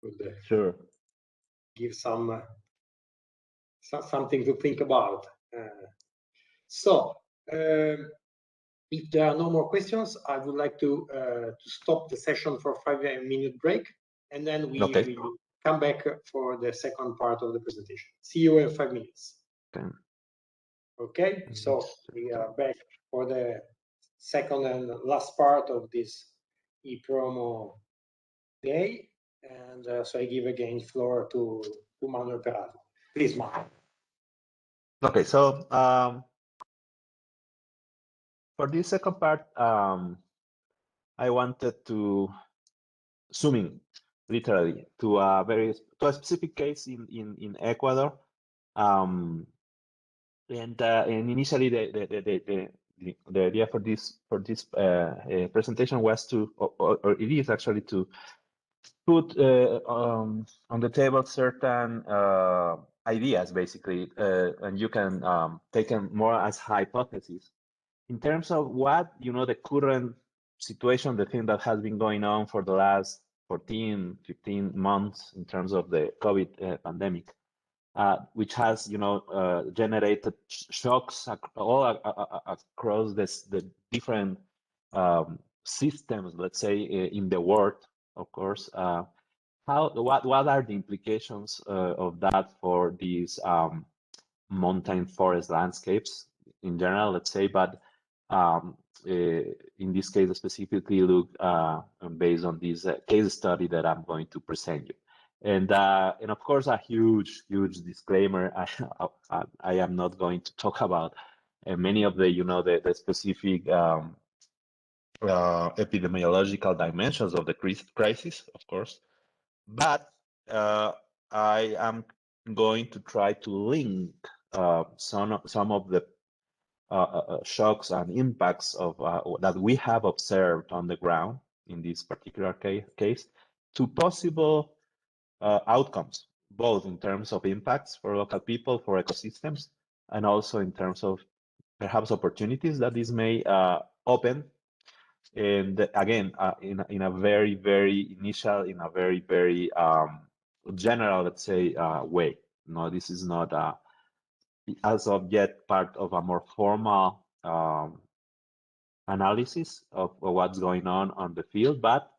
Could sure. give some something to think about. If there are no more questions, I would like to stop the session for a 5-minute break, and then we will come back for the second part of the presentation. See you in 5 minutes. Okay, so we are back for the second and last part of this IPROMO day, and so I give again floor to Manuel Peralvo. Please, Manuel. Okay, so for this second part, I wanted to zoom in literally to a specific case in Ecuador, and initially the idea for this presentation was to, or it is actually to put on the table certain ideas, basically, and you can take them more as hypotheses in terms of what, the current situation, the thing that has been going on for the last 14, 15 months in terms of the COVID pandemic, which has, generated shocks all across the different systems, let's say, in the world, of course. What are the implications of that for these mountain forest landscapes in general, let's say, but in this case specifically look based on this case study that I'm going to present you. And of course, a huge disclaimer, I am not going to talk about many of the, the specific epidemiological dimensions of the crisis, of course, but I am going to try to link some of the shocks and impacts of that we have observed on the ground in this particular case to possible outcomes, both in terms of impacts for local people, for ecosystems, and also in terms of perhaps opportunities that this may open. And again, in a very initial, in a very general, let's say, way. No, this is not as of yet part of a more formal analysis of what's going on the field, but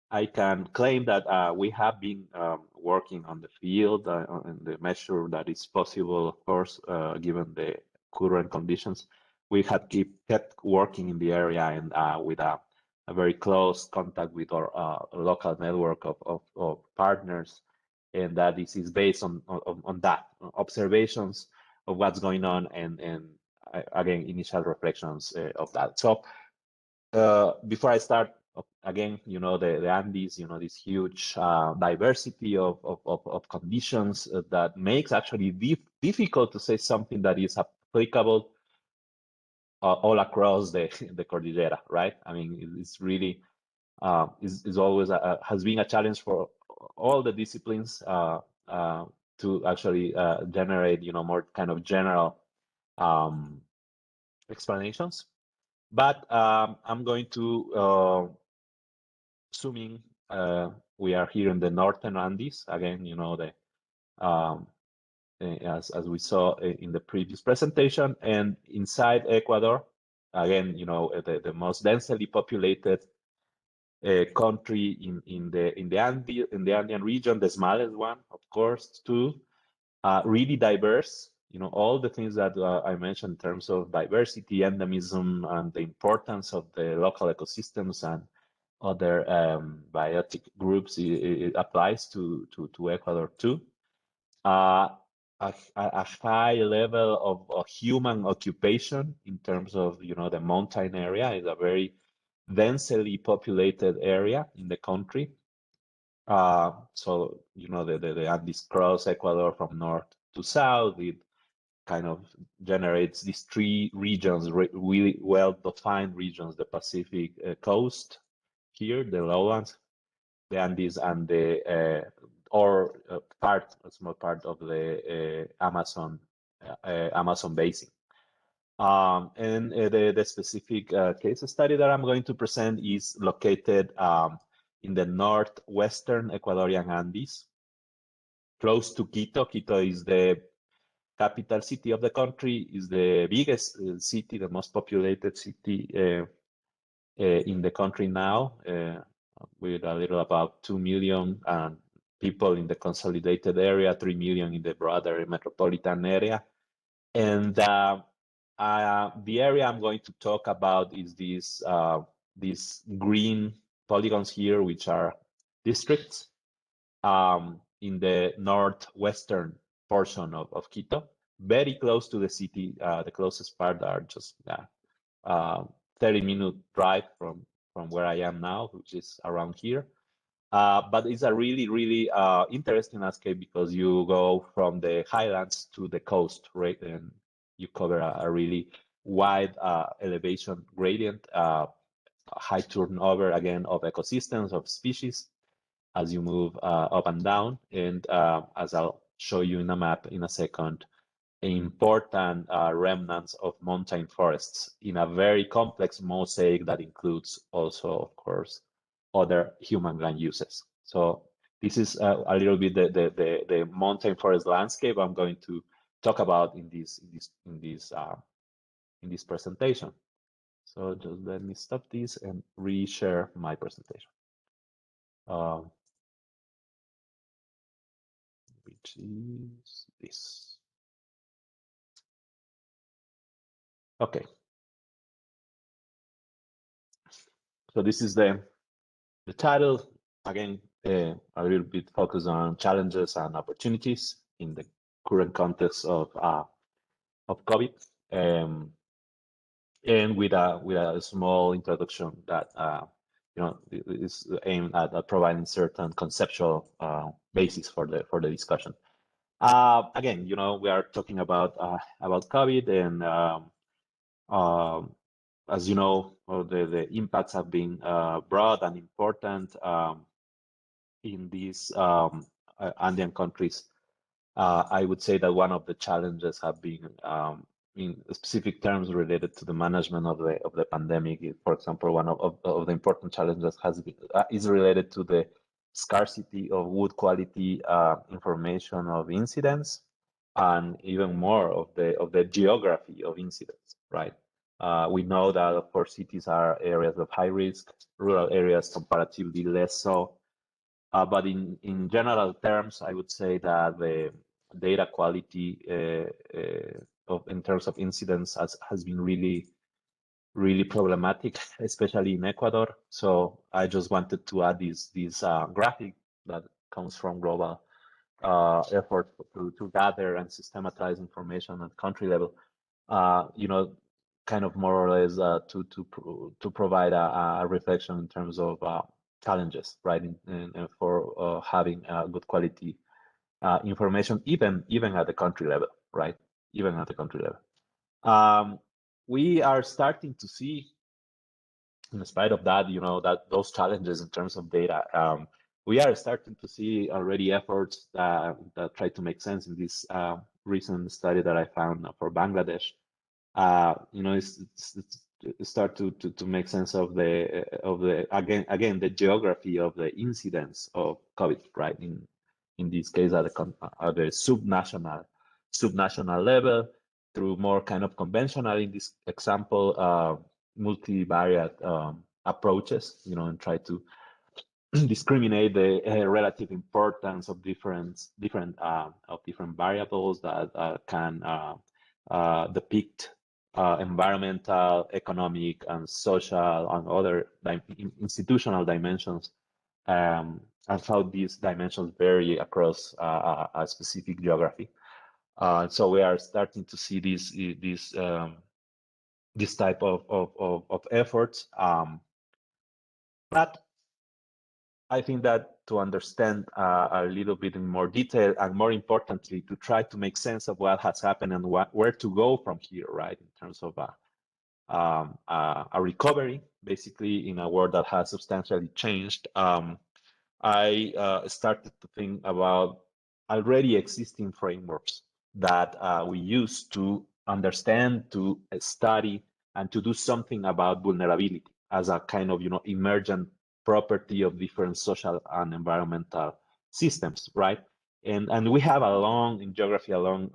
I can claim that we have been working on the field in the measure that is possible, of course, given the current conditions. We have kept working in the area and with a very close contact with our local network of partners, and that this is based on that observations of what's going on and again initial reflections of that. So before I start, again, the Andes, this huge diversity of conditions that makes actually difficult to say something that is applicable all across the Cordillera, right? I mean, it's really is always has been a challenge for all the disciplines to actually generate, more kind of general explanations. But I'm going to zoom in. We are here in the northern Andes again. As we saw in the previous presentation, and inside Ecuador, again, the most densely populated country in the Andean region, the smallest one, of course, too, really diverse. All the things that I mentioned in terms of diversity, endemism, and the importance of the local ecosystems and other biotic groups, it applies to Ecuador too. A high level of human occupation in terms of, the mountain area is a very densely populated area in the country. So, the Andes cross Ecuador from north to south. It kind of generates these three regions, really well-defined regions: the Pacific coast here, the lowlands, the Andes, and the a small part of the Amazon basin. And the specific case study that I'm going to present is located in the northwestern Ecuadorian Andes, close to Quito. Quito is the capital city of the country, is the biggest city, the most populated city in the country now, with a little about 2 million people in the consolidated area, 3 million in the broader metropolitan area. And the area I'm going to talk about is these green polygons here, which are districts in the northwestern portion of Quito, very close to the city. The closest part are just 30-minute drive from where I am now, which is around here. But it's a really, really interesting landscape because you go from the highlands to the coast, right? And you cover a really wide elevation gradient, high turnover again of ecosystems, of species as you move up and down. And as I'll show you in a map in a second, important remnants of mountain forests in a very complex mosaic that includes also, of course, other human land uses. So this is a little bit the mountain forest landscape I'm going to talk about in this presentation. So just let me stop this and reshare my presentation. Which is this. Okay. So this is the title. Again, a little bit focused on challenges and opportunities in the current context of COVID, and with a small introduction that is aimed at providing certain conceptual basis for the discussion. Again, we are talking about COVID, and as you know, the impacts have been broad and important in these Andean countries. I would say that one of the challenges have been, in specific terms, related to the management of the pandemic. For example, one of the important challenges is related to the scarcity of good quality information of incidents, and even more of the geography of incidents. Right. We know that, of course, cities are areas of high risk, rural areas comparatively less so. But in general terms, I would say that the data quality in terms of incidents has been really, really problematic, especially in Ecuador. So I just wanted to add this graphic that comes from global effort to gather and systematize information at country level. Kind of more or less to provide a reflection in terms of challenges, right? And for having good quality information, even at the country level, right? Even at the country level. We are starting to see, in spite of that, that those challenges in terms of data, we are starting to see already efforts that try to make sense in this recent study that I found for Bangladesh. It's start to make sense of the again the geography of the incidence of COVID, right? In this case, at the subnational level, through more kind of conventional, in this example, multivariate approaches, and try to discriminate the relative importance of different variables that can depict environmental, economic, and social, and other institutional dimensions, and how these dimensions vary across a specific geography. So we are starting to see this type of efforts. But I think that to understand a little bit in more detail, and more importantly, to try to make sense of what has happened and where to go from here, right? In terms of a recovery, basically, in a world that has substantially changed. I started to think about already existing frameworks that we use to understand, to study, and to do something about vulnerability as a kind of emergent property of different social and environmental systems, right? And we have in geography a long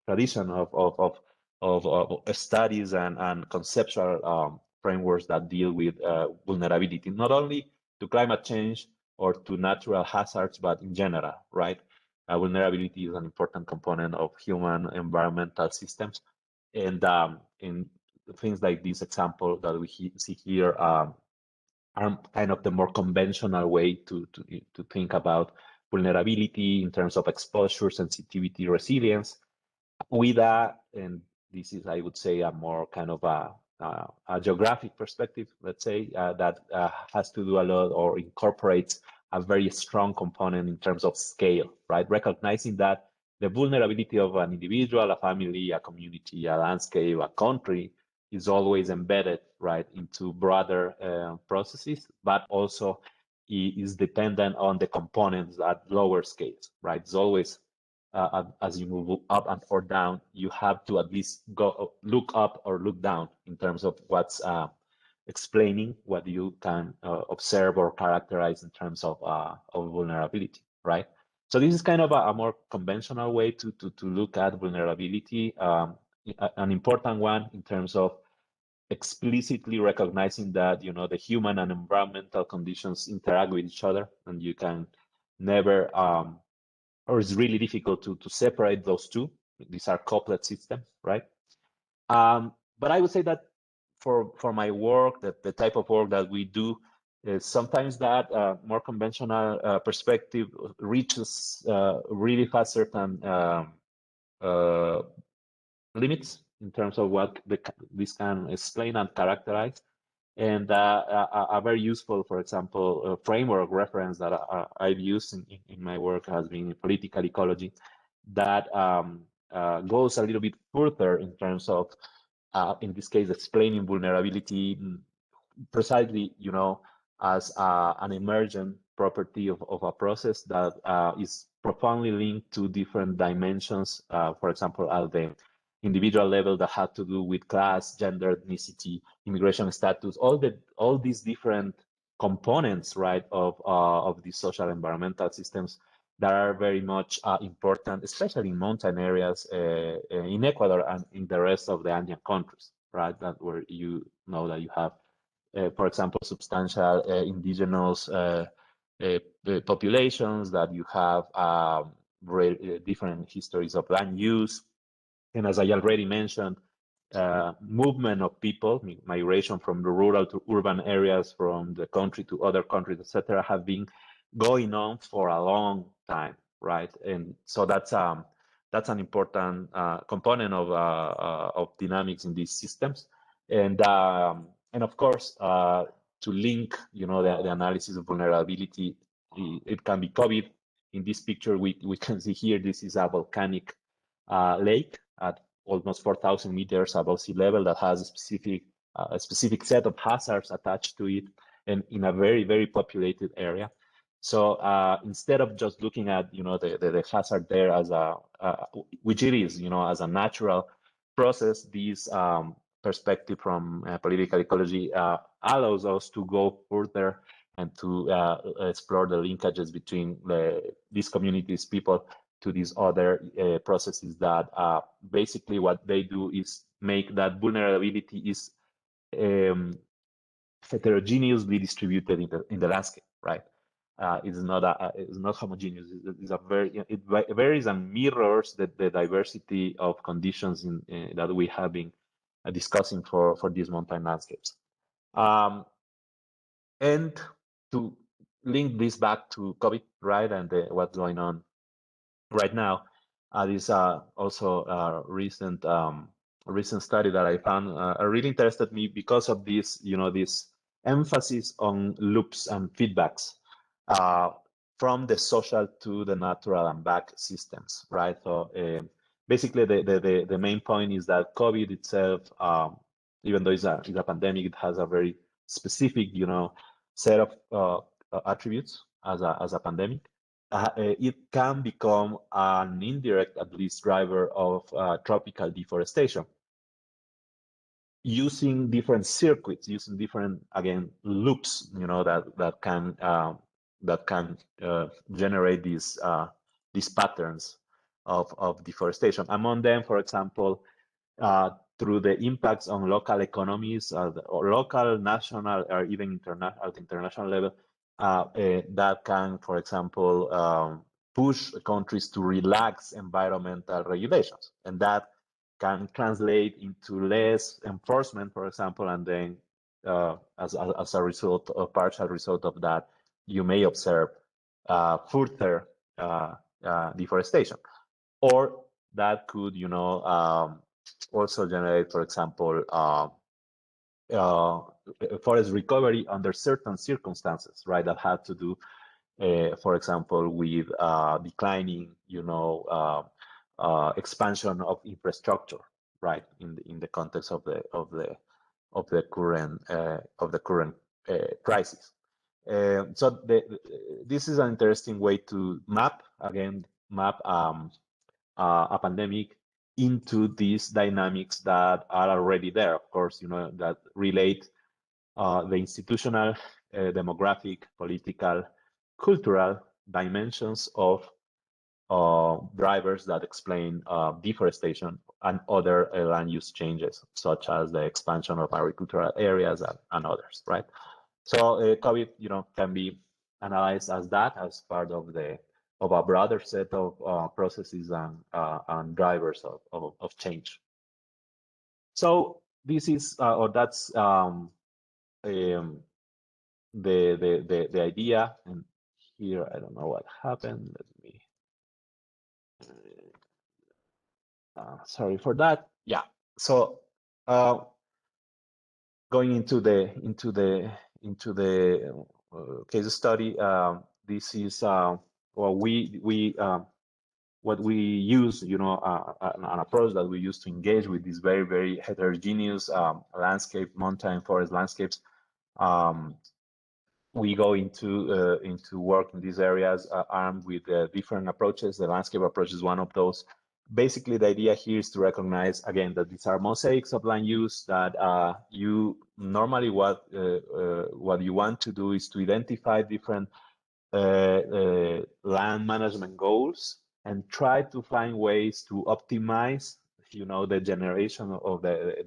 tradition of studies and conceptual frameworks that deal with vulnerability, not only to climate change or to natural hazards, but in general, right? Vulnerability is an important component of human environmental systems. And in things like this example that we see here are kind of the more conventional way to think about vulnerability in terms of exposure, sensitivity, resilience, with and this is, I would say, a more kind of a geographic perspective, let's say, that has to do a lot or incorporates a very strong component in terms of scale, right? Recognizing that the vulnerability of an individual, a family, a community, a landscape, a country is always embedded, right, into broader processes, but also is dependent on the components at lower scales, right? It's always as you move up and or down, you have to at least go look up or look down in terms of what's explaining what you can observe or characterize in terms of vulnerability, right? So this is kind of a more conventional way to look at vulnerability, an important one in terms of explicitly recognizing that, you know, the human and environmental conditions interact with each other, and you can never or it's really difficult to separate those two. These are couplet systems, right? But I would say that for my work, the type of work that we do, sometimes that more conventional perspective reaches really fast certain limits in terms of what this can explain and characterize. And a very useful, for example, framework reference that I've used in my work has been political ecology, that goes a little bit further in terms of, in this case, explaining vulnerability precisely, you know, as an emergent property of a process that is profoundly linked to different dimensions, for example, at the individual level that had to do with class, gender, ethnicity, immigration status, all these different components, right, of these social environmental systems that are very much important, especially in mountain areas in Ecuador and in the rest of the Andean countries, right, that where you know that you have, for example, substantial indigenous populations, that you have different histories of land use. And as I already mentioned, movement of people, migration from the rural to urban areas, from the country to other countries, etc., have been going on for a long time, right? And so that's an important component of dynamics in these systems, and of course to link, you know, the analysis of vulnerability, it can be COVID. In this picture, we can see here, this is a volcanic lake at almost 4,000 meters above sea level that has a specific set of hazards attached to it, and in a very, very populated area. So instead of just looking at, you know, the hazard there as which it is, you know, as a natural process, this perspective from political ecology allows us to go further and to explore the linkages between these communities, people, to these other processes that basically what they do is make that vulnerability is heterogeneously distributed in the landscape, right? It's not homogeneous. It varies and mirrors the diversity of conditions that we have been discussing for these mountain landscapes. And to link this back to COVID, right, and what's going on right now, this also a recent study that I found really interested me because of this, you know, this emphasis on loops and feedbacks from the social to the natural and back systems, right? So basically, the main point is that COVID itself, even though it's a pandemic, it has a very specific, you know, set of attributes as a pandemic. It can become an indirect, at least, driver of tropical deforestation, using different circuits, using different, again, loops, you know, that can generate these patterns of deforestation. Among them, for example, through the impacts on local economies, or local, national, or even at the international level, that can, for example, push countries to relax environmental regulations, and that can translate into less enforcement, for example, and then as a result, a partial result of that, you may observe further deforestation, or that could, also generate, for example, forest recovery under certain circumstances, right? That had to do, for example, with declining, expansion of infrastructure, right? In the context of the current crisis. So this is an interesting way to map a pandemic into these dynamics that are already there, of course, that relate the institutional, demographic, political, cultural dimensions of drivers that explain deforestation and other land use changes, such as the expansion of agricultural areas and others, right? So COVID, can be analyzed as that, as part of a broader set of processes and drivers of change. So this is, or that's the idea. And here, I don't know what happened. Let me. Sorry for that. Yeah. So going into the case study, this is what we use, an approach that we use to engage with these very, very heterogeneous landscape, mountain forest landscapes. We go into work in these areas armed with different approaches. The landscape approach is one of those. Basically, the idea here is to recognize, again, that these are mosaics of land use, that you normally what you want to do is to identify different land management goals and try to find ways to optimize, the generation of the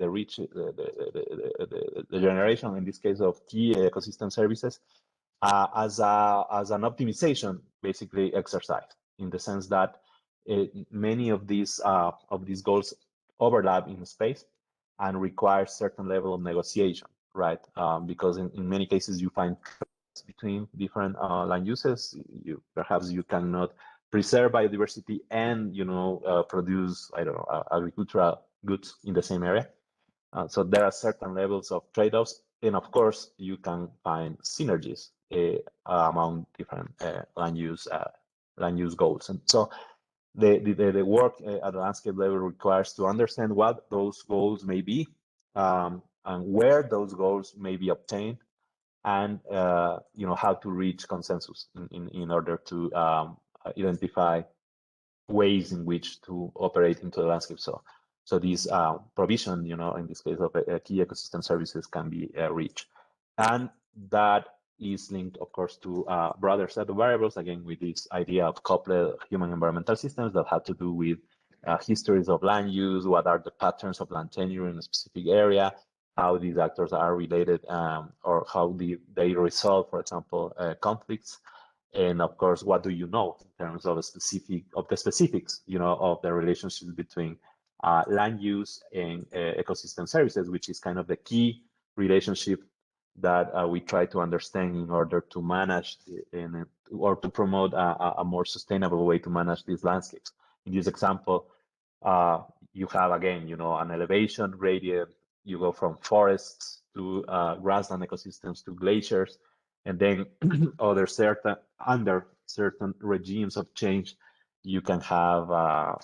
generation, in this case, of key ecosystem services, as an optimization, basically, exercise, in the sense that many of these goals overlap in space and require certain level of negotiation, right? Because in many cases you find between different land uses. Perhaps you cannot preserve biodiversity and produce, I don't know, agricultural goods in the same area. So there are certain levels of trade-offs, and of course you can find synergies among different land use goals. And so the work at the landscape level requires to understand what those goals may be, and where those goals may be obtained, and how to reach consensus in order to identify ways in which to operate into the landscape. So these provision, in this case of key ecosystem services, can be reached, and that is linked, of course, to a broader set of variables, again, with this idea of coupled human environmental systems that have to do with histories of land use, what are the patterns of land tenure in a specific area, how these actors are related, or how they resolve, for example, conflicts, and of course, what do you know in terms of the specifics, of the relationship between land use and ecosystem services, which is kind of the key relationship that we try to understand in order to manage or to promote a more sustainable way to manage these landscapes. In this example, you have, again, an elevation gradient. You go from forests to grassland ecosystems to glaciers, and then under certain regimes of change, you can have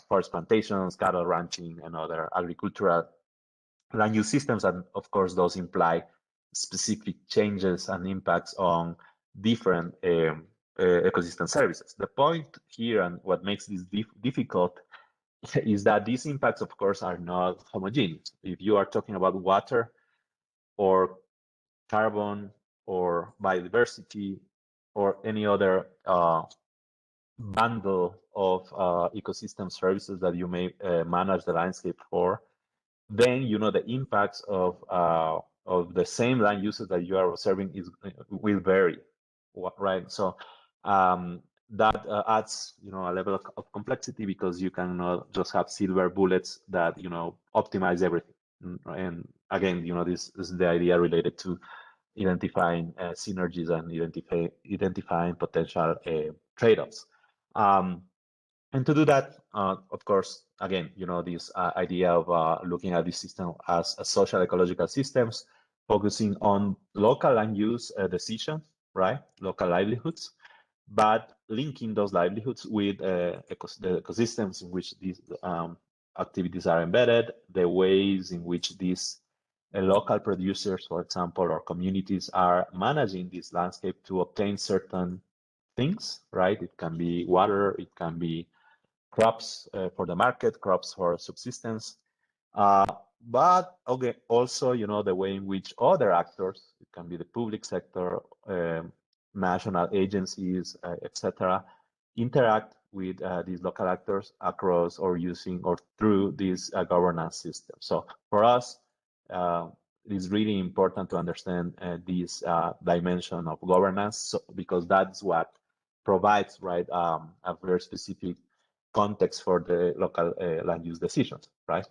forest plantations, cattle ranching, and other agricultural land use systems. And of course, those imply specific changes and impacts on different ecosystem services. The point here, and what makes this difficult, is that these impacts, of course, are not homogeneous. If you are talking about water or carbon or biodiversity or any other bundle of ecosystem services that you may manage the landscape for, then the impacts of the same land uses that you are observing will vary, right? So that adds a level of complexity, because you cannot just have silver bullets that optimize everything. And again, this is the idea related to identifying synergies and identifying potential trade-offs. And to do that, of course, again, this idea of looking at this system as a social ecological systems, focusing on local land use decisions, right? Local livelihoods, but linking those livelihoods with the ecosystems in which these activities are embedded, the ways in which these local producers, for example, or communities are managing this landscape to obtain certain things, right? It can be water, it can be crops for the market, crops for subsistence, but okay, also, the way in which other actors, it can be the public sector, national agencies, etc., interact with these local actors across or using or through this governance system. So for us, it is really important to understand this dimension of governance, because that's what provides, right, a very specific context for the local land use decisions, right?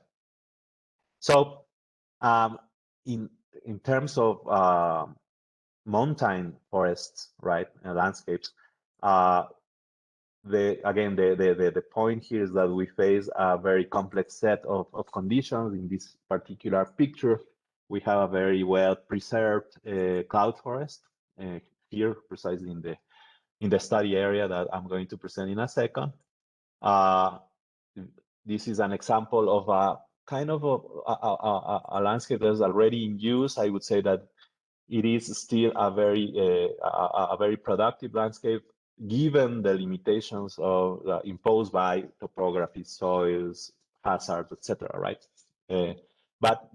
So in terms of mountain forests, right, and landscapes, the point here is that we face a very complex set of conditions. In this particular picture, we have a very well preserved cloud forest here, precisely in the study area that I'm going to present in a second. This is an example of a kind of a landscape that is already in use. I would say that it is still a very productive landscape, given the limitations of imposed by topography, soils, hazards, etc. Right? But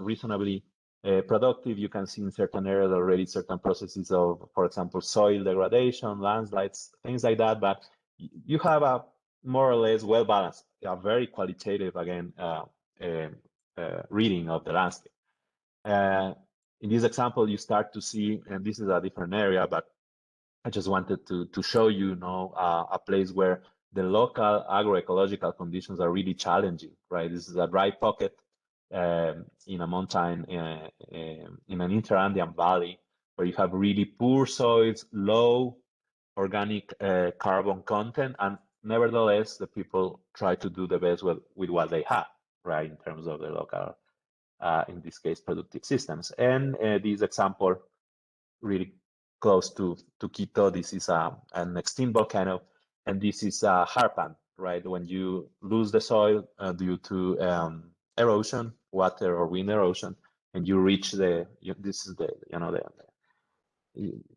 reasonably productive. You can see in certain areas already certain processes of, for example, soil degradation, landslides, things like that. But you have a more or less well balanced, a very qualitative, again, reading of the landscape. In this example, you start to see, and this is a different area, but I just wanted to show you, a place where the local agroecological conditions are really challenging, right? This is a dry pocket in a mountain, in an inter-Andean valley, where you have really poor soils, low organic carbon content, and nevertheless, the people try to do the best with what they have, right, in terms of the local, in this case, productive systems. And this example, really close to Quito, this is an extinct volcano, and this is a harpan, right? When you lose the soil due to erosion, water or wind erosion, and you reach this is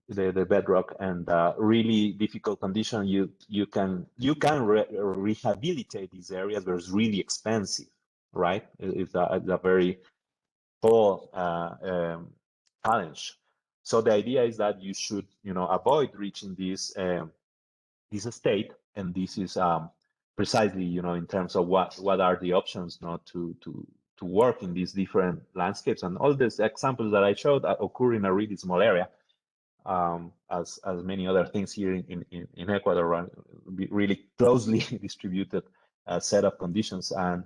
the bedrock, and really difficult condition. You can rehabilitate these areas, but it's really expensive, right? It's a very full challenge. So the idea is that you should avoid reaching this state, and this is precisely in terms of what are the options not to work in these different landscapes. And all these examples that I showed occur in a really small area. As many other things here in Ecuador, really closely distributed set of conditions. And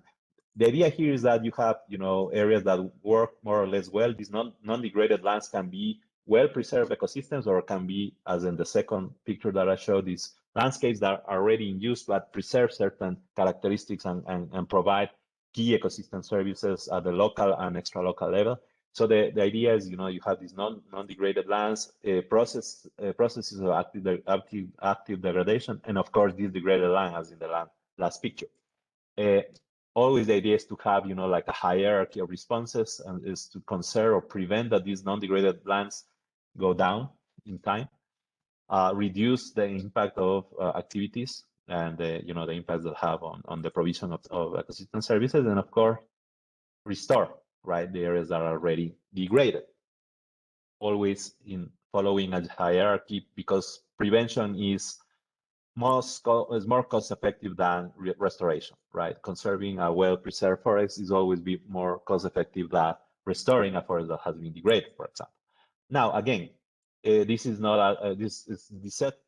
the idea here is that you have areas that work more or less well. These non-degraded lands can be well-preserved ecosystems, or can be, as in the second picture that I showed, these landscapes that are already in use but preserve certain characteristics and provide key ecosystem services at the local and extra-local level. So the idea is, you have these non-degraded lands, processes of active degradation, and of course, this degraded land, as in the last picture. Always the idea is to have, like a hierarchy of responses, and is to conserve or prevent that these non-degraded lands go down in time, reduce the impact of activities, and the impacts that have on the provision of ecosystem services, and of course, restore, right, the areas that are already degraded. Always in following a hierarchy, because prevention is is more cost effective than restoration, right? Conserving a well-preserved forest is always be more cost effective than restoring a forest that has been degraded, for example. Now, again, this is not this is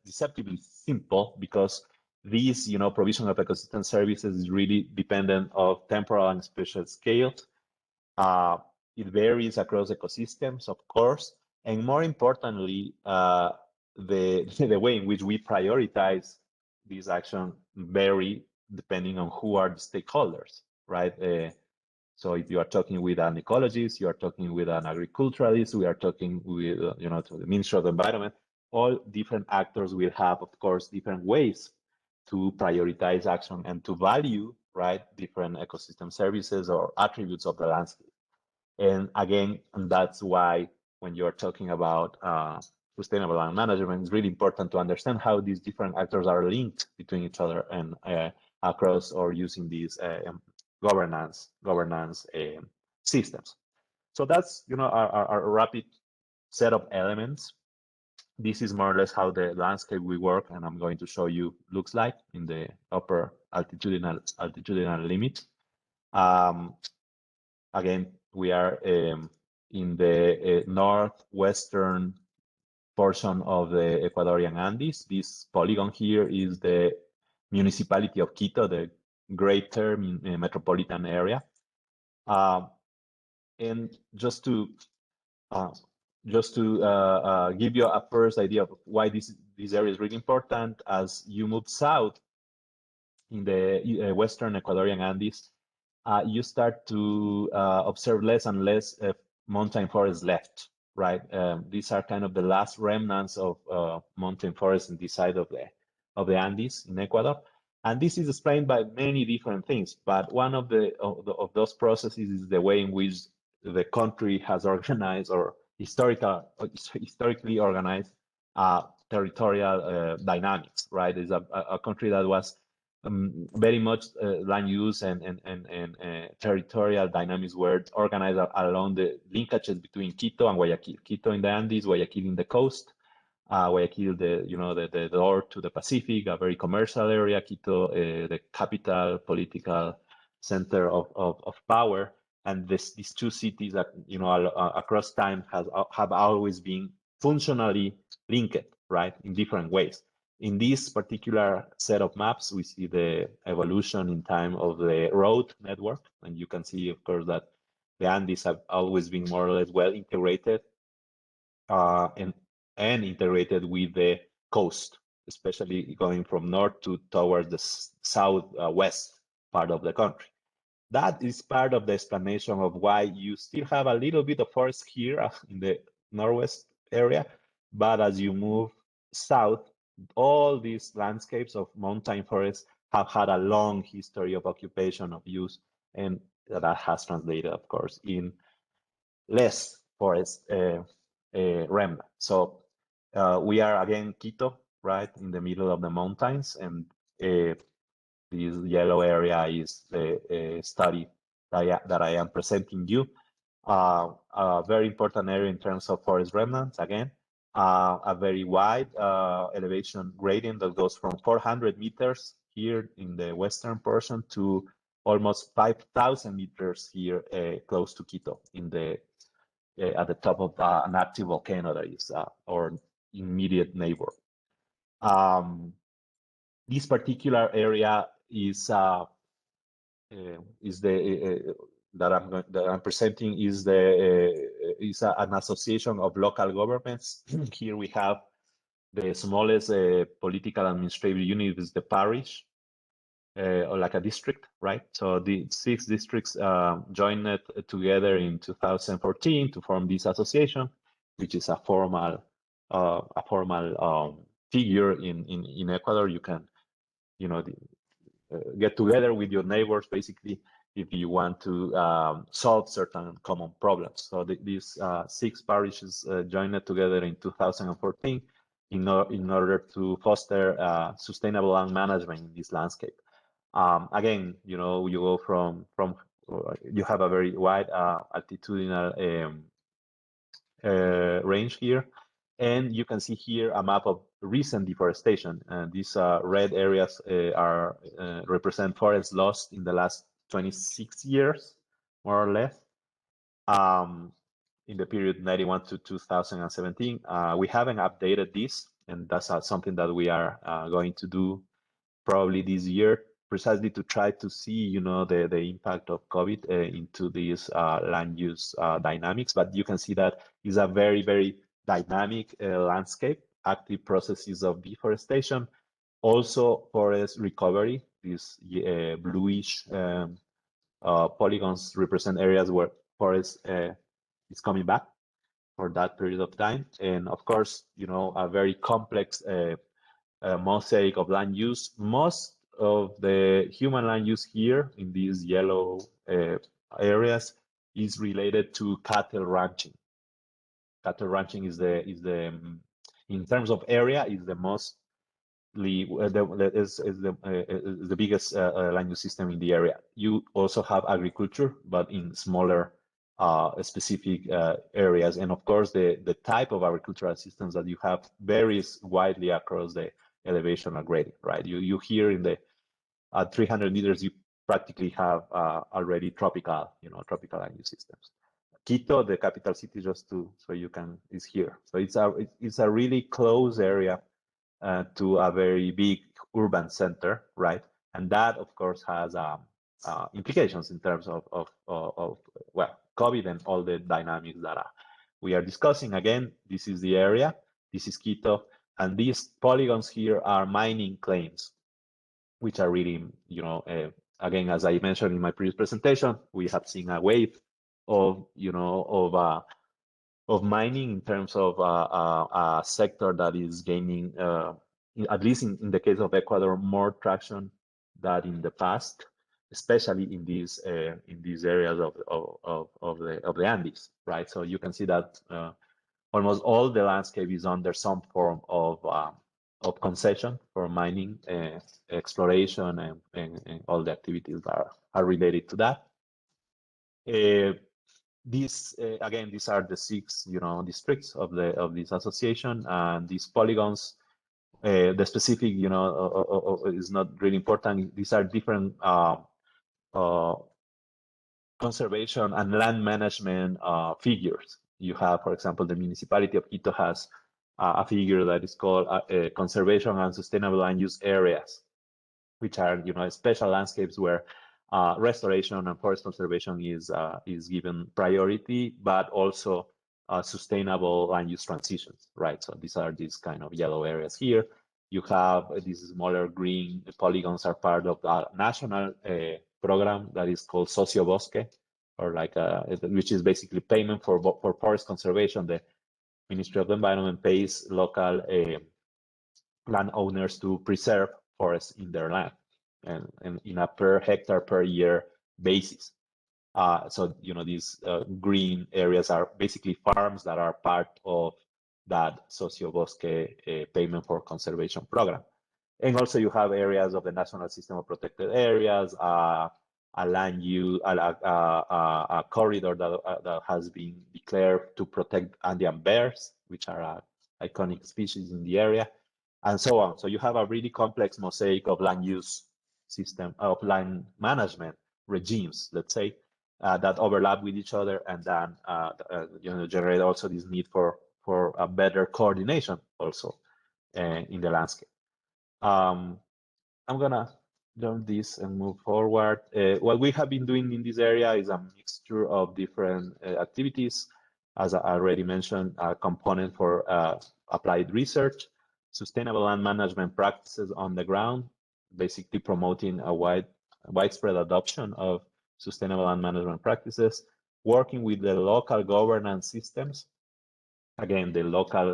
deceptively simple, because these, provision of ecosystem services is really dependent of temporal and spatial scales. It varies across ecosystems, of course, and more importantly, the way in which we prioritize these actions vary depending on who are the stakeholders, right? So if you are talking with an ecologist, you are talking with an agriculturalist, we are talking with, to the Ministry of the Environment, all different actors will have, of course, different ways to prioritize action and to value, right, different ecosystem services or attributes of the landscape. And again, and that's why when you're talking about sustainable land management, it's really important to understand how these different actors are linked between each other and across or using these governance systems. So that's, our rapid set of elements. This is more or less how the landscape we work, and I'm going to show you looks like in the upper altitudinal limit. Again, we are in the northwestern portion of the Ecuadorian Andes. This polygon here is the municipality of Quito, the greater metropolitan area. And just to give you a first idea of why this area is really important, as you move south in the western Ecuadorian Andes, you start to observe less and less mountain forests left, right? These are kind of the last remnants of mountain forests in this side of the Andes in Ecuador. And this is explained by many different things, but one of those processes is the way in which the country has organized or historically organized territorial dynamics, right? It's a country that was very much land use and territorial dynamics were organized along the linkages between Quito and Guayaquil. Quito in the Andes, Guayaquil in the coast. Guayaquil, the door to the Pacific, a very commercial area. Quito, the capital, political center of power. And these two cities that, across time have always been functionally linked, right, in different ways. In this particular set of maps, we see the evolution in time of the road network. And you can see, of course, that the Andes have always been more or less well integrated and integrated with the coast, especially going from north towards the southwest part of the country. That is part of the explanation of why you still have a little bit of forest here in the northwest area, but as you move south, all these landscapes of mountain forests have had a long history of occupation, of use, and that has translated, of course, in less forest remnant. So we are again Quito, right, in the middle of the mountains, and this yellow area is the study that I am presenting you. A very important area in terms of forest remnants, again, a very wide elevation gradient that goes from 400 meters here in the western portion to almost 5,000 meters here close to Quito in the at the top of an active volcano that is our immediate neighbor. This particular area is that I'm presenting is an association of local governments. Here we have the smallest political administrative unit is the parish, or like a district, right? So the 6 districts joined together in 2014 to form this association, which is a formal figure in Ecuador. You can, get together with your neighbors, basically, if you want to solve certain common problems. So these 6 parishes joined together in 2014 in order to foster sustainable land management in this landscape. Again, you go from you have a very wide altitudinal range here, And you can see here a map of recent deforestation. These red areas represent forests lost in the last 26 years, more or less, in the period 91 to 2017. We haven't updated this, and that's something that we are going to do probably this year, precisely to try to see, the impact of COVID into these land use dynamics. But you can see that is a very, very dynamic landscape, active processes of deforestation, also forest recovery. These bluish polygons represent areas where forest is coming back for that period of time. And of course, a very complex mosaic of land use. Most of the human land use here in these yellow areas is related to cattle ranching. Cattle ranching is the in terms of area, is the the biggest land use system in the area. You also have agriculture, but in smaller specific areas. And of course, the type of agricultural systems that you have varies widely across the elevational gradient, right? You here in the at 300 meters, you practically have already tropical land use systems. Quito, the capital city, is here. So it's a really close area to a very big urban center, right? And that, of course, has implications in terms of COVID and all the dynamics that we are discussing. Again, this is the area, this is Quito, and these polygons here are mining claims, which are really, again, as I mentioned in my previous presentation, we have seen a wave of mining in terms of a sector that is gaining, at least in the case of Ecuador, more traction than in the past, especially in these areas of the Andes, right? So you can see that almost all the landscape is under some form of concession for mining, exploration, and all the activities that are related to that. These are the 6 districts of this association, and these polygons. The specific is not really important. These are different conservation and land management figures. You have, for example, the municipality of Quito has a figure that is called conservation and sustainable land use areas, which are special landscapes where restoration and forest conservation is given priority, but also sustainable land use transitions, right? So these are these kind of yellow areas here. You have these smaller green polygons are part of the national program that is called Sociobosque, or which is basically payment for forest conservation. The Ministry of the Environment pays local landowners to preserve forests in their land, and in a per hectare per year basis. So these green areas are basically farms that are part of that Sociobosque payment for conservation program. And also you have areas of the National System of Protected Areas, a land use, a corridor that has been declared to protect Andean bears, which are iconic species in the area, and so on. So you have a really complex mosaic of land use system, of land management regimes, let's say, that overlap with each other, and then generate also this need for a better coordination also in the landscape. I'm gonna learn this and move forward. What we have been doing in this area is a mixture of different activities. As I already mentioned, a component for applied research, sustainable land management practices on the ground, basically promoting a widespread adoption of sustainable land management practices, working with the local governance systems, again, the local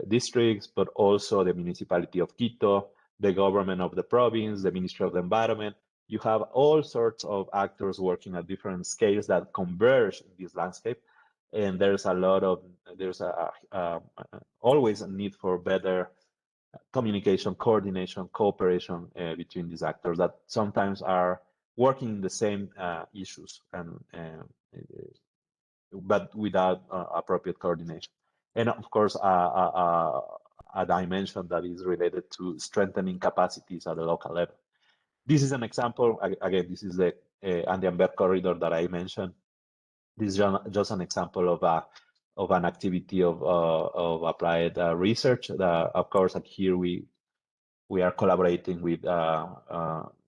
districts, but also the municipality of Quito, the government of the province, the Ministry of the Environment. You have all sorts of actors working at different scales that converge in this landscape. And there's always a need for better communication, coordination, cooperation between these actors that sometimes are working in the same issues, but without appropriate coordination. and of course, a dimension that is related to strengthening capacities at the local level. This is an example. Again, this is the Andean Bird Corridor that I mentioned. This is just an example of an activity of applied research. Of course, and here we are collaborating with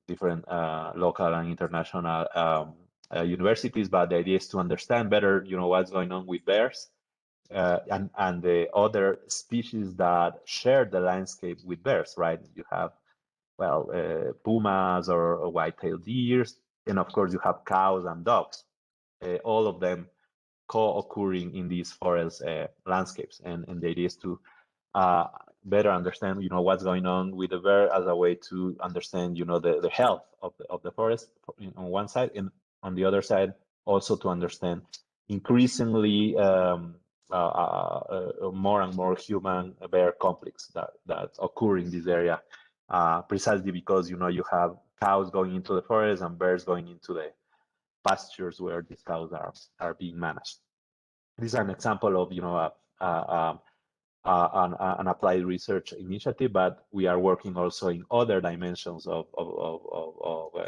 different local and international universities, but the idea is to understand better, what's going on with bears and the other species that share the landscape with bears, right? You have, well, pumas or white-tailed deers, and of course you have cows and dogs, all of them co-occurring in these forest landscapes, and the idea is to better understand, what's going on with the bear as a way to understand, the health of the forest on one side, and on the other side, also to understand increasingly more and more human bear conflicts that occur in this area, precisely because, you have cows going into the forest and bears going into the pastures where these cows are being managed. This is an example of, an applied research initiative, but we are working also in other dimensions of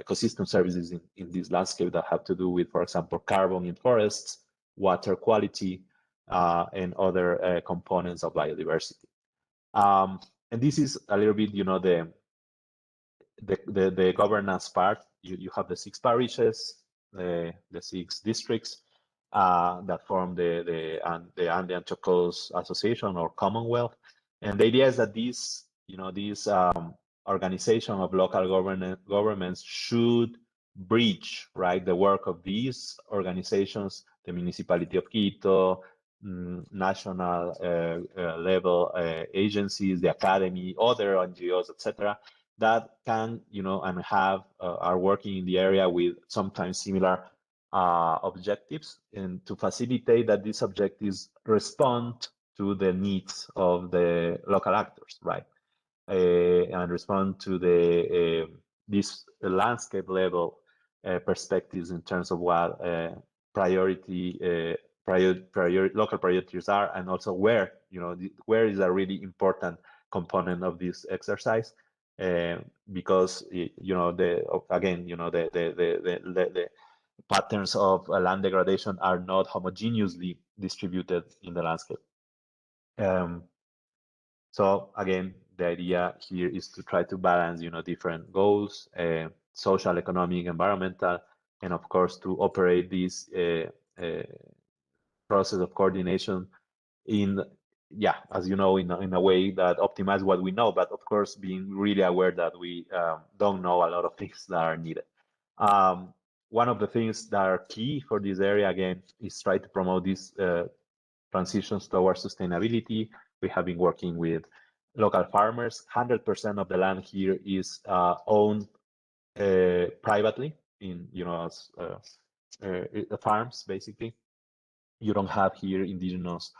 ecosystem services in this landscape that have to do with, for example, carbon in forests, water quality, and other components of biodiversity. And this is a little bit, the governance part. You have the 6 parishes, the 6 districts that form the Andean Chocos Association or Commonwealth. And the idea is that this organization of local governments should bridge, right, the work of these organizations, the municipality of Quito, national level agencies, the academy, other NGOs, etc., that can, and have are working in the area with sometimes similar objectives, and to facilitate that these objectives respond to the needs of the local actors, right, and respond to the this landscape level perspectives in terms of what local priorities are, and also where, where is a really important component of this exercise, because the patterns of land degradation are not homogeneously distributed in the landscape. So again, the idea here is to try to balance, different goals, social, economic, environmental, and of course to operate this process of coordination in, as you know, in a way that optimizes what we know, but of course being really aware that we don't know a lot of things that are needed. One of the things that are key for this area, again, is try to promote these transitions towards sustainability. We have been working with local farmers. 100% of the land here is owned privately in, as farms, basically. You don't have here indigenous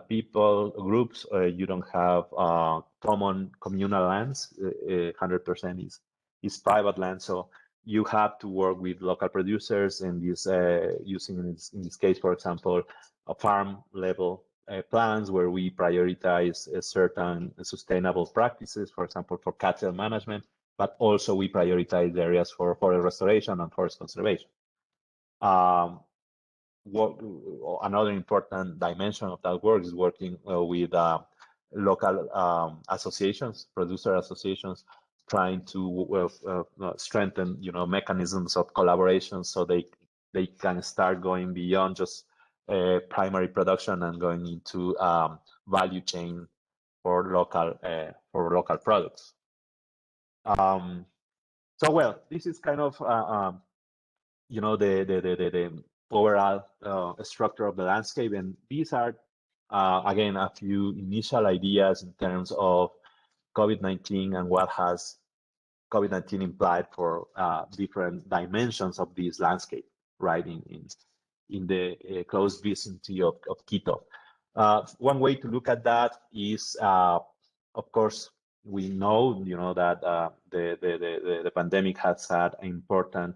people groups. You don't have common communal lands. 100% is private land. So you have to work with local producers, and this using in this case, for example, a farm level plans where we prioritize certain sustainable practices, for example, for cattle management, but also we prioritize areas for forest restoration and forest conservation. Another important dimension of that work is working with local associations, producer associations, trying to strengthen, mechanisms of collaboration so they can start going beyond just primary production and going into value chain for local products. So well, this is kind of the overall structure of the landscape, and these are again a few initial ideas in terms of COVID-19 and what has COVID-19 implied for different dimensions of this landscape, right, in the close vicinity of Quito. One way to look at that is, of course, we know, that the pandemic has had important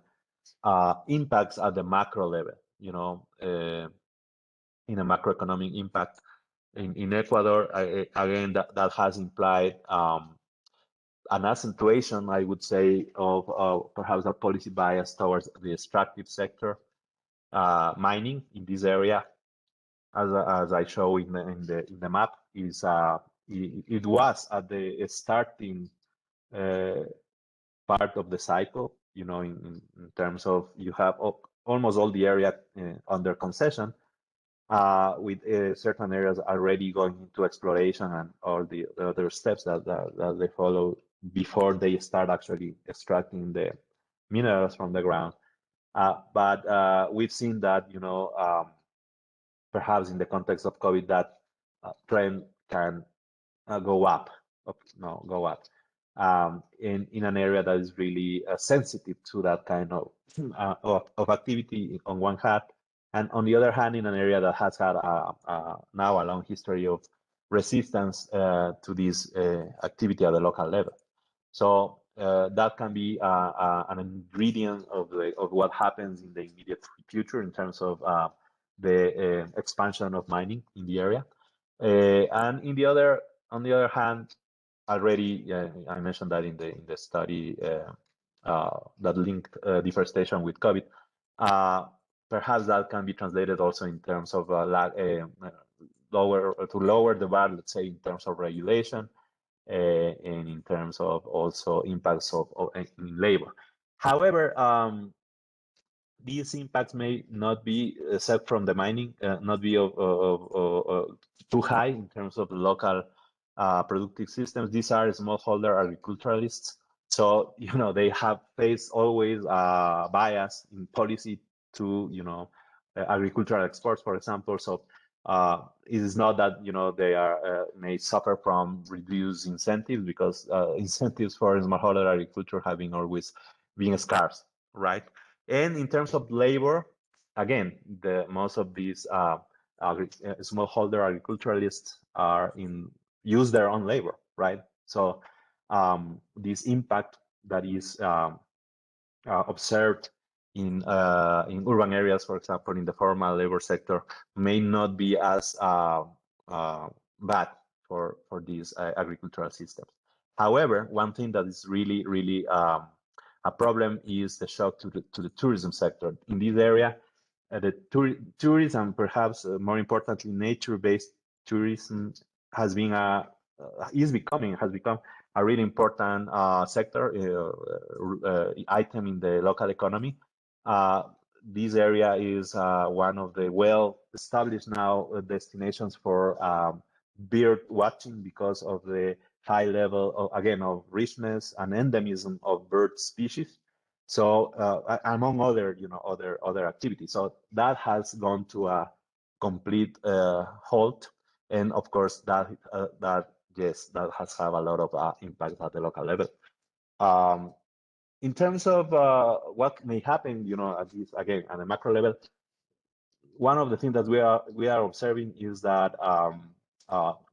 impacts at the macro level, in a macroeconomic impact. in Ecuador, again, that has implied an accentuation, I would say, of perhaps a policy bias towards the extractive sector, mining in this area, as I show in the map, is it was at the starting part of the cycle. You know, in terms of you have almost all the area under concession, with certain areas already going into exploration and all the other steps that they follow before they start actually extracting the minerals from the ground. But we've seen that, you know, perhaps in the context of COVID, that trend can go up, in an area that is really sensitive to that kind of activity on one hand, and on the other hand, in an area that has had now a long history of resistance to this activity at the local level. So that can be an ingredient of what happens in the immediate future in terms of the expansion of mining in the area. And on the other hand, already I mentioned that in the study that linked deforestation with COVID. Perhaps that can be translated also in terms of lower the bar, let's say, in terms of regulation, and in terms of also impacts in labor. However, these impacts may not be, except from the mining, not be too high in terms of local productive systems. These are smallholder agriculturalists, so you know they have faced always bias in policy to agricultural exports, for example. So it is not that they are may suffer from reduced incentives, because incentives for smallholder agriculture have been always being scarce, right? And in terms of labor, again, most of these smallholder agriculturalists use their own labor, right? So this impact that is observed in urban areas, for example, in the formal labor sector, may not be as bad for these agricultural systems. However, one thing that is really a problem is the shock to the tourism sector in this area. The tourism, perhaps more importantly, nature-based tourism, has become a really important sector item in the local economy. This area is one of the well-established now destinations for bird watching, because of the high level of richness and endemism of bird species. So among other other activities, so that has gone to a complete halt, and of course that has had a lot of impact at the local level. In terms of what may happen, at least again at the macro level, one of the things that we are observing is that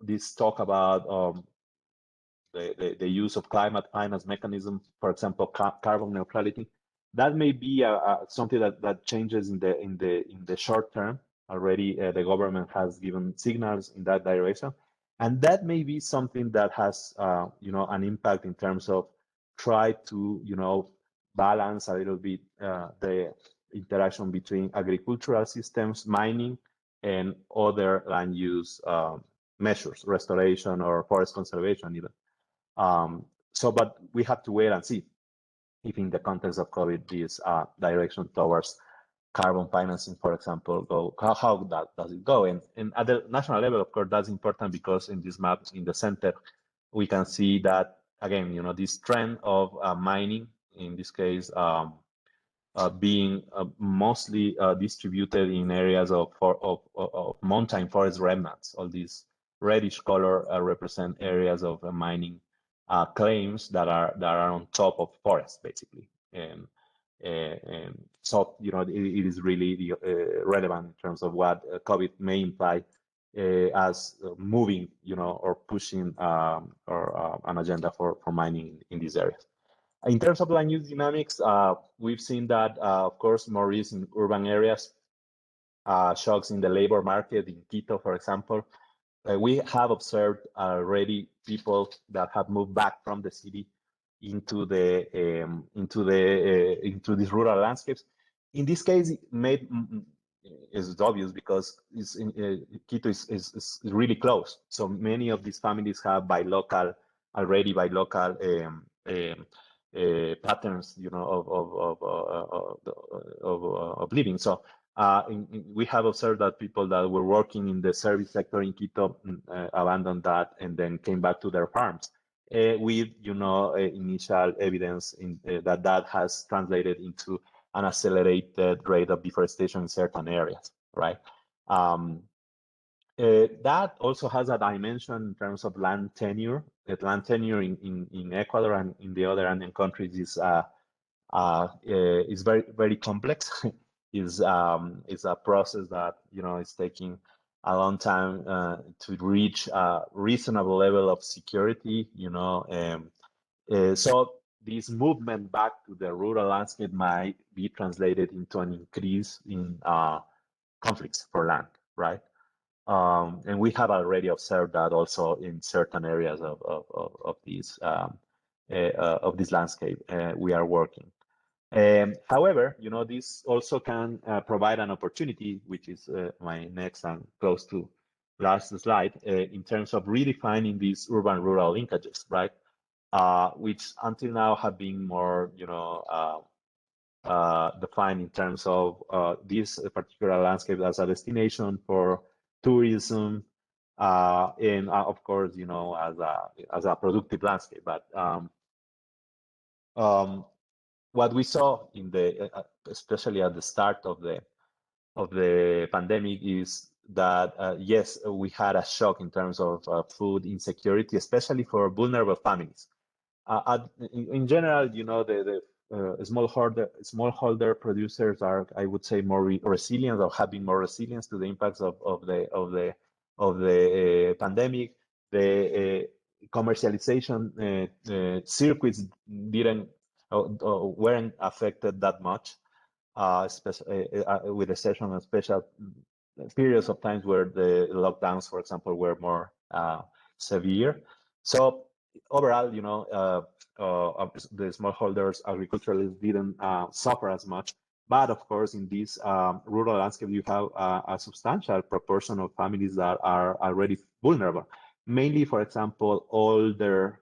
this talk about the use of climate finance mechanism, for example, carbon neutrality, that may be something that changes in the short term. Already, the government has given signals in that direction, and that may be something that has an impact in terms of try to balance a little bit the interaction between agricultural systems, mining, and other land use measures, restoration or forest conservation even. But we have to wait and see if in the context of COVID, this direction towards carbon financing, for example, how that does it go? And at the national level, of course, that's important, because in this map in the center, we can see that, again, this trend of mining, in this case, being mostly distributed in areas of mountain forest remnants. All these reddish color represent areas of mining claims that are on top of forests, basically. And so it is really relevant in terms of what COVID may imply as moving or pushing or an agenda for mining in these areas. In terms of land use dynamics, we've seen that, of course, more risk in urban areas, shocks in the labor market in Quito, for example, we have observed already people that have moved back from the city into these rural landscapes. In this case, it is obvious because Quito is really close. So many of these families have buy local patterns, you know, of living. So we have observed that people that were working in the service sector in Quito abandoned that and then came back to their farms with, you know, initial evidence that has translated into an accelerated rate of deforestation in certain areas, right? That also has a dimension in terms of land tenure. That land tenure in Ecuador and in the other Andean countries is very, very complex. is a process that, you know, is taking a long time to reach a reasonable level of security, you know. So this movement back to the rural landscape might be translated into an increase in conflicts for land, right? And we have already observed that also in certain areas of this landscape we are working. However, you know, this also can provide an opportunity, which is my next and close to last slide, in terms of redefining these urban-rural linkages, right? Which until now have been more, you know, defined in terms of this particular landscape as a destination for tourism, and of course, you know, as a productive landscape. But what we saw in the, especially at the start of the pandemic, is that yes, we had a shock in terms of food insecurity, especially for vulnerable families. In general, you know, the smallholder producers are, I would say, more resilient, or have been more resilient to the impacts of the pandemic. The commercialization circuits weren't affected that much, with exception of special periods of times where the lockdowns, for example, were more severe. So overall, you know, the smallholders, agriculturalists didn't suffer as much. But of course, in this rural landscape, you have a substantial proportion of families that are already vulnerable. Mainly, for example, older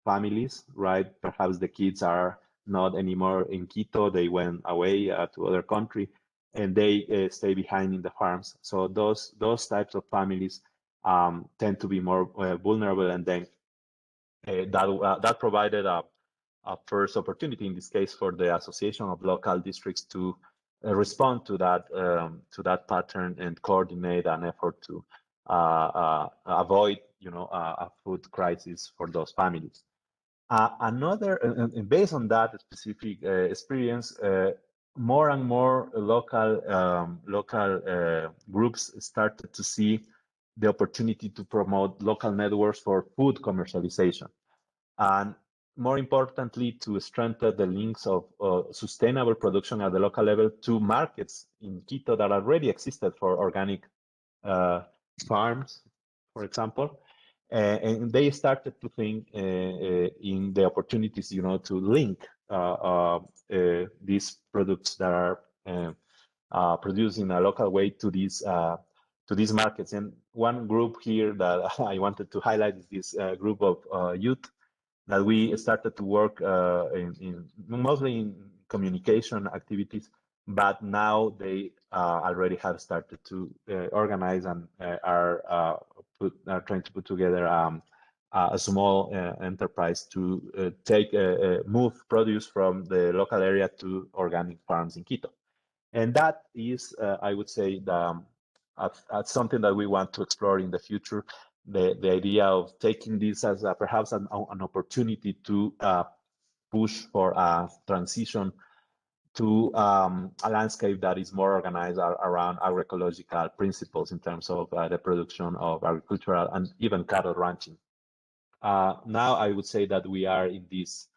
families, right? Perhaps the kids are not anymore in Quito. They went away to other country, and they stay behind in the farms. So those types of families tend to be more vulnerable, and then that provided a first opportunity in this case for the Association of Local Districts to respond to that pattern and coordinate an effort to avoid, you know, a food crisis for those families. Based on that specific experience, more and more local groups started to see the opportunity to promote local networks for food commercialization, and more importantly, to strengthen the links of sustainable production at the local level to markets in Quito that already existed for organic farms, for example. And they started to think in the opportunities, you know, to link these products that are produced in a local way to these markets. And one group here that I wanted to highlight is this group of youth that we started to work mostly in communication activities, but now they already have started to organize and are trying to put together a small enterprise to move produce from the local area to organic farms in Quito. And that is, I would say, something that we want to explore in the future. The idea of taking this as perhaps an opportunity to push for a transition to a landscape that is more organized around agroecological principles in terms of the production of agricultural and even cattle ranching. Now I would say that we are in this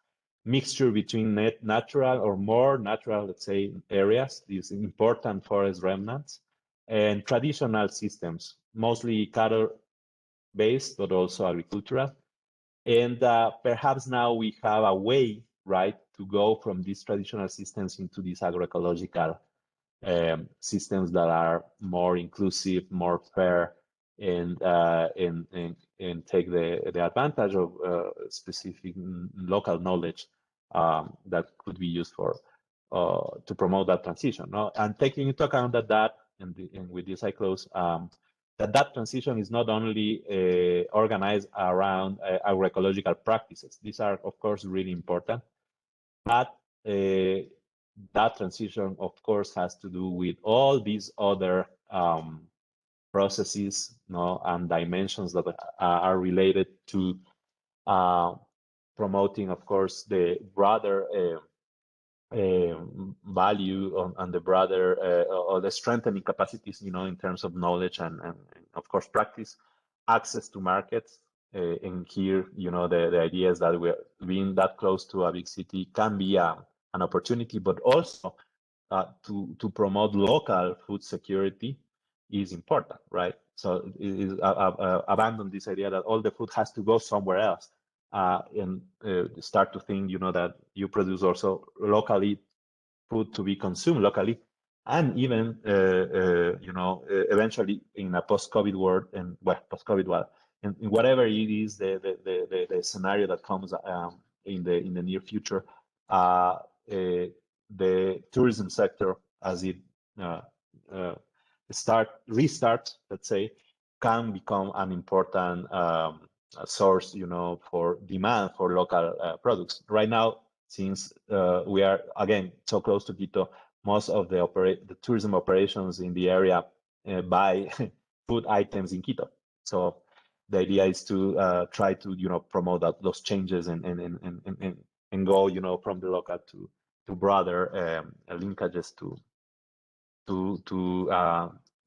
mixture between natural or more natural, let's say, areas, these important forest remnants, and traditional systems, mostly cattle-based, but also agricultural. And perhaps now we have a way, right, to go from these traditional systems into these agroecological systems that are more inclusive, more fair, and take the advantage of specific local knowledge that could be used for to promote that transition. No? And taking into account that and with this I close, that transition is not only organized around agroecological practices. These are, of course, really important, but that transition, of course, has to do with all these other processes, no, and dimensions that are related to promoting, of course, the broader value and the broader or the strengthening capacities, you know, in terms of knowledge and of course practice, access to markets. And here, you know, the idea is that we're being that close to a big city can be an opportunity, but also to promote local food security is important, right? So it is abandon this idea that all the food has to go somewhere else. And start to think, you know, that you produce also locally food to be consumed locally, and even, you know, eventually in a post-COVID world, and well, post-COVID world, and whatever it is, the scenario that comes in the near future, the tourism sector, as it restarts, let's say, can become an important source, you know, for demand for local products. Right now, since we are again so close to Quito, most of the tourism operations in the area buy food items in Quito. So the idea is to try to, you know, promote those changes and go, you know, from the local to broader linkages to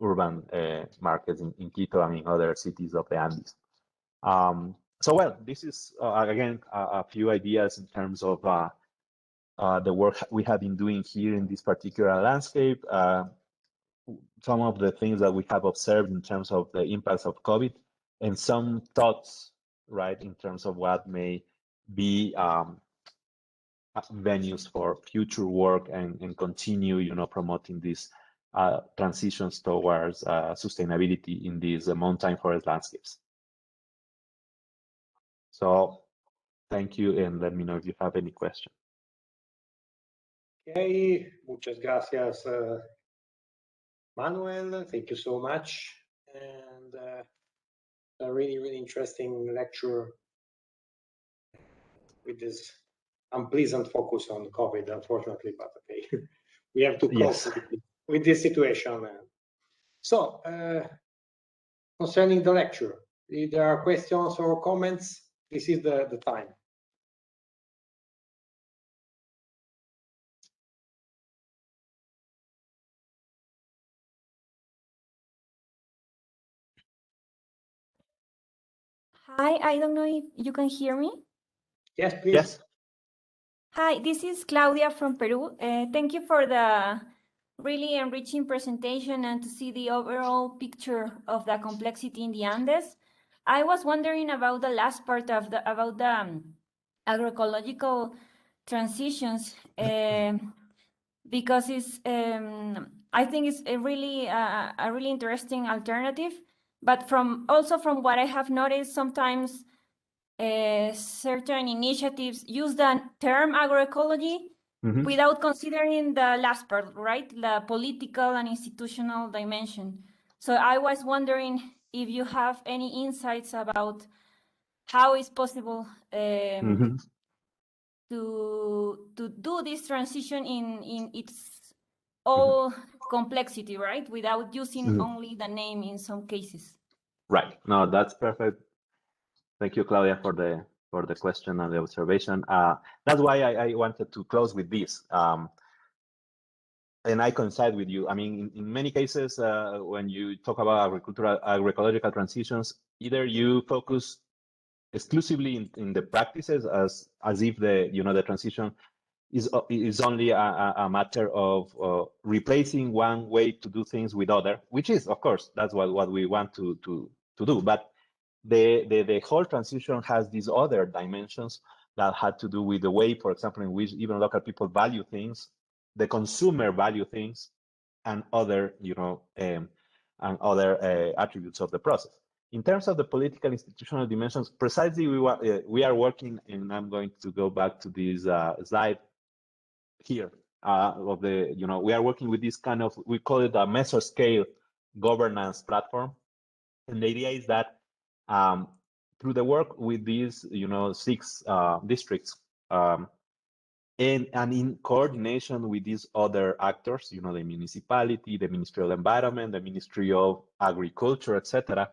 urban markets in Quito and in other cities of the Andes. So, well, this is, again, a few ideas in terms of the work we have been doing here in this particular landscape, some of the things that we have observed in terms of the impacts of COVID, and some thoughts, right, in terms of what may be venues for future work and continue, you know, promoting these transitions towards sustainability in these mountain forest landscapes. So thank you, and let me know if you have any questions. Okay, muchas gracias, Manuel. Thank you so much. And a really, really interesting lecture with this unpleasant focus on COVID, unfortunately, but okay, we have to cope with this situation. So, concerning the lecture, if there are questions or comments, this is the time. Hi, I don't know if you can hear me. Yes, please. Yes. Hi, this is Claudia from Peru. Thank you for the really enriching presentation and to see the overall picture of the complexity in the Andes. I was wondering about the last part of about the agroecological transitions, because it's I think it's a really interesting alternative. But also from what I have noticed, sometimes certain initiatives use the term agroecology without considering the last part, right? The political and institutional dimension. So I was wondering if you have any insights about how it's possible to do this transition in its all complexity, right? Without using only the name in some cases. Right. No, that's perfect. Thank you, Claudia, for the question and the observation. That's why I wanted to close with this. And I coincide with you. I mean, in many cases, when you talk about agroecological transitions, either you focus exclusively in the practices as if the transition is only a matter of replacing one way to do things with other, which is, of course, that's what we want to do. But the whole transition has these other dimensions that had to do with the way, for example, in which even local people value things, the consumer value things, and other, and other attributes of the process. In terms of the political institutional dimensions, precisely we are working, and I'm going to go back to this slide here of the, we are working with this kind of, we call it a mesoscale governance platform. And the idea is that through the work with these, 6 districts, and in coordination with these other actors, the municipality, the Ministry of the Environment, the Ministry of Agriculture, etc.,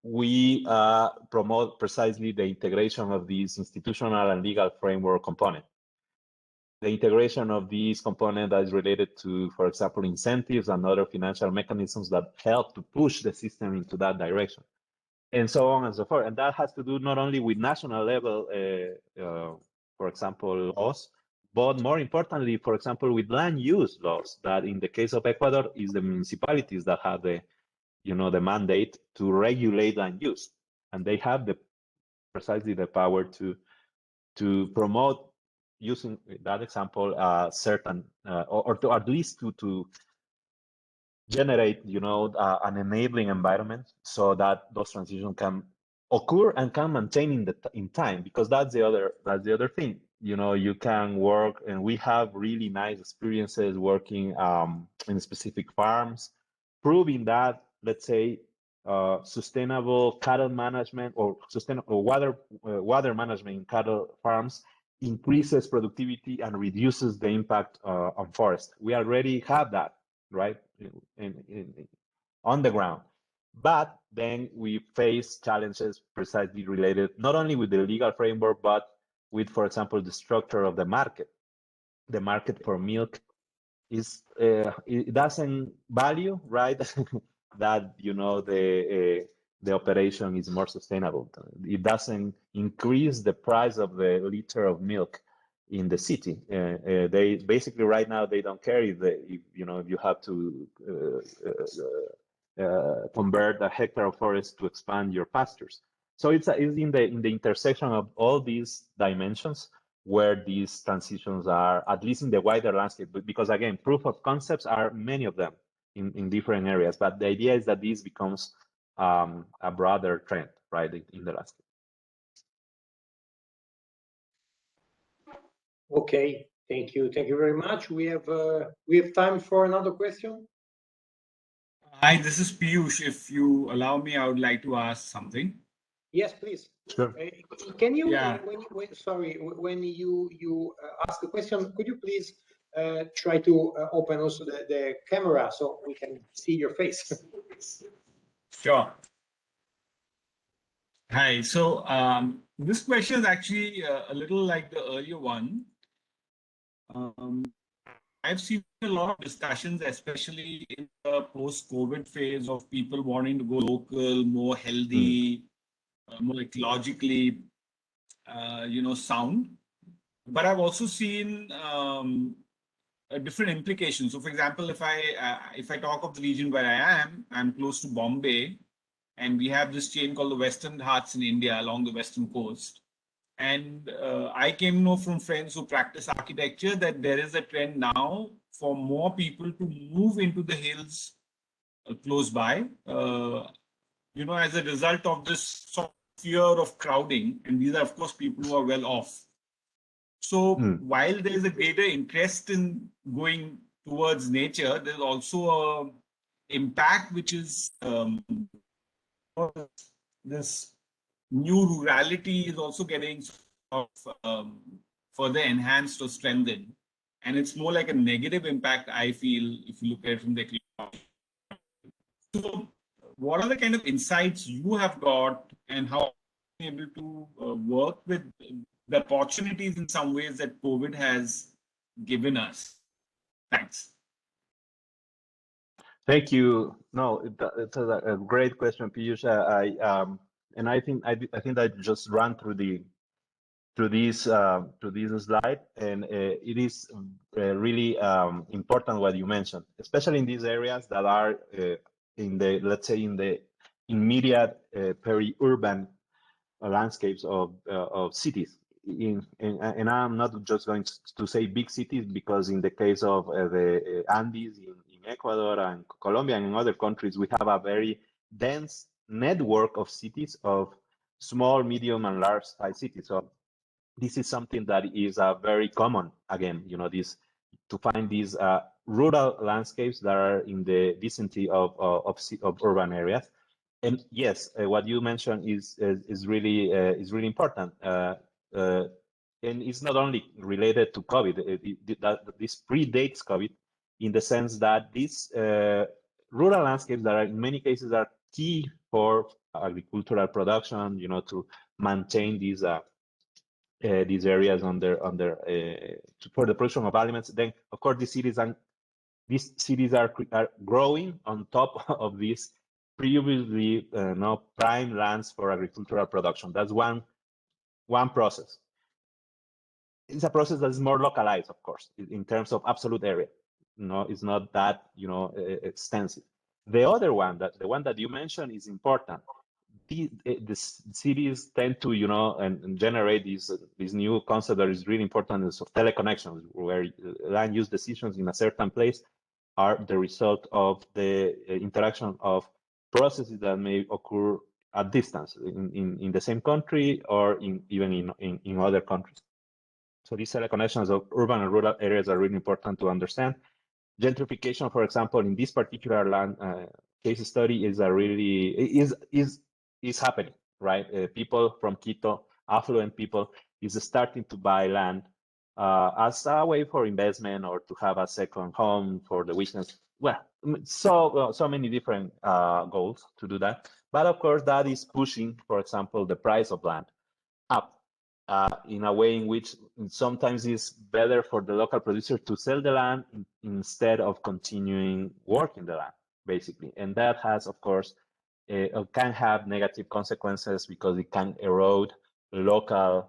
we promote precisely the integration of these institutional and legal framework component. The integration of these components that is related to, for example, incentives and other financial mechanisms that help to push the system into that direction, and so on and so forth. And that has to do not only with national level, for example, laws, but more importantly, for example, with land use laws, that in the case of Ecuador is the municipalities that have the, the mandate to regulate land use. And they have precisely the power to promote, using that example, certain, or to at least to generate, an enabling environment so that those transitions can occur and can maintain in time, because that's the other thing. You can work, and we have really nice experiences working in specific farms, proving that, let's say, sustainable cattle management or sustainable water management in cattle farms increases productivity and reduces the impact on forest. We already have that, right, on the ground. But then we face challenges precisely related not only with the legal framework, but with, for example, the structure of the market. The market for milk is it doesn't value, right, that the operation is more sustainable. It doesn't increase the price of the liter of milk in the city. They basically right now they don't care if you have to convert a hectare of forest to expand your pastures. So it's in the intersection of all these dimensions where these transitions are, at least in the wider landscape, because again, proof of concepts are many of them in different areas, but the idea is that this becomes a broader trend, right, in the landscape. Okay, thank you very much. We have time for another question. Hi, this is Piyush. If you allow me, I would like to ask something. Yes, please. Sure. Can you, Yeah. when you ask a question, could you please try to open also the camera so we can see your face? Sure. Hi. So this question is actually a little like the earlier one. I've seen a lot of discussions, especially in the post-COVID phase, of people wanting to go local, more healthy, more ecologically, sound. But I've also seen different implications. So, for example, if I talk of the region where I am, I'm close to Bombay, and we have this chain called the Western Ghats in India along the western coast. And I came to know from friends who practice architecture that there is a trend now for more people to move into the hills close by, as a result of this sort of fear of crowding. And these are, of course, people who are well off. So while there is a greater interest in going towards nature, there's also an impact which is this new rurality is also getting further enhanced or strengthened. And it's more like a negative impact, I feel, if you look at it from the ecology. So what are the kind of insights you have got, and how are you able to work with the opportunities in some ways that COVID has given us? Thanks. Thank you. No, it's a great question, Piyush. I think I just ran through through this slide, and it is really important what you mentioned, especially in these areas that are in the, let's say, in the immediate peri-urban landscapes of cities. And I'm not just going to say big cities, because in the case of the Andes in Ecuador and Colombia and in other countries, we have a very dense network of cities, of small, medium, and large size cities. So this is something that is very common, again, you know, this, to find these rural landscapes that are in the vicinity of urban areas. And yes, what you mentioned is really important. And it's not only related to COVID. This predates COVID, in the sense that these rural landscapes that are in many cases are key for agricultural production, you know, to maintain these areas for the production of aliments. Then, of course, these cities are growing on top of these previously prime lands for agricultural production. That's one process. It's a process that is more localized, of course, in terms of absolute area. No, it's not that extensive. The other one, the one that you mentioned, is important. The cities tend to, and generate this new concept that is really important, is of teleconnections, where land use decisions in a certain place are the result of the interaction of processes that may occur at distance in the same country, or even in other countries. So these teleconnections of urban and rural areas are really important to understand. Gentrification, for example, in this particular land case study, is happening, right? People from Quito, affluent people, is starting to buy land as a way for investment, or to have a second home for the weekends. Well, so many different goals to do that. But of course, that is pushing, for example, the price of land up in a way in which sometimes it's better for the local producer to sell the land instead of continuing working the land, basically. And that has, of course, can have negative consequences, because it can erode local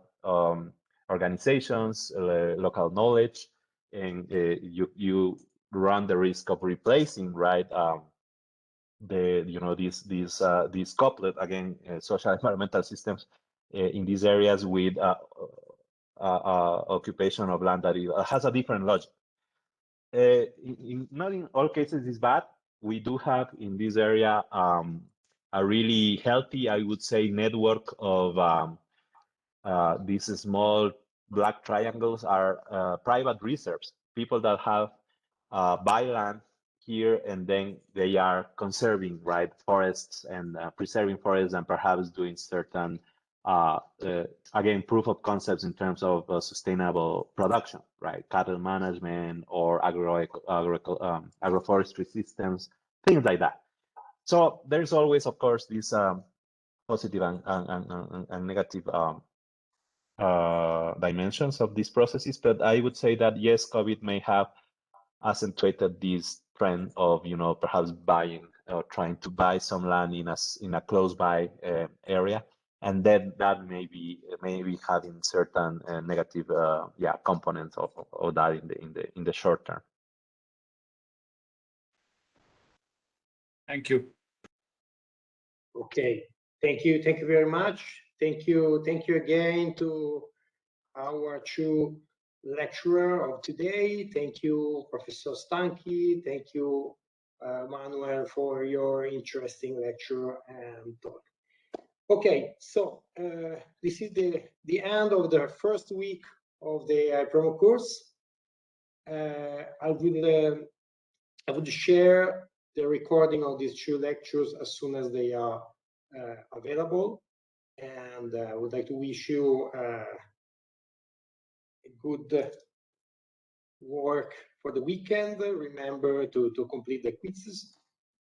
organizations, local knowledge, and you run the risk of replacing, right, these couplet, again, social environmental systems in these areas with occupation of land that has a different logic. Not in all cases is bad. We do have in this area a really healthy, I would say, network of these small black triangles are private reserves, people that have buy land here, and then they are conserving, right, forests, and preserving forests, and perhaps doing certain again, proof of concepts in terms of sustainable production, right? Cattle management, or agroforestry systems, things like that. So there's always, of course, these positive and negative dimensions of these processes. But I would say that, yes, COVID may have accentuated this trend of, perhaps buying or trying to buy some land in a close by area. And then that may be having certain negative components of that in the short term. Thank you. Okay, thank you very much. Thank you again to our two lecturer of today. Thank you, Professor Stanchi. Thank you, Manuel, for your interesting lecture and talk. Okay, so this is the end of the first week of the IPROMO course. I would share the recording of these two lectures as soon as they are available, and I would like to wish you a good work for the weekend. Remember to complete the quizzes.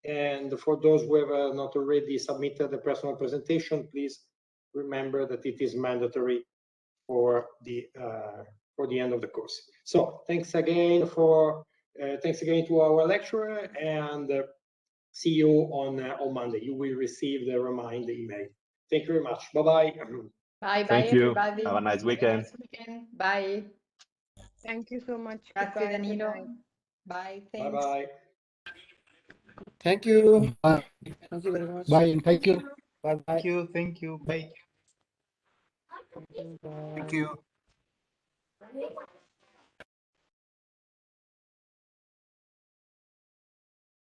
And for those who have not already submitted the personal presentation, please remember that it is mandatory for the end of the course. So thanks again to our lecturer, and see you on Monday. You will receive the reminder email. Thank you very much. Bye-bye. Bye, Thank you. everybody. Have a nice weekend. Nice weekend. Bye. Thank you so much. Grazie, Goodbye. Good Danilo. night. Bye. Bye Thanks. bye. Thank you. Thank you very much. Bye and thank you. Bye bye. Thank you. Thank you. Bye. Bye. Thank you.